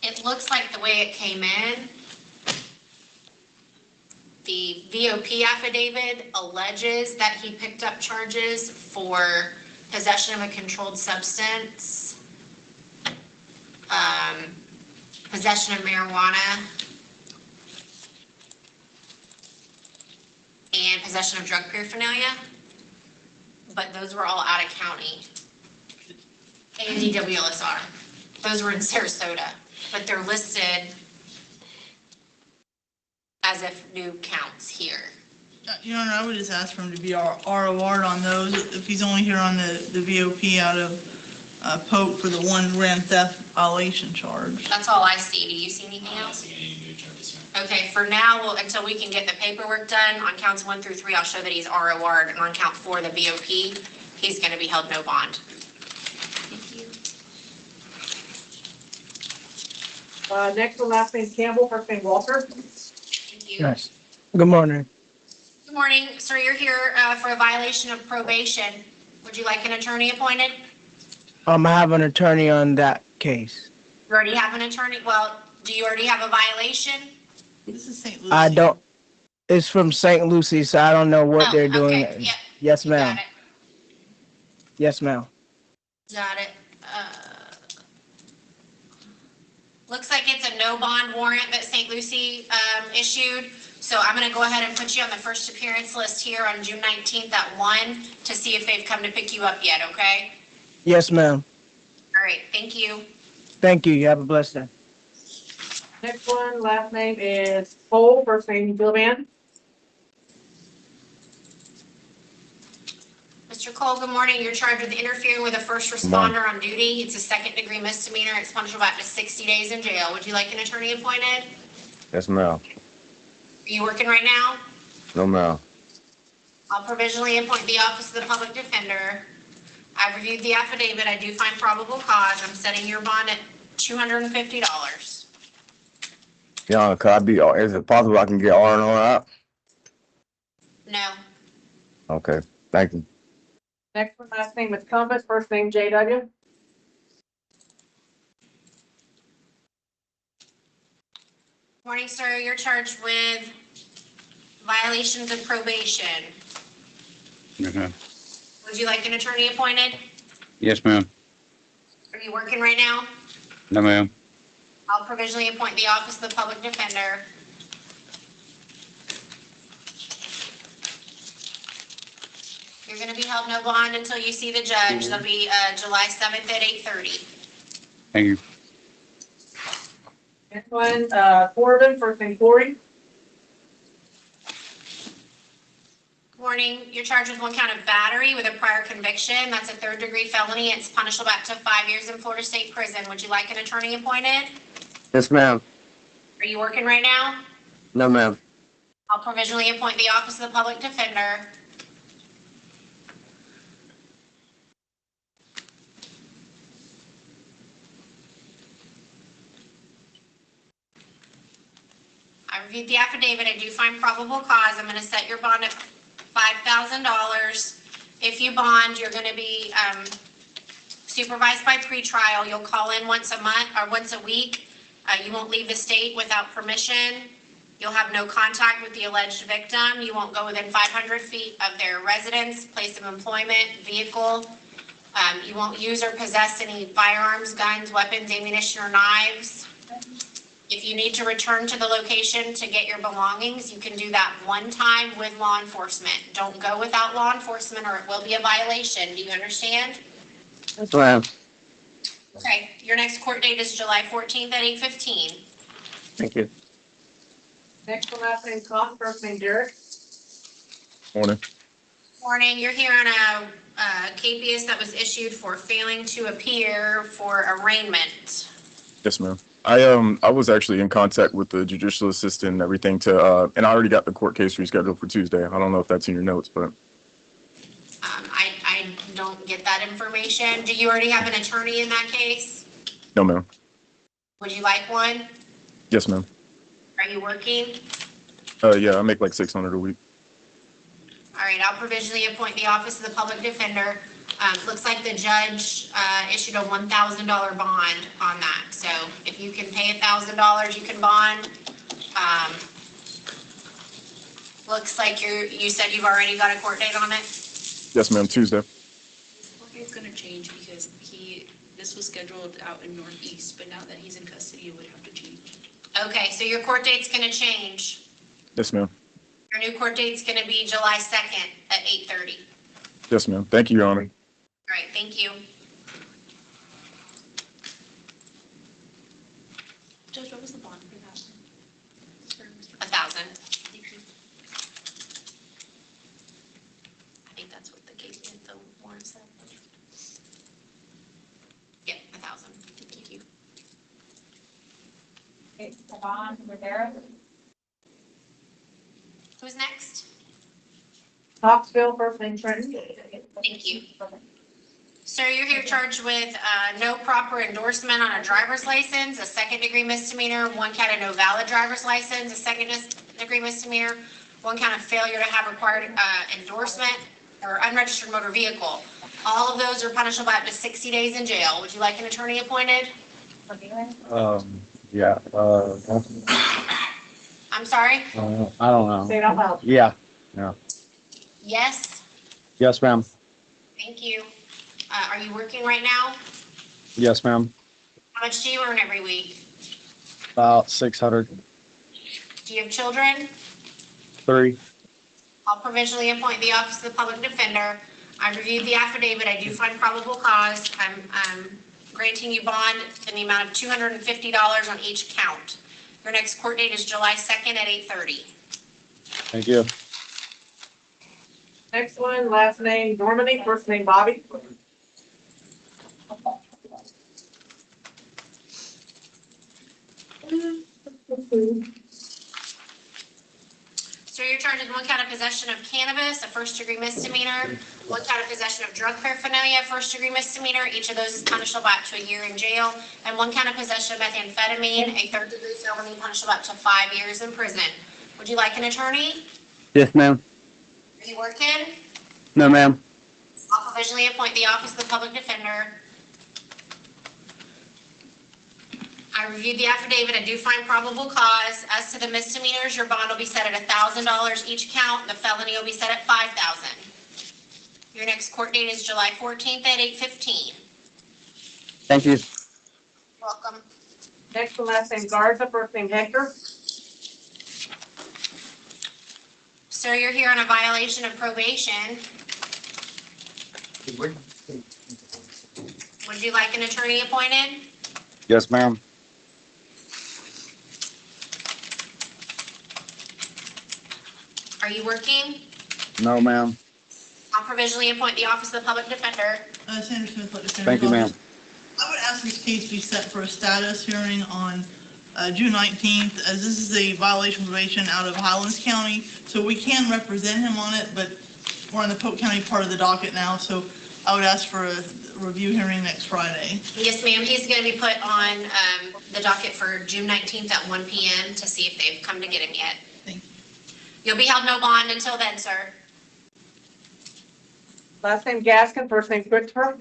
It looks like the way it came in, the VOP affidavit alleges that he picked up charges for possession of a controlled substance, possession of marijuana, and possession of drug paraphernalia, but those were all out of county. And DWLSR. Those were in Sarasota, but they're listed as if new counts here. Your Honor, I would just ask for him to be ROR'd on those, if he's only here on the VOP out of Polk for the 1 grand theft violation charge. That's all I see. Do you see anything else? Okay, for now, until we can get the paperwork done, on counts 1 through 3, I'll show that he's ROR'd, and on count 4, the VOP, he's gonna be held no bond. Thank you. Next one, last name Campbell, first name Walker. Thank you. Yes. Good morning. Good morning, sir. You're here for a violation of probation. Would you like an attorney appointed? I have an attorney on that case. You already have an attorney? Well, do you already have a violation? This is St. Lucie. I don't, it's from St. Lucie, so I don't know what they're doing. Okay. Yep. Yes, You ma'am. got it. Yes, ma'am. Got it. Looks like it's a no bond warrant that St. Lucie issued. So I'm gonna go ahead and put you on the first appearance list here on June 19th at 1 to see if they've come to pick you up yet, okay? Yes, ma'am. All right, thank you. Thank you. You have a blessed day. Next one, last name is Polk, first name Billman. Mr. Cole, good morning. You're charged with interfering with a first responder on duty. It's a 2nd-degree misdemeanor. It's punishable up to 60 days in jail. Would you like an attorney appointed? Yes, ma'am. Are you working right now? No, ma'am. I'll provisionally appoint the Office of the Public Defender. I've reviewed the affidavit. I do find probable cause. I'm setting your bond at $250. Yeah, could I be, is it possible I can get R and R out? No. Okay, thank you. Next one, last name is Compass, first name JW. Morning, sir. You're charged with violations of probation. Okay. Would you like an attorney appointed? Yes, ma'am. Are you working right now? No, ma'am. I'll provisionally appoint the Office of the Public Defender. You're gonna be held no bond until you see the judge. That'll be July 7th at 8:30. Thank you. Next one, Corbin, first name Corey. Morning, you're charged with 1 count of battery with a prior conviction. That's a 3rd-degree felony. It's punishable up to 5 years in Florida State Prison. Would you like an attorney appointed? Yes, ma'am. Are you working right now? No, ma'am. I'll provisionally appoint the Office of the Public Defender. I reviewed the affidavit. I do find probable cause. I'm gonna set your bond at $5,000. If you bond, you're gonna be supervised by pretrial. You'll call in once a month or once a week. You won't leave the state without permission. You'll have no contact with the alleged victim. You won't go within 500 feet of their residence, place of employment, vehicle. You won't use or possess any firearms, guns, weapons, ammunition, or knives. If you need to return to the location to get your belongings, you can do that one time with law enforcement. Don't go without law enforcement or it will be a violation. Do you understand? Yes, ma'am. Okay, your next court date is July 14th at 8:15. Thank you. Next one, last name Con, first name Derek. Morning. Morning, you're here on a KPS that was issued for failing to appear for arraignment. Yes, ma'am. I was actually in contact with the judicial assistant and everything and I already got the court case rescheduled for Tuesday. I don't know if that's in your notes, but I don't get that information. Do you already have an attorney in that case? no, ma'am. Would you like one? Yes, ma'am. Are you working? Yeah, I make like 600 a week. All right, I'll provisionally appoint the Office of the Public Defender. Looks like the judge issued a $1,000 bond on that. So if you can pay $1,000, you can bond. Looks like you said you've already got a court date on it? Yes, ma'am. Tuesday. It's gonna change because this was scheduled out in Northeast, but now that he's in custody, it would have to change. Okay, so your court date's gonna change. Yes, ma'am. Your new court date's gonna be July 2nd at 8:30. Yes, ma'am. Thank you, Your Honor. All right, thank you. Judge, what was the bond for that? 1,000. I think that's what the case, the warrant said. Yeah, 1,000. Thank you. Okay, Con, Rivera. Who's next? Knoxville, first name Trenton. Thank you. Sir, you're here charged with no proper endorsement on a driver's license, a second-degree misdemeanor, one count of no valid driver's license, a second-degree misdemeanor, one count of failure to have required endorsement or unregistered motor vehicle. All of those are punishable by up to 60 days in jail. Would you like an attorney appointed? Yeah, I'm sorry? I don't know. Say it out loud. Yeah, Yes, yes, ma'am. thank you. Are you working right now? Yes, ma'am. How much do you earn every week? About 600. Do you have children? 3. I'll provisionally appoint the Office of the Public Defender. I reviewed the affidavit. I do find probable cause. I'm granting you bond in the amount of $250 on each count. Your next court date is July 2nd at 8:30. Thank you. Next one, last name Dormany, first name Bobby. So you're charged with one count of possession of cannabis, a first-degree misdemeanor, one count of possession of drug paraphernalia, a first-degree misdemeanor. Each of those is punishable by up to a year in jail, and one count of possession of methamphetamine, a third-degree felony, punishable by up to 5 years in prison. Would you like an attorney? Yes, ma'am. Are you working? No, ma'am. I'll provisionally appoint the Office of the Public Defender. I reviewed the affidavit. I do find probable cause. As to the misdemeanors, your bond will be set at $1,000 each count. The felony will be set at $5,000. Your next court date is July 14th at 8:15. Thank you. Welcome. Next one, last name Garza, first name Hector. Sir, you're here on a violation of probation. Would you like an attorney appointed? Yes, ma'am. Are you working? No, ma'am. I'll provisionally appoint the Office of the Public Defender. Sandra Smith, let the Thank you, ma'am. I would ask this case be set for a status hearing on June 19th, as this is a violation of probation out of Highlands County. So we can represent him on it, but we're on the Polk County part of the docket now. So I would ask for a review hearing next Friday. Yes, ma'am. He's going to be put on the docket for June 19th at 1 p.m. to see if they've come to get him yet. Thank you. You'll be held no bond until then, sir. Last name Gaskin, first name Christopher.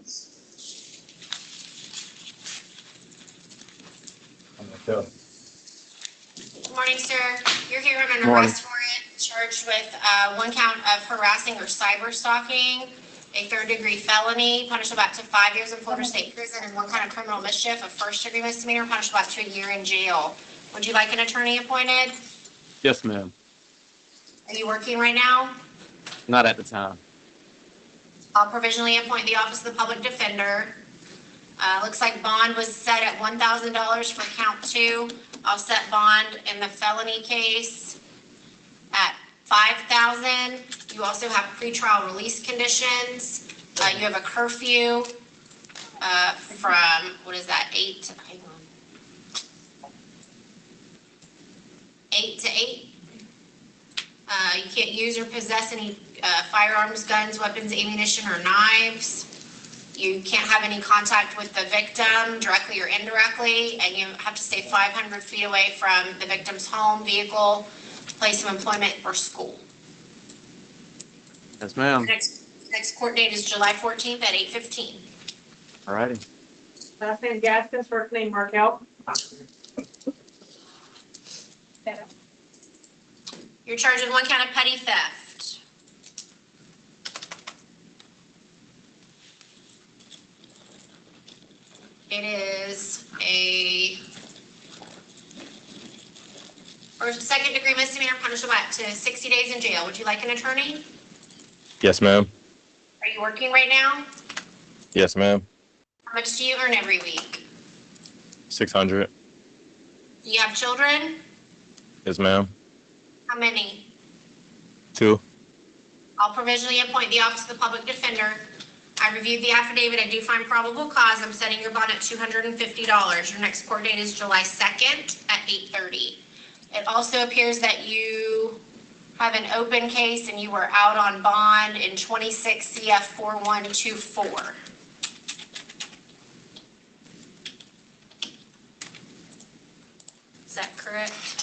Yeah. Good morning, sir. You're here on an Morning. arrest warrant charged with one count of harassing or cyber stalking, a third-degree felony, punishable up to 5 years in Florida State Prison, and one count of criminal mischief, a first-degree misdemeanor, punishable up to a year in jail. Would you like an attorney appointed? Yes, ma'am. Are you working right now? Not at the time. I'll provisionally appoint the Office of the Public Defender. Looks like bond was set at $1,000 for count 2. I'll set bond in the felony case at $5,000. You also have pretrial release conditions. You have a curfew from, what is that, 8 to 8? You can't use or possess any firearms, guns, weapons, ammunition, or knives. You can't have any contact with the victim directly or indirectly, and you have to stay 500 feet away from the victim's home, vehicle, place of employment, or school. Yes, ma'am. Next court date is July 14th at 8:15. All righty. Last name Gaskins, first name Markel. You're charged with one count of petty theft. It is a first, second degree misdemeanor, punishable up to 60 days in jail. Would you like an attorney? Yes, ma'am. Are you working right now? Yes, ma'am. How much do you earn every week? 600. Do you have children? Yes, ma'am. How many? 2. I'll provisionally appoint the Office of the Public Defender. I reviewed the affidavit. I do find probable cause. I'm setting your bond at $250. Your next court date is July 2nd at 8:30. It also appears that you have an open case and you were out on bond in 26 CF 4124. Is that correct?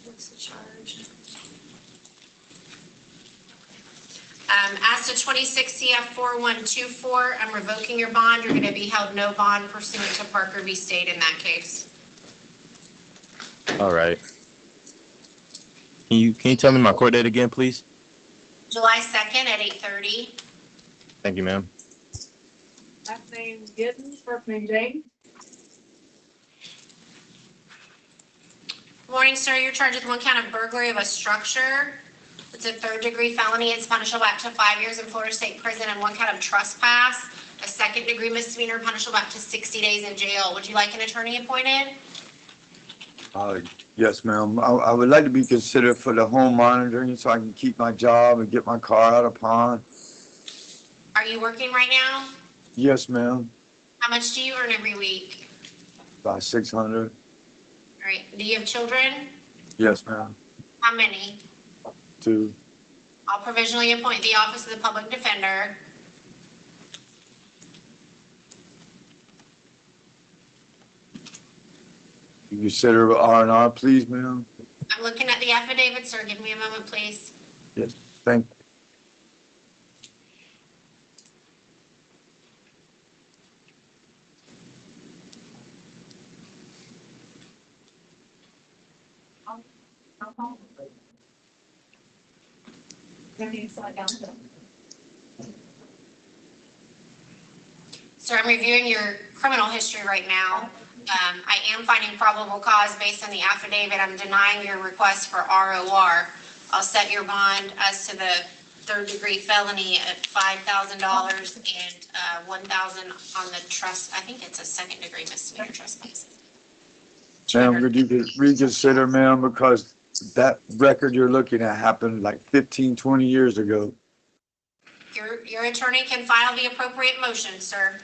What's the charge? As to 26 CF 4124, I'm revoking your bond. You're going to be held no bond pursuant to Parker v. State in that case. All right. Can you tell me my court date again, please? July 2nd at 8:30. Thank you, ma'am. Last name Giddens, first name James. Morning, sir. You're charged with one count of burglary of a structure. It's a third-degree felony. It's punishable up to 5 years in Florida State Prison, and one count of trespass, a second-degree misdemeanor, punishable up to 60 days in jail. Would you like an attorney appointed? Yes, ma'am. I would like to be considered for the home monitoring so I can keep my job and get my car out of pond. Are you working right now? Yes, ma'am. How much do you earn every week? About 600. All right. Do you have children? Yes, ma'am. How many? 2. I'll provisionally appoint the Office of the Public Defender. You consider R&R, please, ma'am? I'm looking at the affidavit, sir. Give me a moment, please. Yes, thank you. Sir, I'm reviewing your criminal history right now. I am finding probable cause based on the affidavit. I'm denying your request for ROR. I'll set your bond as to the third-degree felony at $5,000 and $1,000 on the trust. I think it's a second-degree misdemeanor trespass. Ma'am, could you reconsider, ma'am, because that record you're looking at happened like 15, 20 years ago. Your attorney can file the appropriate motion, sir.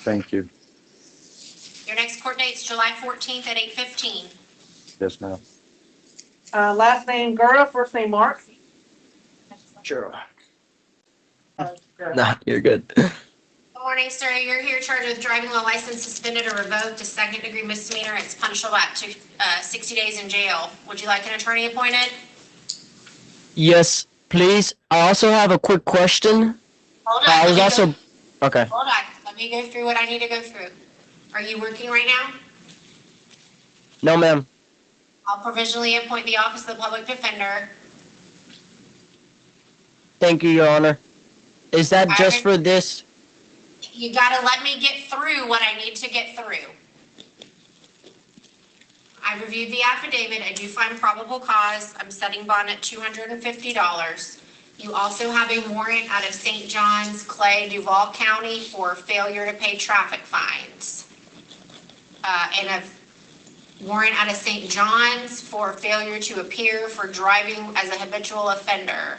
Thank you. Your next court date is July 14th at 8:15. Yes, ma'am. Last name Gerda, first name Mark. Sure. Nah, you're good. Morning, sir. You're here charged with driving while license suspended or revoked, a second-degree misdemeanor. It's punishable up to 60 days in jail. Would you like an attorney appointed? Yes, please. I also have a quick question. Hold on. I let was me also, go, okay. Hold on. Let me go through what I need to go through. Are you working right now? No, ma'am. I'll provisionally appoint the office of the public defender. Thank you, Your Honor. Is that just for this? You gotta let me get through what I need to get through. I reviewed the affidavit. I do find probable cause. I'm setting bond at $250. You also have a warrant out of St. John's, Clay, Duval County for failure to pay traffic fines. And a warrant out of St. John's for failure to appear for driving as a habitual offender.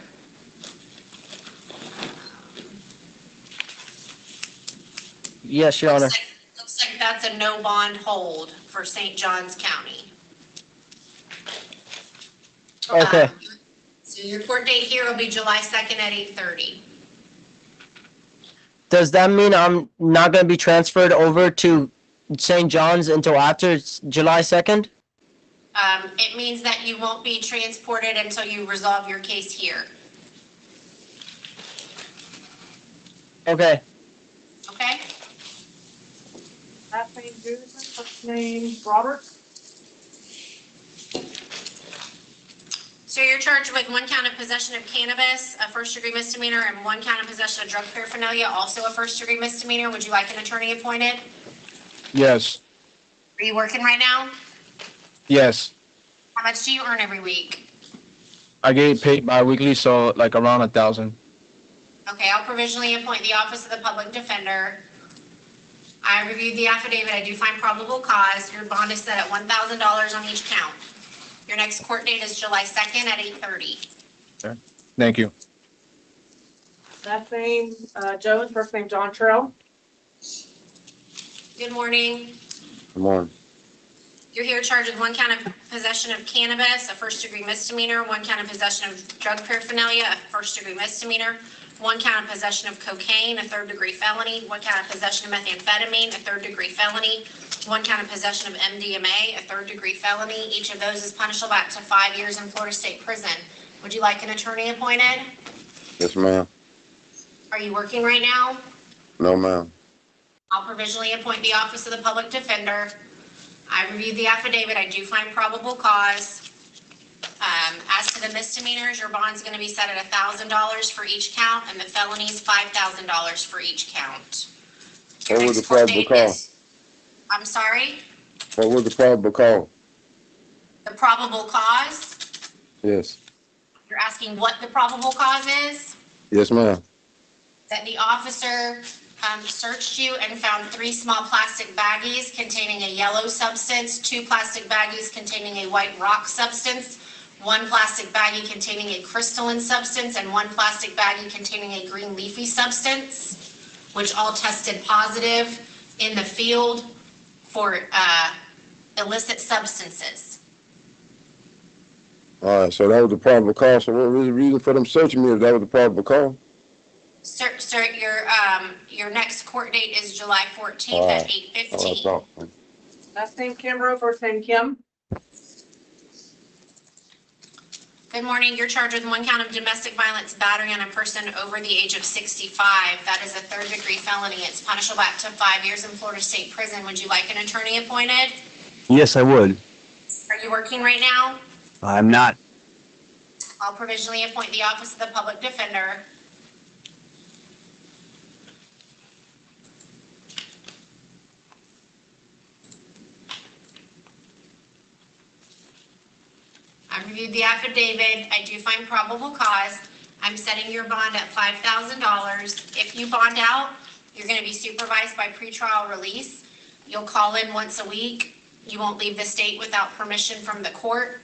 Yes, Your Honor. Looks like that's a no bond hold for St. John's County. Okay. So your court date here will be July 2nd at 8:30. Does that mean I'm not going to be transferred over to St. John's until after July 2nd? It means that you won't be transported until you resolve your case here. Okay. Okay? Last name Susan, first name Robert. So you're charged with 1 count of possession of cannabis, a first-degree misdemeanor, and 1 count of possession of drug paraphernalia, also a first-degree misdemeanor. Would you like an attorney appointed? Yes, Are you working right now? yes. How much do you earn every week? I get paid bi-weekly, so like around 1,000. Okay, I'll provisionally appoint the office of the public defender. I reviewed the affidavit. I do find probable cause. Your bond is set at $1,000 on each count. Your next court date is July 2nd at 8:30. Okay. Thank you. Last name Jones, first name John Terrell. Good morning. Good morning. You're here charged with 1 count of possession of cannabis, a first-degree misdemeanor, 1 count of possession of drug paraphernalia, a first-degree misdemeanor, 1 count of possession of cocaine, a third-degree felony, 1 count of possession of methamphetamine, a third-degree felony, 1 count of possession of MDMA, a third-degree felony. Each of those is punishable up to 5 years in Florida State Prison. Would you like an attorney appointed? Yes, ma'am. Are you working right now? No, ma'am. I'll provisionally appoint the office of the public defender. I reviewed the affidavit. I do find probable cause. As to the misdemeanors, your bond's going to be set at $1,000 for each count, and the felonies $5,000 for each count. Your What was next the court probable date cause? is- I'm sorry? What was the probable cause? The probable cause? Yes. You're asking what the probable cause is? Yes, ma'am. That the officer searched you and found 3 small plastic baggies containing a yellow substance, 2 plastic baggies containing a white rock substance, 1 plastic baggie containing a crystalline substance, and 1 plastic baggie containing a green leafy substance, which all tested positive in the field for illicit substances. All right, so that was the probable cause. So what was the reason for them searching me if that was the probable cause? Sir, your next court date is July 14th at 8:15. Last name Kimbrough, first name Kim. Good morning. You're charged with 1 count of domestic violence battery on a person over the age of 65. That is a third-degree felony. It's punishable up to 5 years in Florida State Prison. Would you like an attorney appointed? Yes, I would. Are you working right now? I'm not. I'll provisionally appoint the office of the public defender. I reviewed the affidavit. I do find probable cause. I'm setting your bond at $5,000. If you bond out, you're going to be supervised by pretrial release. You'll call in once a week. You won't leave the state without permission from the court.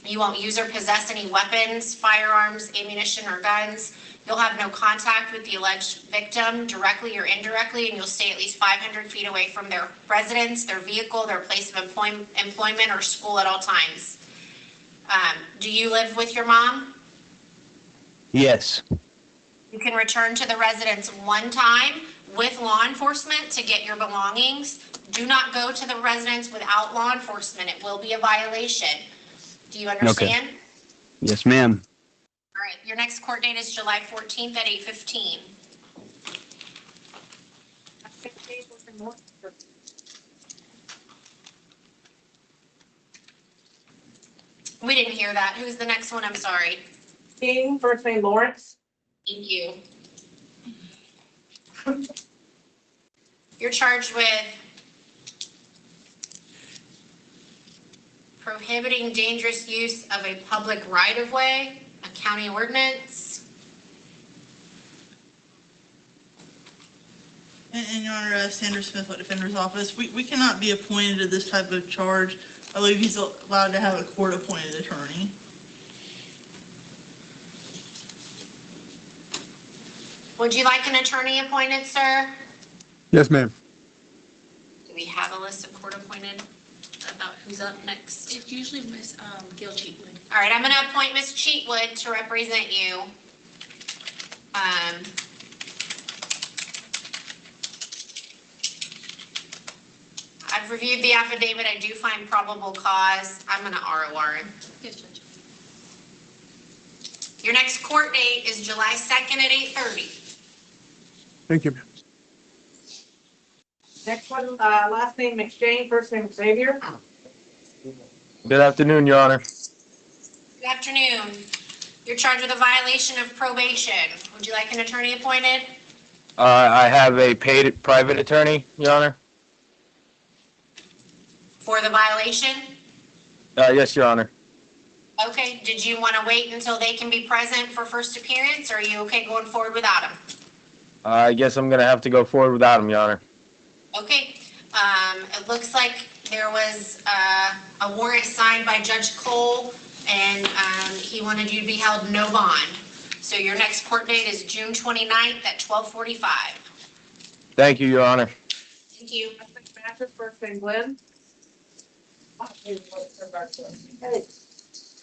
You won't use or possess any weapons, firearms, ammunition, or guns. You'll have no contact with the alleged victim directly or indirectly, and you'll stay at least 500 feet away from their residence, their vehicle, their place of employment, or school at all times. Do you live with your mom? Yes. You can return to the residence 1 time with law enforcement to get your belongings. Do not go to the residence without law enforcement. It will be a violation. Do you understand? Yes, ma'am. All right, your next court date is July 14th at 8:15. We didn't hear that. Who's the next one? I'm sorry. King, first name Lawrence. Thank you. You're charged with prohibiting dangerous use of a public right-of-way, a county ordinance. And Your Honor, Sandra Smith, Defender's Office, we cannot be appointed to this type of charge. I believe he's allowed to have a court-appointed attorney. Would you like an attorney appointed, sir? Yes, ma'am. Do we have a list of court appointed about who's up next? It's usually Miss Gail Cheatwood. All right, I'm going to appoint Ms. Cheatwood to represent you. I've reviewed the affidavit. I do find probable cause. I'm going to ROR him. Yes, Judge. Your next court date is July 2nd at 8:30. Thank you, ma'am. Next one, last name McShane, first name Xavier. Good afternoon, Your Honor. Good afternoon. You're charged with a violation of probation. Would you like an attorney appointed? I have a paid private attorney, Your Honor. For the violation? Yes, Your Honor. Okay, did you want to wait until they can be present for first appearance, or are you okay going forward without them? I guess I'm gonna have to go forward without him, Your Honor. Okay, it looks like there was a warrant signed by Judge Cole, and he wanted you to be held no bond. So your next court date is June 29th at 12:45. Thank you, Your Honor. Thank you. Mathis, first name Glenn. Good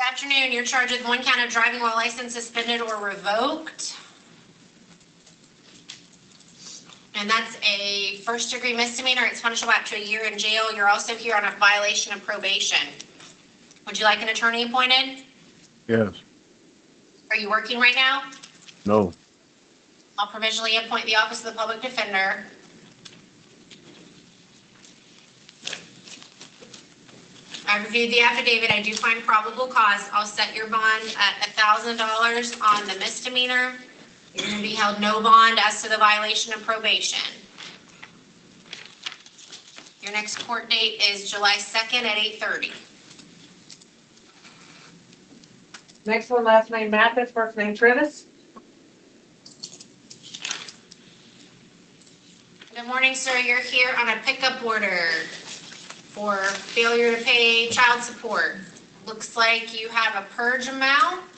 afternoon. You're charged with one count of driving while license suspended or revoked. And that's a first-degree misdemeanor. It's punishable up to a year in jail. You're also here on a violation of probation. Would you like an attorney appointed? Yes. Are you working right now? No. I'll provisionally appoint the Office of the Public Defender. I reviewed the affidavit. I do find probable cause. I'll set your bond at $1,000 on the misdemeanor. You're going to be held no bond as to the violation of probation. Your next court date is July 2nd at 8:30. Next one, last name Mathis, first name Travis. Good morning, sir. You're here on a pickup order for failure to pay child support. Looks like you have a purge amount.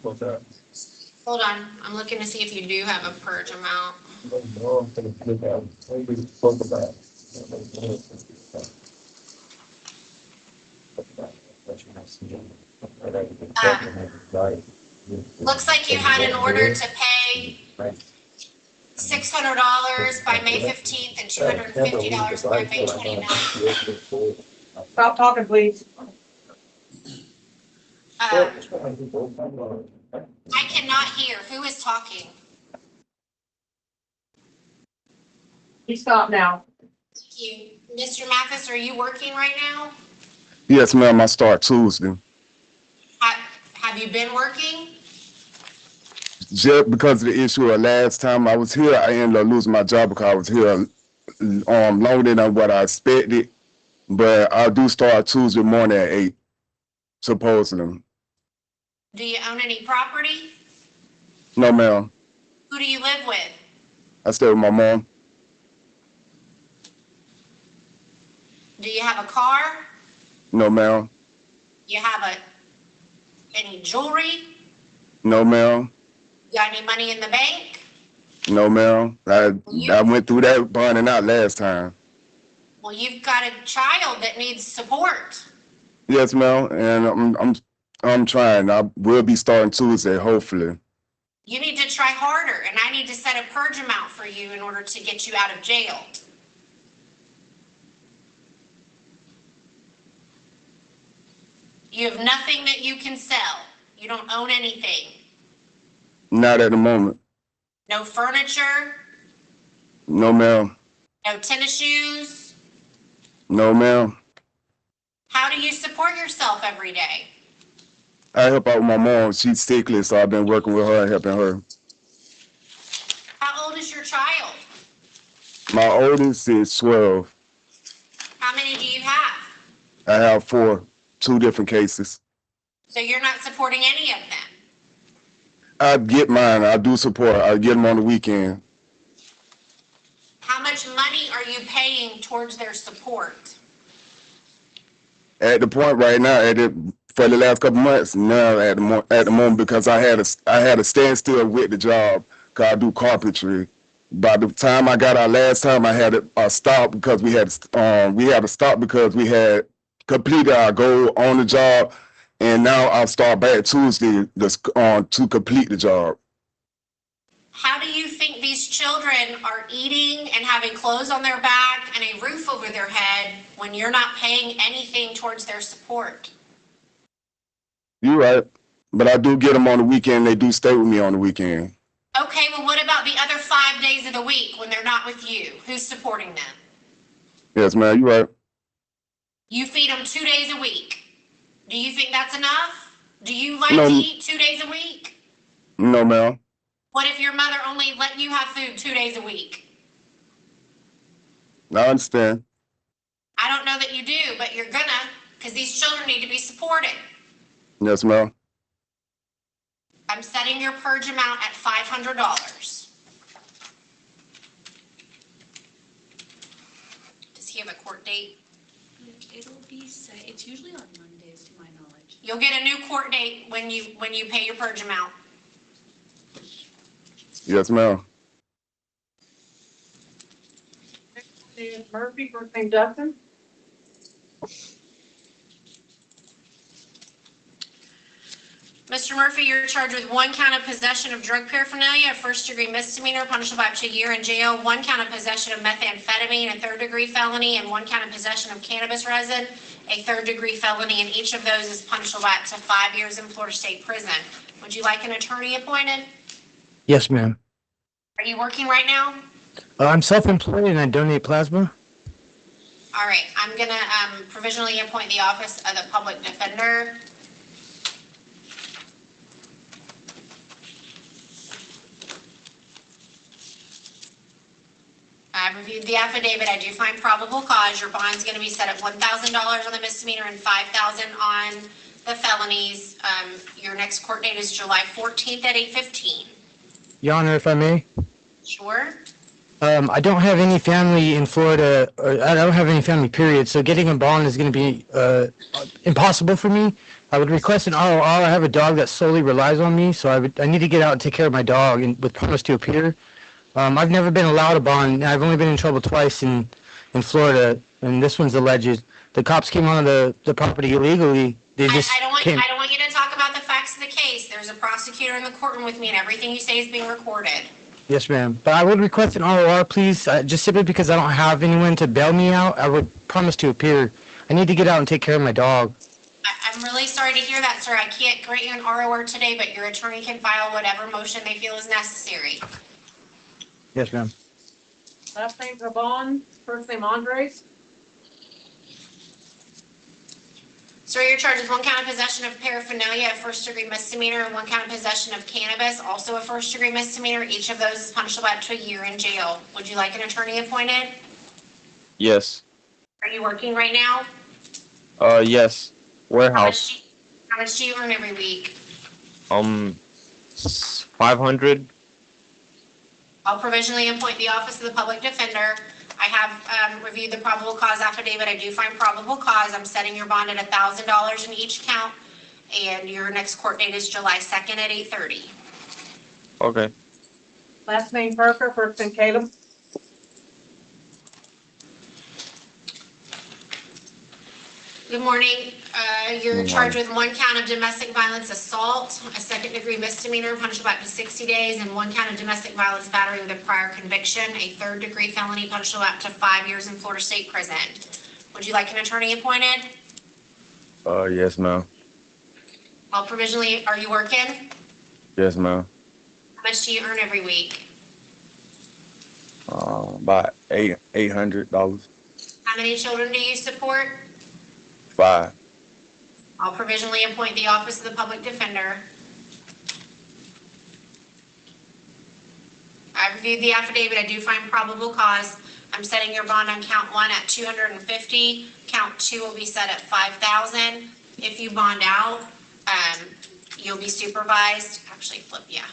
Hold on, I'm looking to see if you do have a purge amount. Looks like you had an order to pay $600 by May 15th and $250 by May 29th. Stop talking, please. I cannot hear. Who is talking? You stop now. Thank you. Mr. Mathis, are you working right now? Yes, ma'am, I start Tuesday. Have you been working? Just because of the issue of last time I was here, I ended up losing my job because I was here longer than what I expected. But I do start Tuesday morning at 8, supposedly. Do you own any property? No, ma'am. Who do you live with? I stay with my mom. Do you have a car? No, ma'am. You have any jewelry? No, ma'am. You got any money in the bank? No, ma'am. I went through that bonding out last time. Well, you've got a child that needs support. Yes, ma'am. And I'm trying. I will be starting Tuesday, hopefully. You need to try harder, and I need to set a purge amount for you in order to get you out of jail. You have nothing that you can sell. You don't own anything. Not at the moment. No furniture, No, ma'am. no tennis shoes. No, ma'am. How do you support yourself every day? I help out with my mom. She's sickly, so I've been working with her and helping her. How old is your child? My oldest is 12. How many do you have? I have 4, 2 different cases. So you're not supporting any of them? I get mine. I do support. I get them on the weekend. How much money are you paying towards their support? At the point right now, for the last couple months, now at the moment, because I had a standstill with the job, cause I do carpentry. By the time I got out last time, I had a stop because we had to stop because we had completed our goal on the job, and now I'll start back Tuesday to complete the job. How do you think these children are eating and having clothes on their back and a roof over their head when you're not paying anything towards their support? You're right, but I do get them on the weekend. They do stay with me on the weekend. Okay, well, what about the other 5 days of the week when they're not with you? Who's supporting them? Yes, ma'am, you're right. You feed them 2 days a week. Do you think that's enough? Do you like No. to eat 2 days a week? No, ma'am. What if your mother only let you have food 2 days a week? I understand. I don't know that you do, but you're gonna, because these children need to be supported. Yes, ma'am. I'm setting your purge amount at $500. Does he have a court date? It'll be set, it's usually on Mondays to my knowledge. You'll get a new court date when you pay your purge amount. Yes, ma'am. Murphy, first name Justin. Mr. Murphy, you're charged with 1 count of possession of drug paraphernalia, a first-degree misdemeanor, punishable by up to a year in jail, 1 count of possession of methamphetamine, a third-degree felony, and 1 count of possession of cannabis resin, a third-degree felony, and each of those is punishable by up to 5 years in Florida State Prison. Would you like an attorney appointed? Yes, ma'am. Are you working right now? I'm self-employed and I donate plasma. All right, I'm gonna provisionally appoint the office of the public defender. I've reviewed the affidavit. I do find probable cause. Your bond's gonna be set at $1,000 on the misdemeanor and $5,000 on the felonies. Your next court date is July 14th at 8:15. Your Honor, if I may. Sure? I don't have any family in Florida, or I don't have any family, period, so getting a bond is going to be impossible for me. I would request an ROR. I have a dog that solely relies on me, so I need to get out and take care of my dog and with promise to appear. I've never been allowed a bond. I've only been in trouble twice in Florida, and this one's alleged. The cops came on the property illegally. They just I don't want came. I don't want you to talk about the facts of the case. There's a prosecutor in the courtroom with me, and everything you say is being recorded. Yes, ma'am. But I would request an ROR, please, just simply because I don't have anyone to bail me out. I would promise to appear. I need to get out and take care of my dog. I'm really sorry to hear that, sir. I can't grant you an ROR today, but your attorney can file whatever motion they feel is necessary. Yes, ma'am. Last name Pavon, first name Andres. Sir, you're charged with 1 count of possession of paraphernalia, a first-degree misdemeanor, and 1 count of possession of cannabis, also a first-degree misdemeanor. Each of those is punishable by up to a year in jail. Would you like an attorney appointed? Yes. Are you working right now? Yes. Warehouse. How much do you earn every week? 500. I'll provisionally appoint the office of the public defender. I have reviewed the probable cause affidavit. I do find probable cause. I'm setting your bond at $1,000 in each count, and your next court date is July 2nd at 8:30. Okay. Last name Parker, first name Caleb. Good morning. You're Good charged morning. with one count of domestic violence assault, a second-degree misdemeanor punishable up to 60 days, and one count of domestic violence battery with a prior conviction, a third-degree felony punishable up to 5 years in Florida State Prison. Would you like an attorney appointed? Yes, ma'am. All provisionally, are you working? Yes, ma'am. How much do you earn every week? About $800. How many children do you support? 5. I'll provisionally appoint the Office of the Public Defender. I reviewed the affidavit. I do find probable cause. I'm setting your bond on count 1 at 250. Count 2 will be set at 5,000. If you bond out, you'll be supervised. Actually, flip, yeah.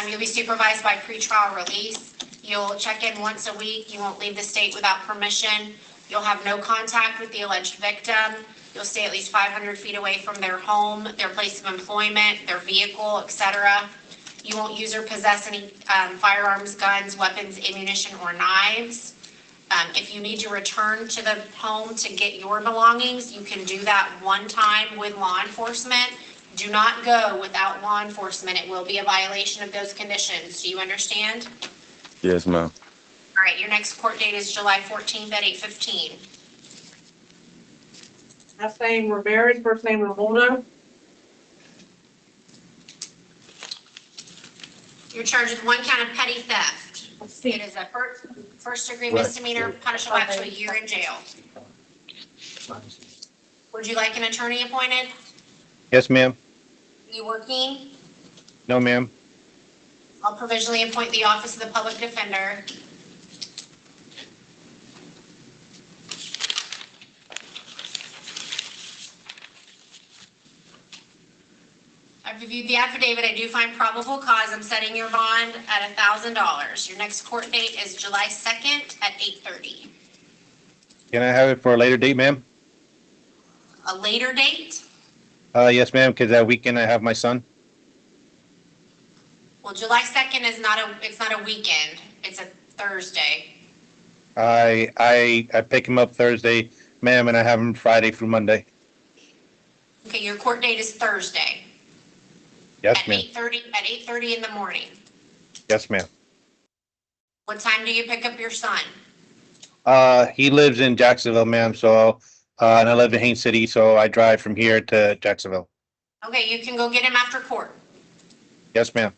You'll be supervised by pretrial release. You'll check in once a week. You won't leave the state without permission. You'll have no contact with the alleged victim. You'll stay at least 500 feet away from their home, their place of employment, their vehicle, etc. You won't use or possess any firearms, guns, weapons, ammunition, or knives. If you need to return to the home to get your belongings, you can do that one time with law enforcement. Do not go without law enforcement. It will be a violation of those conditions. Do you understand? Yes, ma'am. All right, your next court date is July 14th at 8:15. Last name Ramirez, first name Ramona. You're charged with one count of petty theft. It is a first degree misdemeanor, punishable up to a year in jail. Would you like an attorney appointed? Yes, ma'am. Are you working? No, ma'am. I'll provisionally appoint the Office of the Public Defender. I've reviewed the affidavit. I do find probable cause. I'm setting your bond at $1,000. Your next court date is July 2nd at 8:30. Can I have it for a later date, ma'am? A later date? Yes, ma'am, because that weekend I have my son. Well, July 2nd is it's not a weekend. It's a Thursday. I pick him up Thursday, ma'am, and I have him Friday through Monday. Okay, your court date is Thursday. Yes, at ma'am. 8:30 in the morning. Yes, ma'am. What time do you pick up your son? He lives in Jacksonville, ma'am, so, and I live in Haines City, so I drive from here to Jacksonville. Okay, you can go get him after court. Yes, ma'am.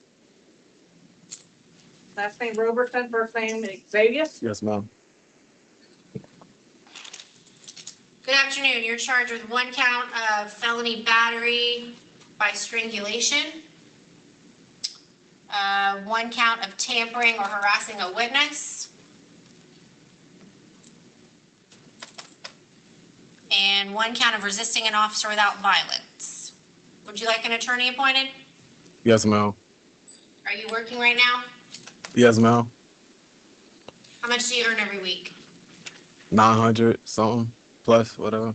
Last name Robertson, first name Xavier. Yes, ma'am. Good afternoon. You're charged with one count of felony battery by strangulation, one count of tampering or harassing a witness, and one count of resisting an officer without violence. Would you like an attorney appointed? Yes, ma'am. Are you working right now? Yes, ma'am. How much do you earn every week? 900 something plus whatever.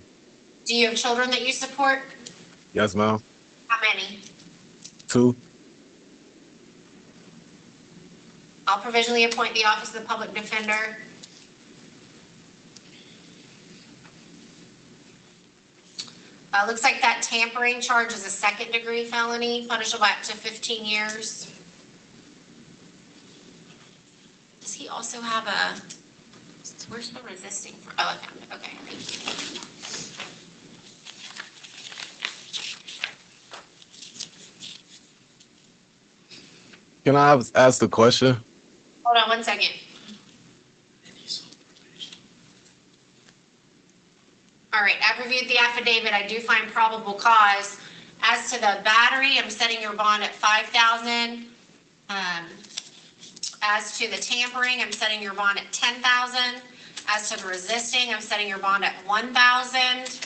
Do you have children that you support? Yes, ma'am. How many? 2. I'll provisionally appoint the Office of the Public Defender. Looks like that tampering charge is a second-degree felony, punishable up to 15 years. Does he also have a, where's the resisting for, oh, I found it, okay, thank you. Can I ask the question? Hold on one second. All right, I've reviewed the affidavit. I do find probable cause. As to the battery, I'm setting your bond at 5,000. As to the tampering, I'm setting your bond at 10,000. As to the resisting, I'm setting your bond at 1,000.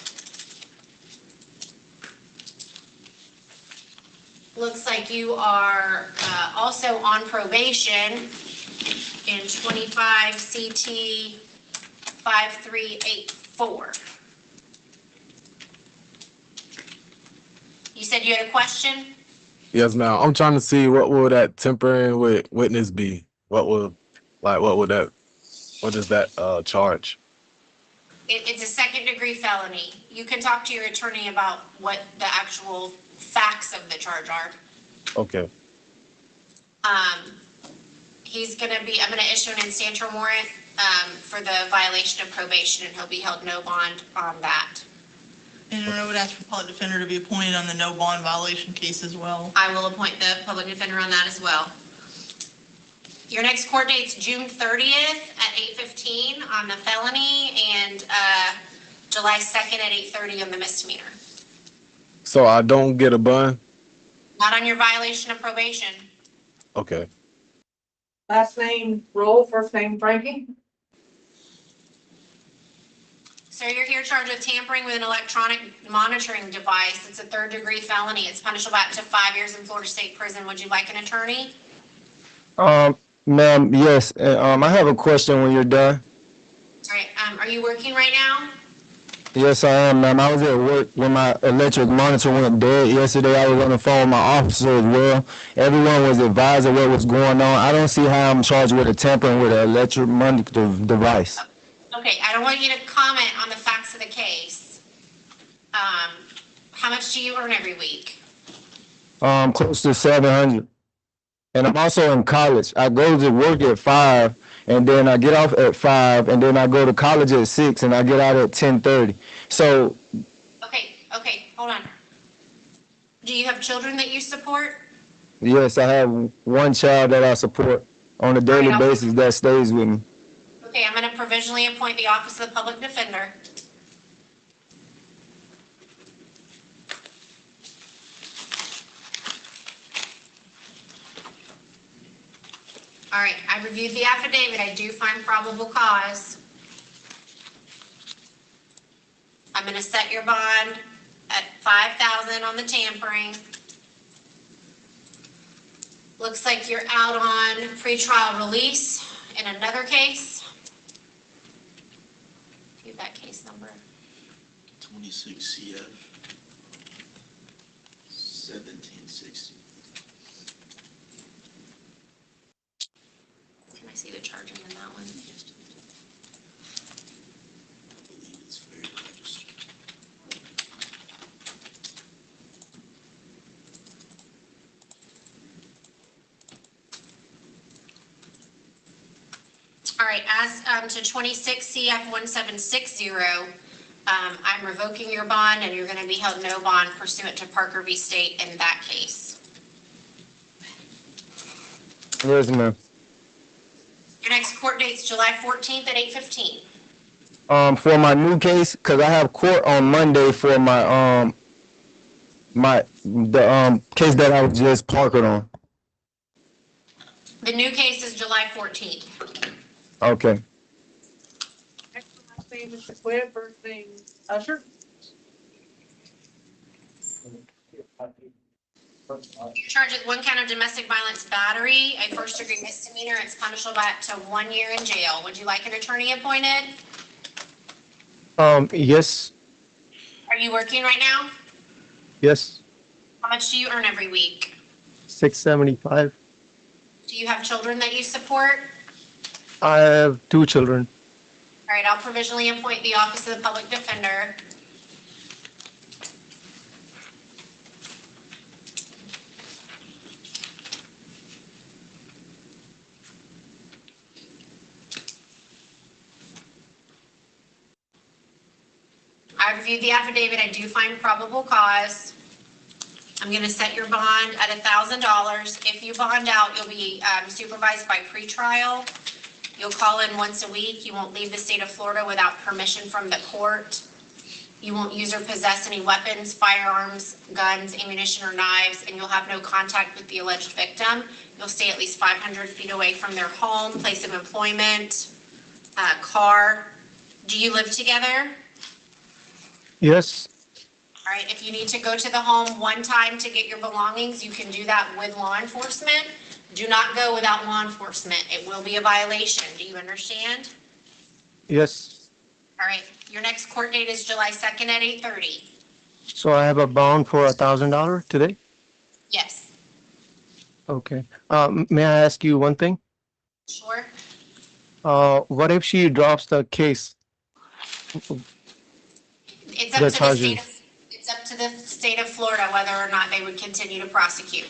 Looks like you are also on probation in 25 CT 5384. You said you had a question? Yes, ma'am. I'm trying to see what will that tempering with witness be? What is that charge? It's a second-degree felony. You can talk to your attorney about what the actual facts of the charge are. Okay. I'm gonna issue an instantial warrant, for the violation of probation, and he'll be held no bond on that. And I would ask for public defender to be appointed on the no bond violation case as well. I will appoint the public defender on that as well. Your next court date's June 30th at 8:15 on the felony, and, July 2nd at 8:30 on the misdemeanor. So I don't get a bond? Not on your violation of probation. Okay. Last name, Roll, first name, Frankie. Sir, you're here charged with tampering with an electronic monitoring device. It's a third-degree felony. It's punishable up to 5 years in Florida State Prison. Would you like an attorney? Ma'am, yes, I have a question when you're done. All right, are you working right now? Yes, I am, ma'am. I was at work when my electric monitor went dead yesterday. I was on the phone with my officer as well. Everyone was advised of what was going on. I don't see how I'm charged with a tampering with an electric monitor device. Okay, I don't want you to comment on the facts of the case. How much do you earn every week? Close to 700. And I'm also in college. I go to work at 5, and then I get off at 5, and then I go to college at 6, and I get out at 10:30. So, Okay, hold on. Do you have children that you support? yes, I have one child that I support on a daily Alright, basis that stays with me. Okay, I'm gonna provisionally appoint the Office of the Public Defender. All right, I reviewed the affidavit. I do find probable cause. I'm gonna set your bond at 5,000 on the tampering. Looks like you're out on pretrial release in another case. Give that case number. 26 CF 1760. Can I see the charging in that one? I believe it's fair registered. All right, as to 26 CF 1760, I'm revoking your bond, and you're gonna be held no bond pursuant to Parker v. State in that case. Yes, ma'am. Your next court date's July 14th at 8:15. For my new case, because I have court on Monday for my case that I was just parked on. The new case is July 14th. Okay. Last name, Mr. Quinn, first name, Usher. You're charged with 1 count of domestic violence battery, a first-degree misdemeanor. It's punishable by up to 1 year in jail. Would you like an attorney appointed? Yes, Are you working right now? yes, How much do you earn every week? 675. Do you have children that you support? I have 2 children. All right, I'll provisionally appoint the Office of the Public Defender. I reviewed the affidavit. I do find probable cause. I'm gonna set your bond at $1,000. If you bond out, you'll be supervised by pretrial. You'll call in once a week. You won't leave the state of Florida without permission from the court. You won't use or possess any weapons, firearms, guns, ammunition, or knives, and you'll have no contact with the alleged victim. You'll stay at least 500 feet away from their home, place of employment, car. Do you live together? Yes, All right, if you need to go to the home one time to get your belongings, you can do that with law enforcement. Do not go without law enforcement. It will be a violation. Do you understand? yes. All right, your next court date is July 2nd at 8:30. So I have a bond for $1,000 today? Yes, Okay. May I ask you one thing? sure. What if she drops the case? It's up The to the charges. state of, it's up to the state of Florida whether or not they would continue to prosecute.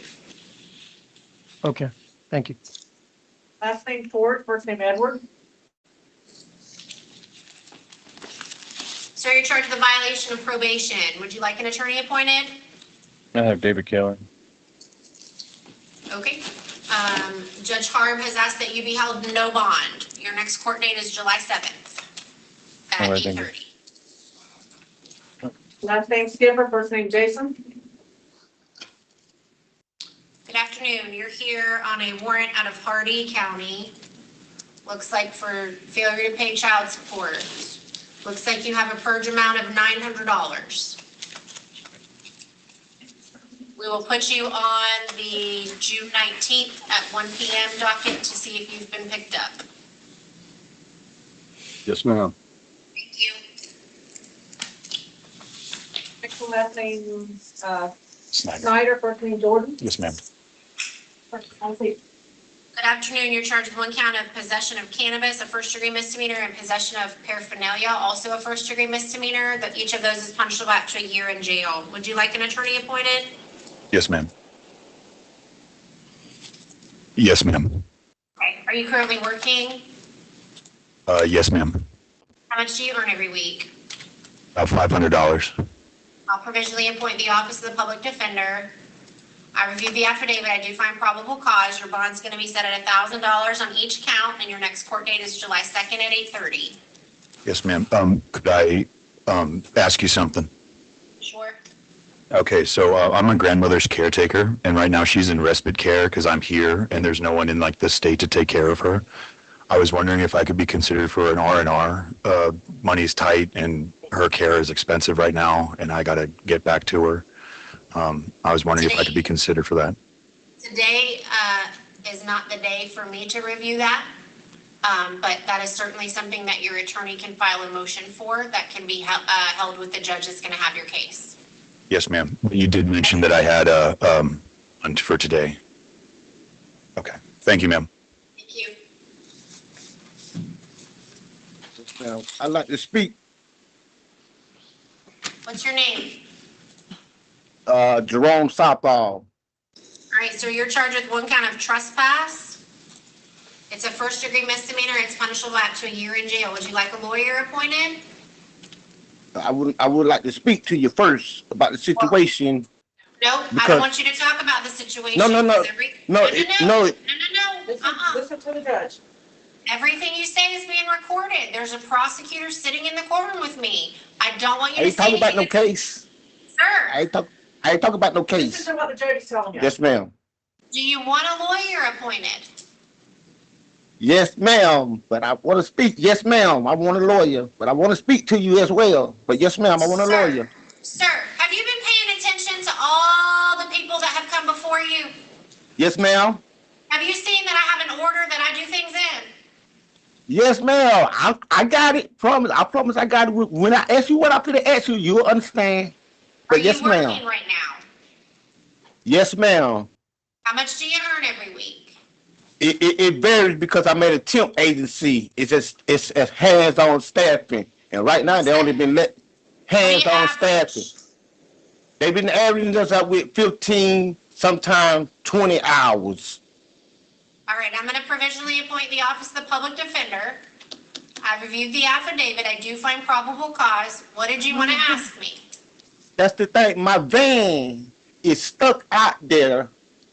Okay, thank you. Last name Ford, first name Edward. Sir, you're charged with a violation of probation. Would you like an attorney appointed? I have David Keller. Okay. Judge Harb has asked that you be held no bond. Your next court date is July 7th at All right, thank you. 8:30. Last name Skipper, first name Jason. Good afternoon. You're here on a warrant out of Hardee County. Looks like for failure to pay child support. Looks like you have a purge amount of $900. We will put you on the June 19th at 1 p.m. docket to see if you've been picked up. Yes, ma'am. Thank you. Next one, last name, Snyder, first name Jordan. Yes, ma'am. I'll see. Good afternoon. You're charged with 1 count of possession of cannabis, a first-degree misdemeanor, and possession of paraphernalia, also a first-degree misdemeanor. That each of those is punishable up to a year in jail. Would you like an attorney appointed? Yes, ma'am. Yes, ma'am. Okay. Are you currently working? Yes, ma'am. How much do you earn every week? About $500. I'll provisionally appoint the Office of the Public Defender. I reviewed the affidavit. I do find probable cause. Your bond's going to be set at $1,000 on each count, and your next court date is July 2nd at 8:30. Yes, ma'am. Could I ask you something? Sure. Okay, so I'm my grandmother's caretaker, and right now she's in respite care because I'm here, and there's no one in like the state to take care of her. I was wondering if I could be considered for an R&R. Money's tight, and her care is expensive right now, and I got to get back to her. I was wondering if I could be considered for that. Today is not the day for me to review that, but that is certainly something that your attorney can file a motion for that can be held with the judge that's going to have your case. Yes, ma'am. You did mention that I had for today. Okay. Thank you, ma'am. Thank you. Now, I'd like to speak. What's your name? Jerome Softball. All right, so you're charged with 1 count of trespass. It's a first-degree misdemeanor. It's punishable up to a year in jail. Would you like a lawyer appointed? I would like to speak to you first about the situation. No, I Because- don't want you to talk about the situation. No. because No. Listen to the judge. Everything you say is being recorded. There's a prosecutor sitting in the courtroom with me. I don't want I you to ain't say talking about no anything. case. Sir, I ain't talking about no case. Listen to what the judge is telling you. Yes, ma'am. do you want a lawyer appointed? Yes, ma'am. But I want to speak. Yes, ma'am. I want a lawyer, but I want to speak to you as well. But yes, ma'am. I want a Sir. lawyer. Sir, have you been paying attention to all the people that have come before you? Yes, ma'am. Have you seen that I have an order that I do things in? Yes, ma'am. I got it. Promise. I promise I got it. When I ask you what I could have asked you, you'll understand. Are But yes, you working ma'am. right now? Yes, ma'am. How much do you earn every week? It varies because I'm at a temp agency. It's hands-on staffing, and right now they only been let hands-on staffing. They've been averaging us out with 15, sometimes 20 hours. All right, I'm going to provisionally appoint the Office of the Public Defender. I reviewed the affidavit. I do find probable cause. What did you want to ask me? That's the thing. My van is stuck out there.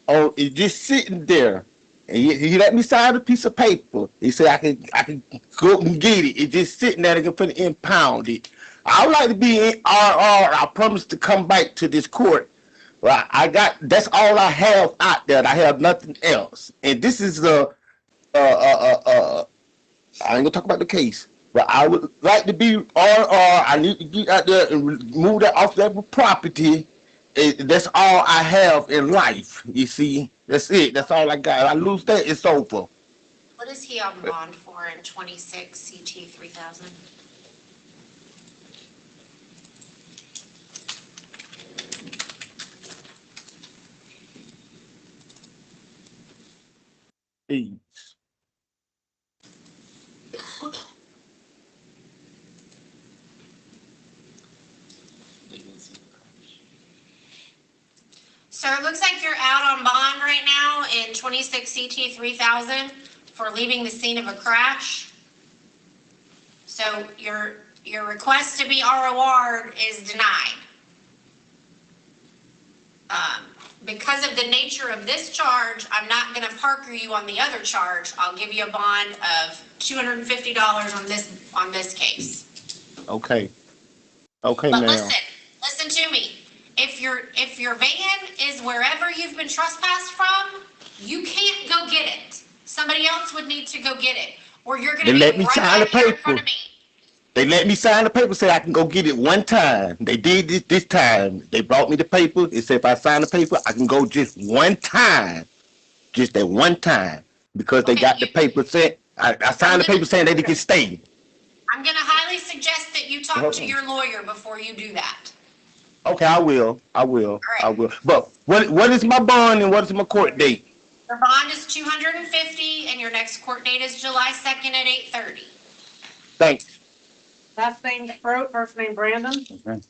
Oh, it's just sitting there. And he let me sign a piece of paper. He said I can go and get it. It's just sitting there. They can put it impound it. I would like to be in RR. I promise to come back to this court. Well, that's all I have out there. I have nothing else. And this is I ain't gonna talk about the case, but I would like to be RR. I need to get out there and remove that off that property. That's all I have in life. You see, that's it. That's all I got. I lose that, it's over. What is he on bond for in 26 CT 3000? So it looks like you're out on bond right now in 26 CT 3000 for leaving the scene of a crash. So your request to be ROR'd is denied. Because of the nature of this charge, I'm not gonna parker you on the other charge. I'll give you a bond of $250 on this case. Okay. Okay, But ma'am. listen to me. If your van is wherever you've been trespassed from, you can't go get it. Somebody else would need to go get it, or you're gonna They be let me right sign the back here in front paper. of me. They let me sign the paper, said I can go get it one time. They did this time. They brought me the paper. It said if I sign the paper, I can go just one time. Just that one time. Because they got the paper sent. I signed the paper saying that they can stay. I'm gonna highly suggest that you talk to your lawyer before you do that. Okay, I will. I will. I will. But what is my bond and what is my court date? Your bond is $250 and your next court date is July 2nd at 8:30. Thanks. Last name Throat, first name Brandon. Okay.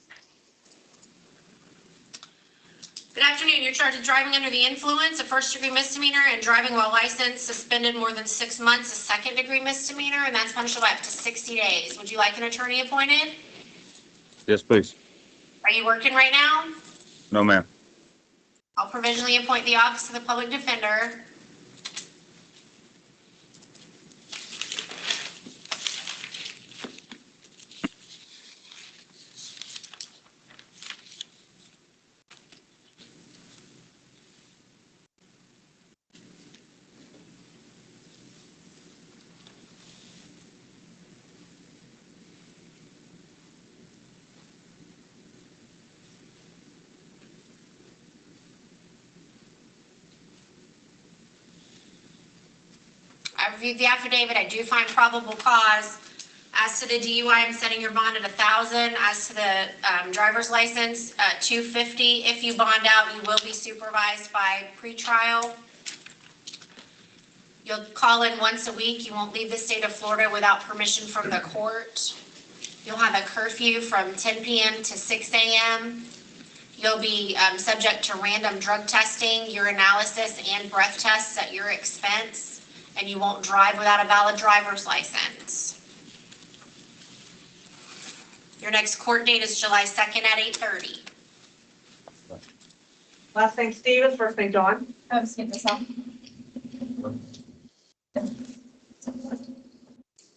Good afternoon. You're charged with driving under the influence, a first-degree misdemeanor, and driving while licensed suspended more than 6 months, a second-degree misdemeanor, and that's punishable by up to 60 days. Would you like an attorney appointed? Yes, please. Are you working right now? No, ma'am. I'll provisionally appoint the Office of the Public Defender. I reviewed the affidavit. I do find probable cause. As to the DUI, I'm setting your bond at 1,000. As to the driver's license, 250. If you bond out, you will be supervised by pretrial. You'll call in once a week. You won't leave the state of Florida without permission from the court. You'll have a curfew from 10 p.m. to 6 a.m. You'll be subject to random drug testing, urinalysis, and breath tests at your expense. And you won't drive without a valid driver's license. Your next court date is July 2nd at 8:30. Last name Stevens, first name John.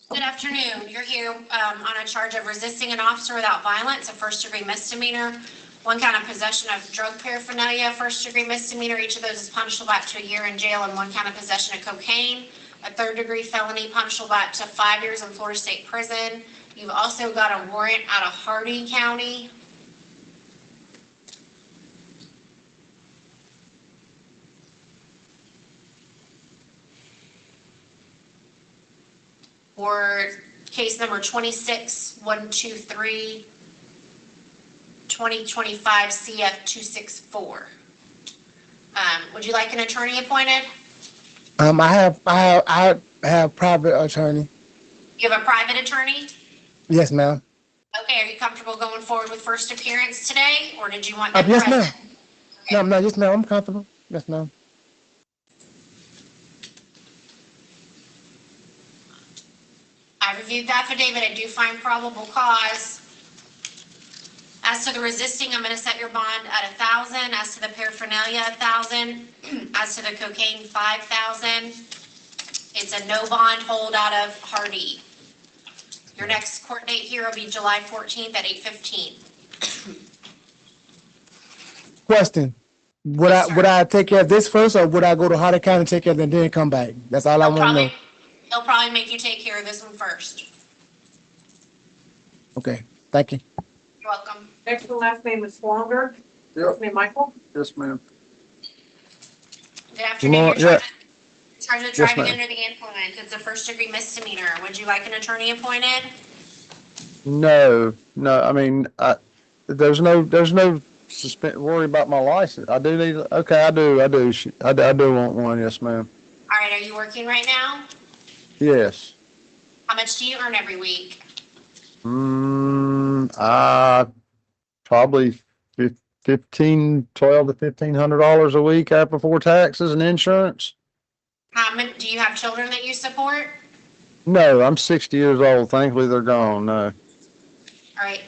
Good afternoon. You're here on a charge of resisting an officer without violence, a first-degree misdemeanor, one count of possession of drug paraphernalia, first-degree misdemeanor. Each of those is punishable by up to a year in jail, and one count of possession of cocaine, a third-degree felony punishable by up to 5 years in Florida State Prison. You've also got a warrant out of Hardee County. For case number 26123, 2025 CF 264. Would you like an attorney appointed? I have private attorney. You have a private attorney? Yes, ma'am. Okay, are you comfortable going forward with first appearance today, or did you want them Yes, present? ma'am. No, yes, ma'am. I'm comfortable. Yes, ma'am. I reviewed the affidavit. I do find probable cause. As to the resisting, I'm going to set your bond at 1,000. As to the paraphernalia, 1,000. As to the cocaine, 5,000. It's a no bond hold out of Hardee. Your next court date here will be July 14th at 8:15. Question. Would I take care of this first, or would I go to Hardee County and take care of it and then come back? That's all I want to know. He'll probably make you take care of this one first. Okay. Thank you. You're welcome. Next to last name is Swanger. Yep. First name Michael. Yes, ma'am. Good afternoon. You're charged with Yes, driving ma'am. under the influence. It's a first-degree misdemeanor. Would you like an attorney appointed? No. I mean, there's no worry about my license. I do need. Okay, I do want one. Yes, ma'am. All right, are you working right now? Yes. How much do you earn every week? Probably $12 to $1,500 a week after before taxes and insurance. Do you have children that you support? No, I'm 60 years old. Thankfully, they're gone. No. All right,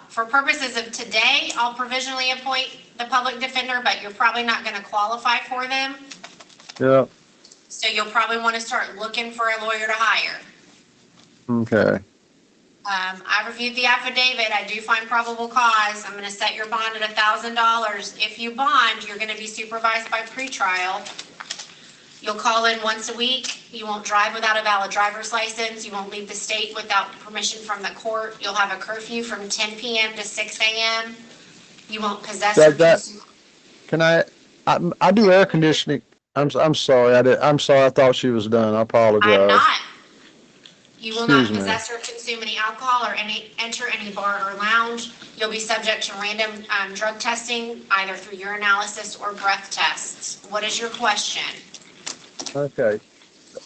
for purposes of today, I'll provisionally appoint the public defender, but you're probably not gonna qualify for them. Yeah. So you'll probably want to start looking for a lawyer to hire. Okay. I reviewed the affidavit. I do find probable cause. I'm going to set your bond at $1,000. If you bond, you're going to be supervised by pretrial. You'll call in once a week. You won't drive without a valid driver's license. You won't leave the state without permission from the court. You'll have a curfew from 10 p.m. to 6 a.m. You won't possess or consume. Can I do air conditioning. I'm sorry. I'm sorry. I thought she was done. I apologize. I'm not. You will not Excuse me. possess or consume any alcohol or enter any bar or lounge. You'll be subject to random drug testing, either through urinalysis or breath tests. What is your question? Okay.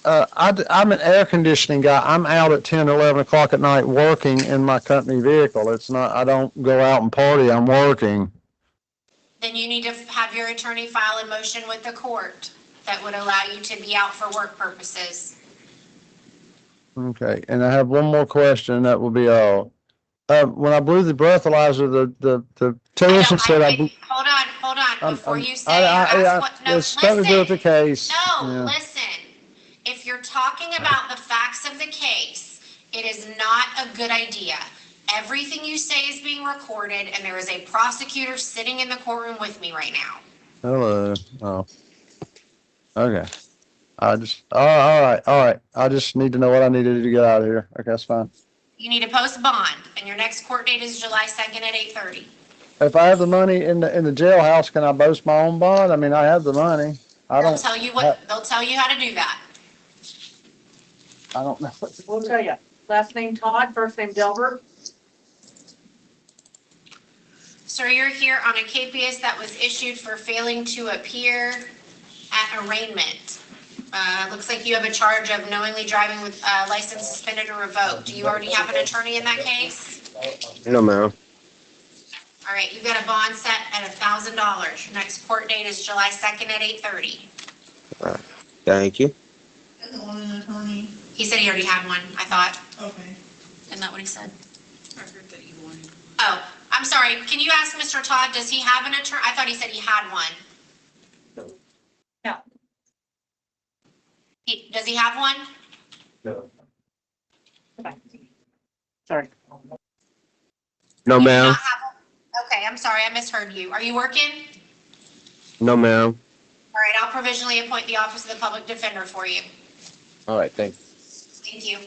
I'm an air conditioning guy. I'm out at 10, 11 o'clock at night working in my company vehicle. It's not, I don't go out and party. I'm working. Then you need to have your attorney file a motion with the court that would allow you to be out for work purposes. Okay. And I have one more question. That will be all. When I blew the breathalyzer, the technician said Hold on. Before you say it's nothing to do with the case. No, Yeah. listen. If you're talking about the facts of the case, it is not a good idea. Everything you say is being recorded, and there is a prosecutor sitting in the courtroom with me right now. Hello. Oh. Okay. All right. I just need to know what I need to do to get out of here. Okay, that's fine. You need to post bond, and your next court date is July 2nd at 8:30. If I have the money in the jailhouse, can I post my own bond? I mean, I have the money. They'll tell you how to do that. I don't know. We'll tell you. Last name Todd, first name Delbert. Sir, you're here on a KPS that was issued for failing to appear at arraignment. Looks like you have a charge of knowingly driving with license suspended or revoked. Do you already have an attorney in that case? No, ma'am. All right, you've got a bond set at $1,000. Your next court date is July 2nd at 8:30. Thank you. Want an attorney? He said he already had one, I thought. Okay. Isn't that what he said? I heard that you wanted. Oh, I'm sorry. Can you ask Mr. Todd, does he have an attorney? I thought he said he had one. No. Does he have one? No. Sorry. No, You do ma'am. not have one? Okay, I'm sorry. I misheard you. Are you working? No, ma'am. All right, I'll provisionally appoint the Office of the Public Defender for you. All right, thanks. Thank you.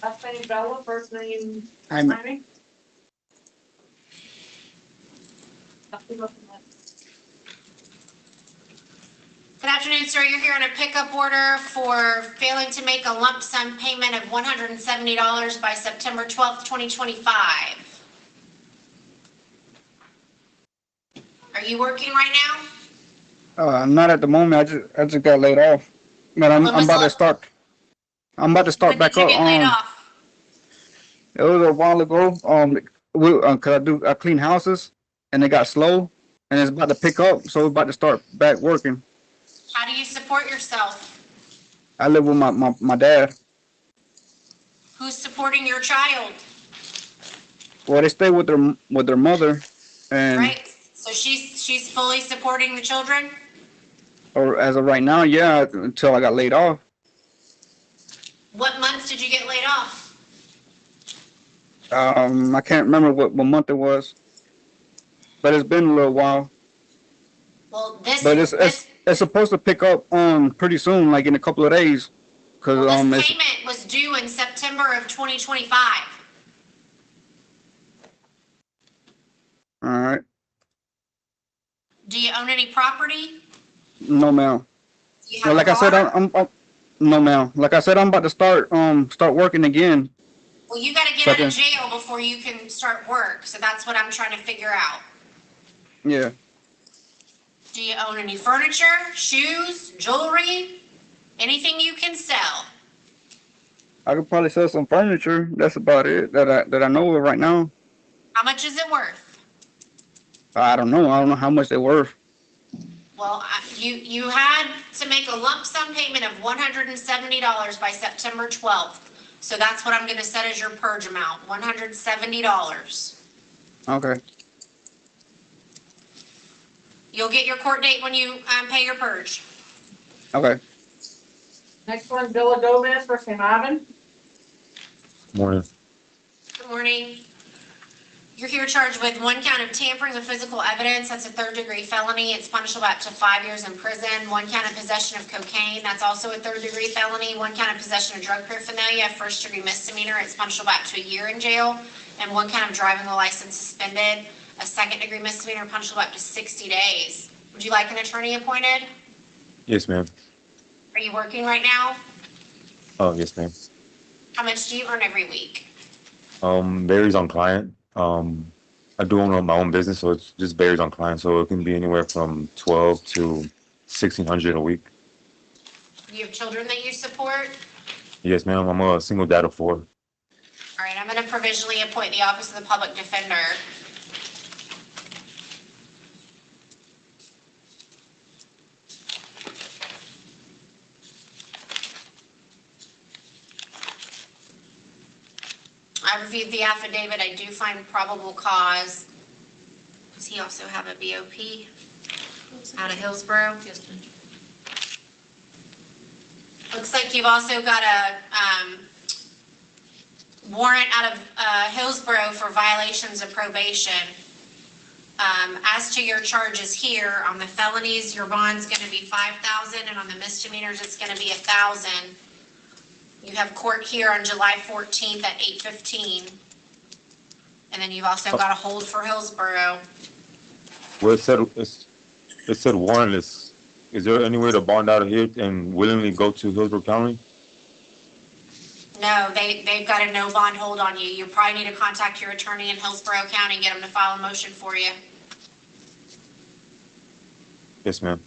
Last name Bella, first name I'm Jaime. Good afternoon, sir. You're here on a pickup order for failing to make a lump sum payment of $170 by September 12th, 2025. Are you working right now? Not at the moment. I just got laid off. But I'm about to start. I'm about to start back up. When did you get laid off? It was a while ago. Cause I clean houses, and it got slow, and it's about to pick up, so we're about to start back working. How do you support yourself? I live with my dad. Who's supporting your child? Well, they stay with their mother, and Right? So she's fully supporting the children? or as of right now, yeah, until I got laid off. What months did you get laid off? I can't remember what month it was, but it's been a little while. Well, But it's supposed to pick up pretty soon, like in a couple of days, because this it's, payment was due in September of 2025. all right. Do you own any property? No, ma'am. Do you have Well, like a I said, car? I'm no, ma'am. Like I said, I'm about to start working again. Well, you gotta get out of jail before you can start work, so that's what I'm trying to figure out. Yeah. Do you own any furniture, shoes, jewelry, anything you can sell? I could probably sell some furniture. That's about it that I know of right now. How much is it worth? I don't know. I don't know how much they're worth. Well, you had to make a lump sum payment of $170 by September 12th. So that's what I'm gonna set as your purge amount, $170. Okay. You'll get your court date when you, pay your purge. Okay. Next one, Villa Gomez versus St. Ivan. Morning. Good morning. You're here charged with one count of tampering with physical evidence. That's a third-degree felony. It's punishable up to 5 years in prison. One count of possession of cocaine. That's also a third-degree felony. One count of possession of drug paraphernalia, first-degree misdemeanor. It's punishable up to a year in jail. And one count of driving the license suspended. A second-degree misdemeanor, punishable up to 60 days. Would you like an attorney appointed? Yes, ma'am. Are you working right now? Oh, yes, ma'am. How much do you earn every week? Varies on client. I do own my own business, so it just varies on client. So it can be anywhere from 12 to 1,600 a week. Do you have children that you support? Yes, ma'am. I'm a single dad of 4. All right, I'm going to provisionally appoint the Office of the Public Defender. I reviewed the affidavit. I do find probable cause. Does he also have a BOP out of Hillsborough? Yes, ma'am. Looks like you've also got a warrant out of Hillsborough for violations of probation. As to your charges here, on the felonies, your bond's going to be $5,000, and on the misdemeanors, it's going to be $1,000. You have court here on July 14th at 8:15. And then you've also got a hold for Hillsborough. Well, it said warrant. Is there any way to bond out of here and willingly go to Hillsborough County? No, they've got a no bond hold on you. You probably need to contact your attorney in Hillsborough County and get them to file a motion for you. Yes, ma'am.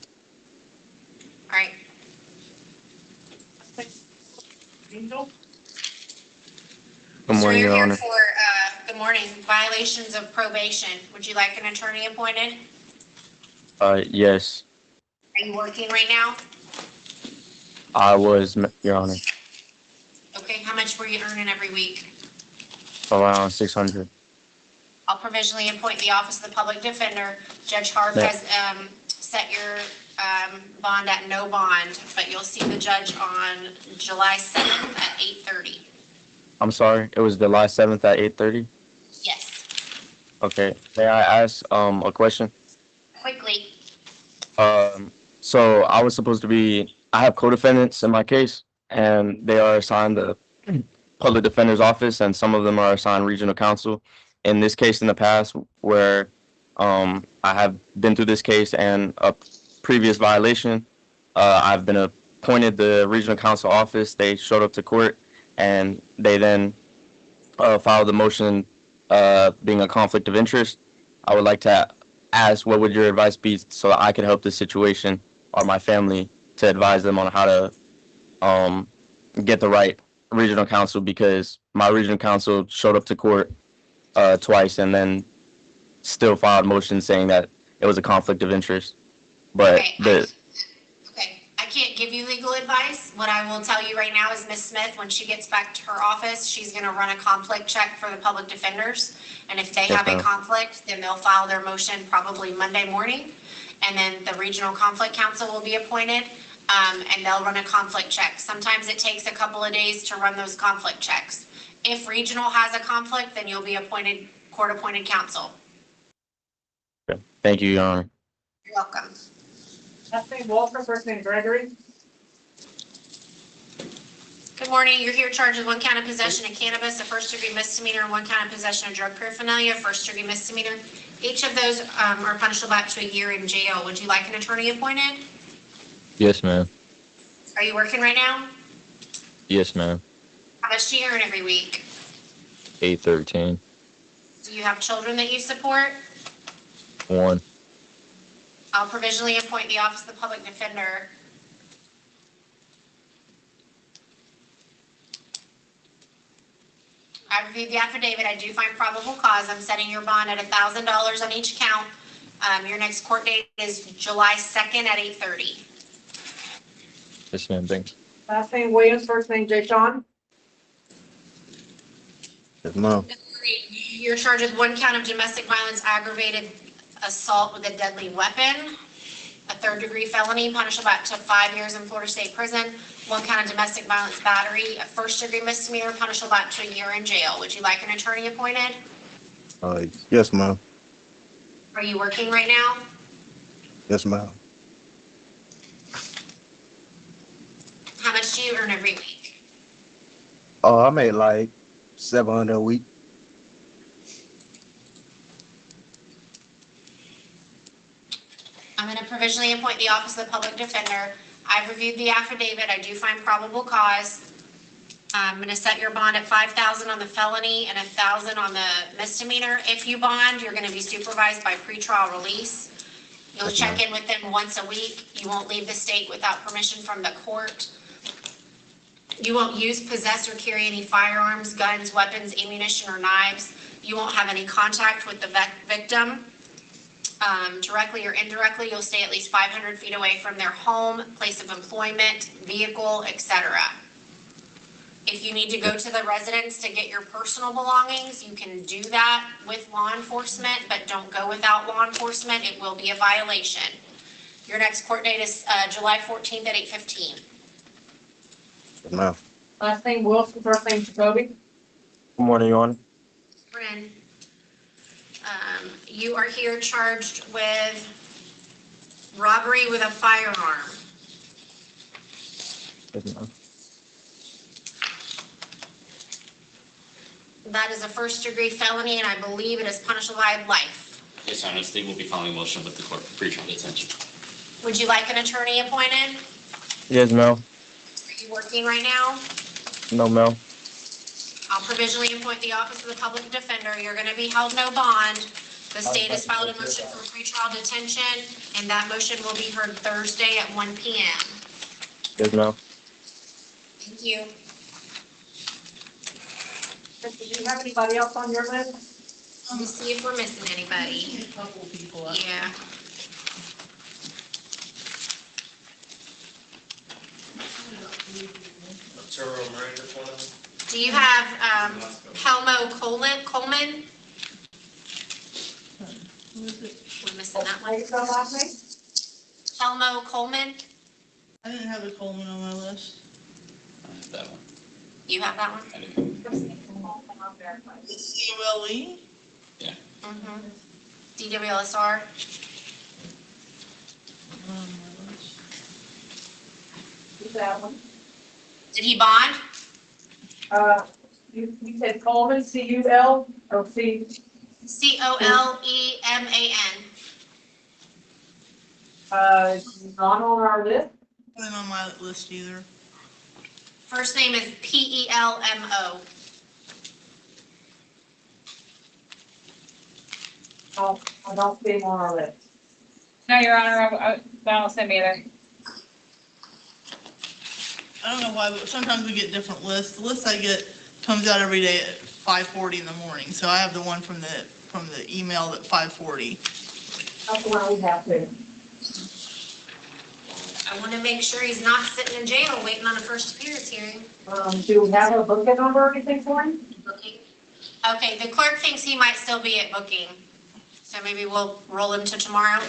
All right. Angel? Good So morning, you're Your here Honor. for, good morning, violations of probation. Would you like an attorney appointed? Yes, Are you working right now? I was, Your Honor, Okay, how much were you earning every week? around 600. I'll provisionally appoint the Office of the Public Defender. Judge Harp Yeah. has set your bond at no bond, but you'll see the judge on July 7th at 8:30. I'm sorry, it was July 7th at 8:30? Yes, Okay, may I ask a question? quickly. So I was supposed to be, I have co-defendants in my case, and they are assigned the public defender's office, and some of them are assigned regional counsel. In this case, in the past, where I have been through this case and a previous violation, I've been appointed the regional counsel office. They showed up to court, and they then filed the motion being a conflict of interest. I would like to ask, what would your advice be so that I could help this situation or my family to advise them on how to get the right regional counsel, because my regional counsel showed up to court twice and then still filed motion saying that it was a conflict of interest. But Okay, I can't give you legal advice. What I will tell you right now is Ms. Smith, when she gets back to her office, she's gonna run a conflict check for the public defenders. And if they Yes, have a ma'am. conflict, then they'll file their motion probably Monday morning. And then the regional conflict counsel will be appointed, and they'll run a conflict check. Sometimes it takes a couple of days to run those conflict checks. If regional has a conflict, then you'll be appointed, court-appointed counsel. Thank you, Your Honor. You're welcome. Last name Walker, first name Gregory. Good morning. You're here charged with one count of possession of cannabis, a first-degree misdemeanor, and one count of possession of drug paraphernalia, first-degree misdemeanor. Each of those are punishable up to a year in jail. Would you like an attorney appointed? Yes, ma'am. Are you working right now? Yes, ma'am. How much do you earn every week? 813. Do you have children that you support? 1. I'll provisionally appoint the Office of the Public Defender. I reviewed the affidavit. I do find probable cause. I'm setting your bond at $1,000 on each count. Your next court date is July 2nd at 8:30. Yes, ma'am, thanks. Last name Williams, first name Jay Sean. Yes, ma'am. You're charged with 1 count of domestic violence aggravated assault with a deadly weapon, a 3rd-degree felony punishable up to 5 years in Florida State Prison, 1 count of domestic violence battery, a 1st-degree misdemeanor punishable up to a year in jail. Would you like an attorney appointed? Yes, ma'am. Are you working right now? Yes, ma'am. How much do you earn every week? Oh, I made like 700 a week. I'm going to provisionally appoint the Office of the Public Defender. I've reviewed the affidavit. I do find probable cause. I'm going to set your bond at $5,000 on the felony and $1,000 on the misdemeanor. If you bond, you're going to be supervised by pretrial release. You'll check in with them once a week. You won't leave the state without permission from the court. You won't use, possess, or carry any firearms, guns, weapons, ammunition, or knives. You won't have any contact with the victim. Directly or indirectly, you'll stay at least 500 feet away from their home, place of employment, vehicle, etc. If you need to go to the residence to get your personal belongings, you can do that with law enforcement, but don't go without law enforcement. It will be a violation. Your next court date is July 14th at 8:15. Yes, ma'am. Last name Wilson, first name Jacoby. Good morning, Your Honor. Bryn, you are here charged with robbery with a firearm. Yes, ma'am. That is a 1st-degree felony, and I believe it is punishable by life. Yes, Your Honor, the state will be filing a motion with the court for pretrial detention. Would you like an attorney appointed? Yes, ma'am. Are you working right now? No, ma'am. I'll provisionally appoint the Office of the Public Defender. You're going to be held no bond. The state has filed a motion for pretrial detention, and that motion will be heard Thursday at 1 p.m. Yes, ma'am. Thank you. Do you have anybody else on your list? Let me see if we're missing anybody. A couple people. Yeah. Do you have Helmo Coleman? Who is it? We're missing that one. What's the last name? Helmo Coleman? I didn't have a Coleman on my list. I have that one. You have that one? I do. C-O-L-E? Mm-hmm. DWLSR? On my list. Who's that one? Did he bond? You said Coleman, C-U-L, or C? Coleman. Not on our list. Wasn't on my list either. First name is Pelmo. Oh, I don't see him on our list. No, Your Honor, I don't send me either. I don't know why, but sometimes we get different lists. The list I get comes out every day at 5:40 in the morning, so I have the one from the email at 5:40. That's the one we have to. I want to make sure he's not sitting in jail waiting on a first appearance hearing. Do we have a booking number or anything for him? Booking. Okay, the clerk thinks he might still be at booking. So maybe we'll roll him to tomorrow.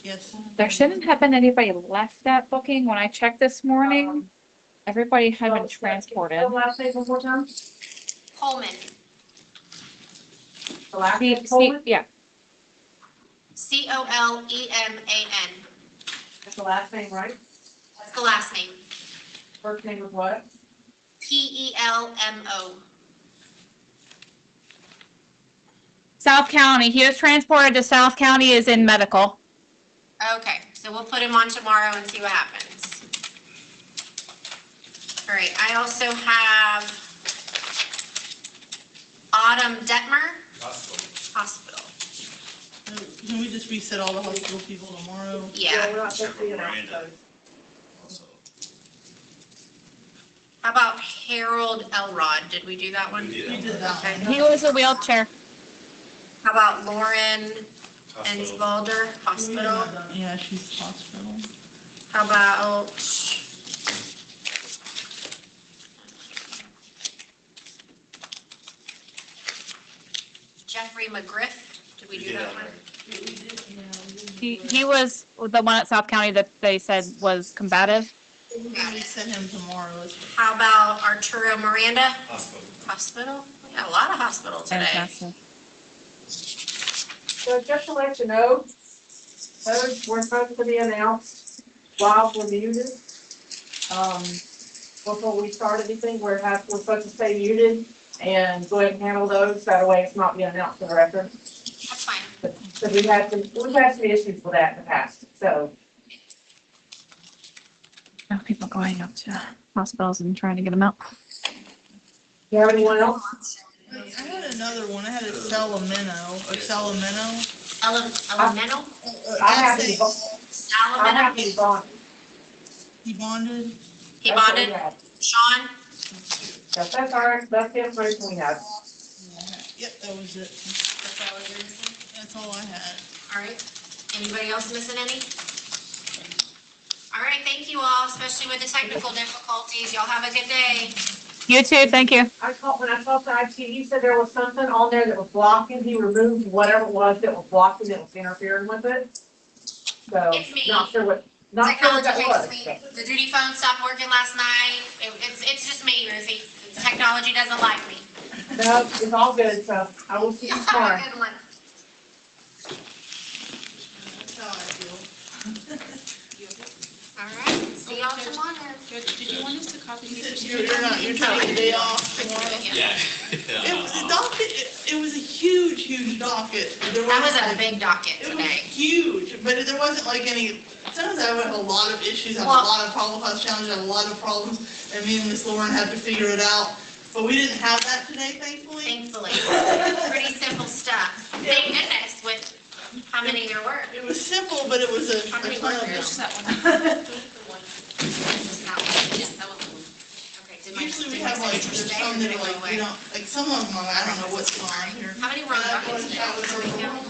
Yes. There shouldn't have been anybody left at booking. When I checked this morning, everybody had been transported. The last name one more time? Coleman. The last name Coleman? Yeah, Coleman. That's the last name, right? That's the last name. First name is what? Pelmo. South County. He was transported to South County, is in medical. Okay, so we'll put him on tomorrow and see what happens. All right, I also have Autumn Detmer. Hospital. Can we just reset all the hospital people tomorrow? Yeah. We're not fixing it out, so. How about Harold Elrod? Did we do that one? We did that one. He was a wheelchair. How about Lauren And Balder Hospital. Yeah, she's hospital. How about Jeffrey McGriff? Did we do that one? He was the one at South County that they said was combative. Yeah, we sent him tomorrow. How about Arturo Miranda? Hospital? We got a lot of hospital today. Fantastic. So just to let you know, those were supposed to be announced while we're muted. Before we start anything, we're supposed to stay muted and go ahead and handle those. That way it's not being announced for the record. That's fine. Because we've had some issues with that in the past, so. Now people going up to hospitals and trying to get them out. You have anyone else? I had another one. I had a Salamino. Elemento? I have to be bonded. He bonded? He bonded? Sean? Yes, that's the information we have. Yep, that was it. That's all I had. All right. Anybody else missing any? All right, thank you all, especially with the technical difficulties. Y'all have a good day. You too, thank you. When I talked to IT, he said there was something on there that was blocking. He removed whatever it was that was blocking, that was interfering with it. So, It's me. not sure what that was. The duty phone stopped working last night. It's just me, Ruthie. Technology doesn't like me. No, it's all good, so I will see you tomorrow. Have a good one. That's how I feel. All right, see y'all tomorrow. Did you want us to copy these? You're taking the day off tomorrow? Yeah. It was a docket, it was a huge docket. That was a big docket It was today. huge, but there wasn't like any, sometimes I have a lot of issues, I have a lot of problems, I have a lot of problems, and me and Miss Lauren had to figure it out. But we didn't have that today, thankfully. Thankfully. Pretty simple stuff. Thank goodness with how many there were. It was simple, but it was a How many ton were of there? them. Just that one. That one. Yeah, that was the one. Okay, did my Usually we did my have like, signature there's stay or some did that it go like, away? we don't, like some of them, I don't know what's going on here. How many were on the docket today?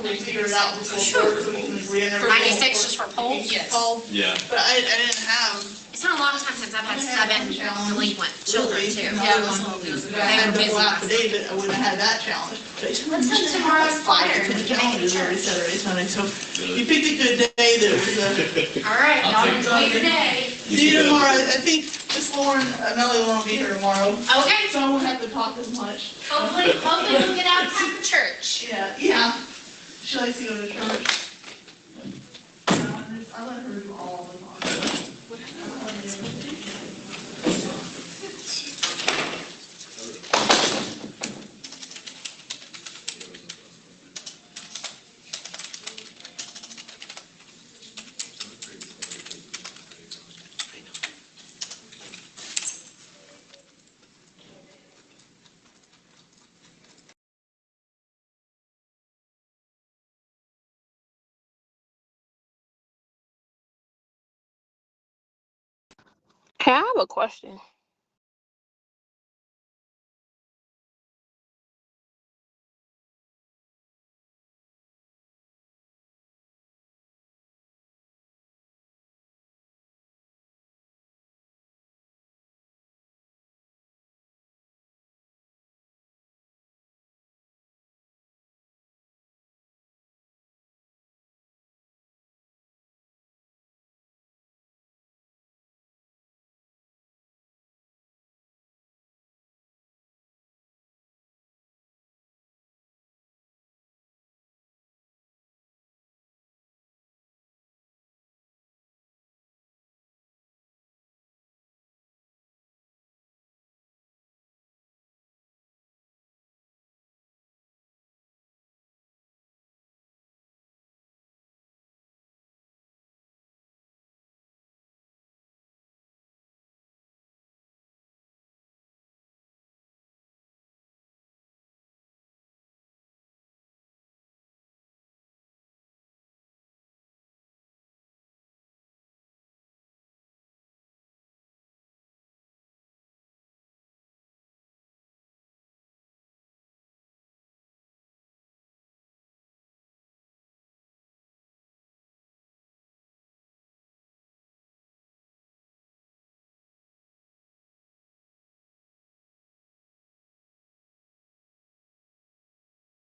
We figured it out before, so we can re-enter. For 96 just for polls? Polls. Yeah. But I didn't have. It's been a long time since I've had 7 delinquent children too. Yeah, it was. They were busy last night. David, I wouldn't have had that challenge. Let's have tomorrow's flyer. Calendars every Saturday, Sunday, so you picked a good day that was, All right, y'all enjoy your day. see you tomorrow. I think Miss Lauren, Melanie won't be here tomorrow. Okay. So I won't have to talk as much. Hopefully we'll get out to church. Yeah. She likes to go to church. I let her do all the talking. Hey, I have a question.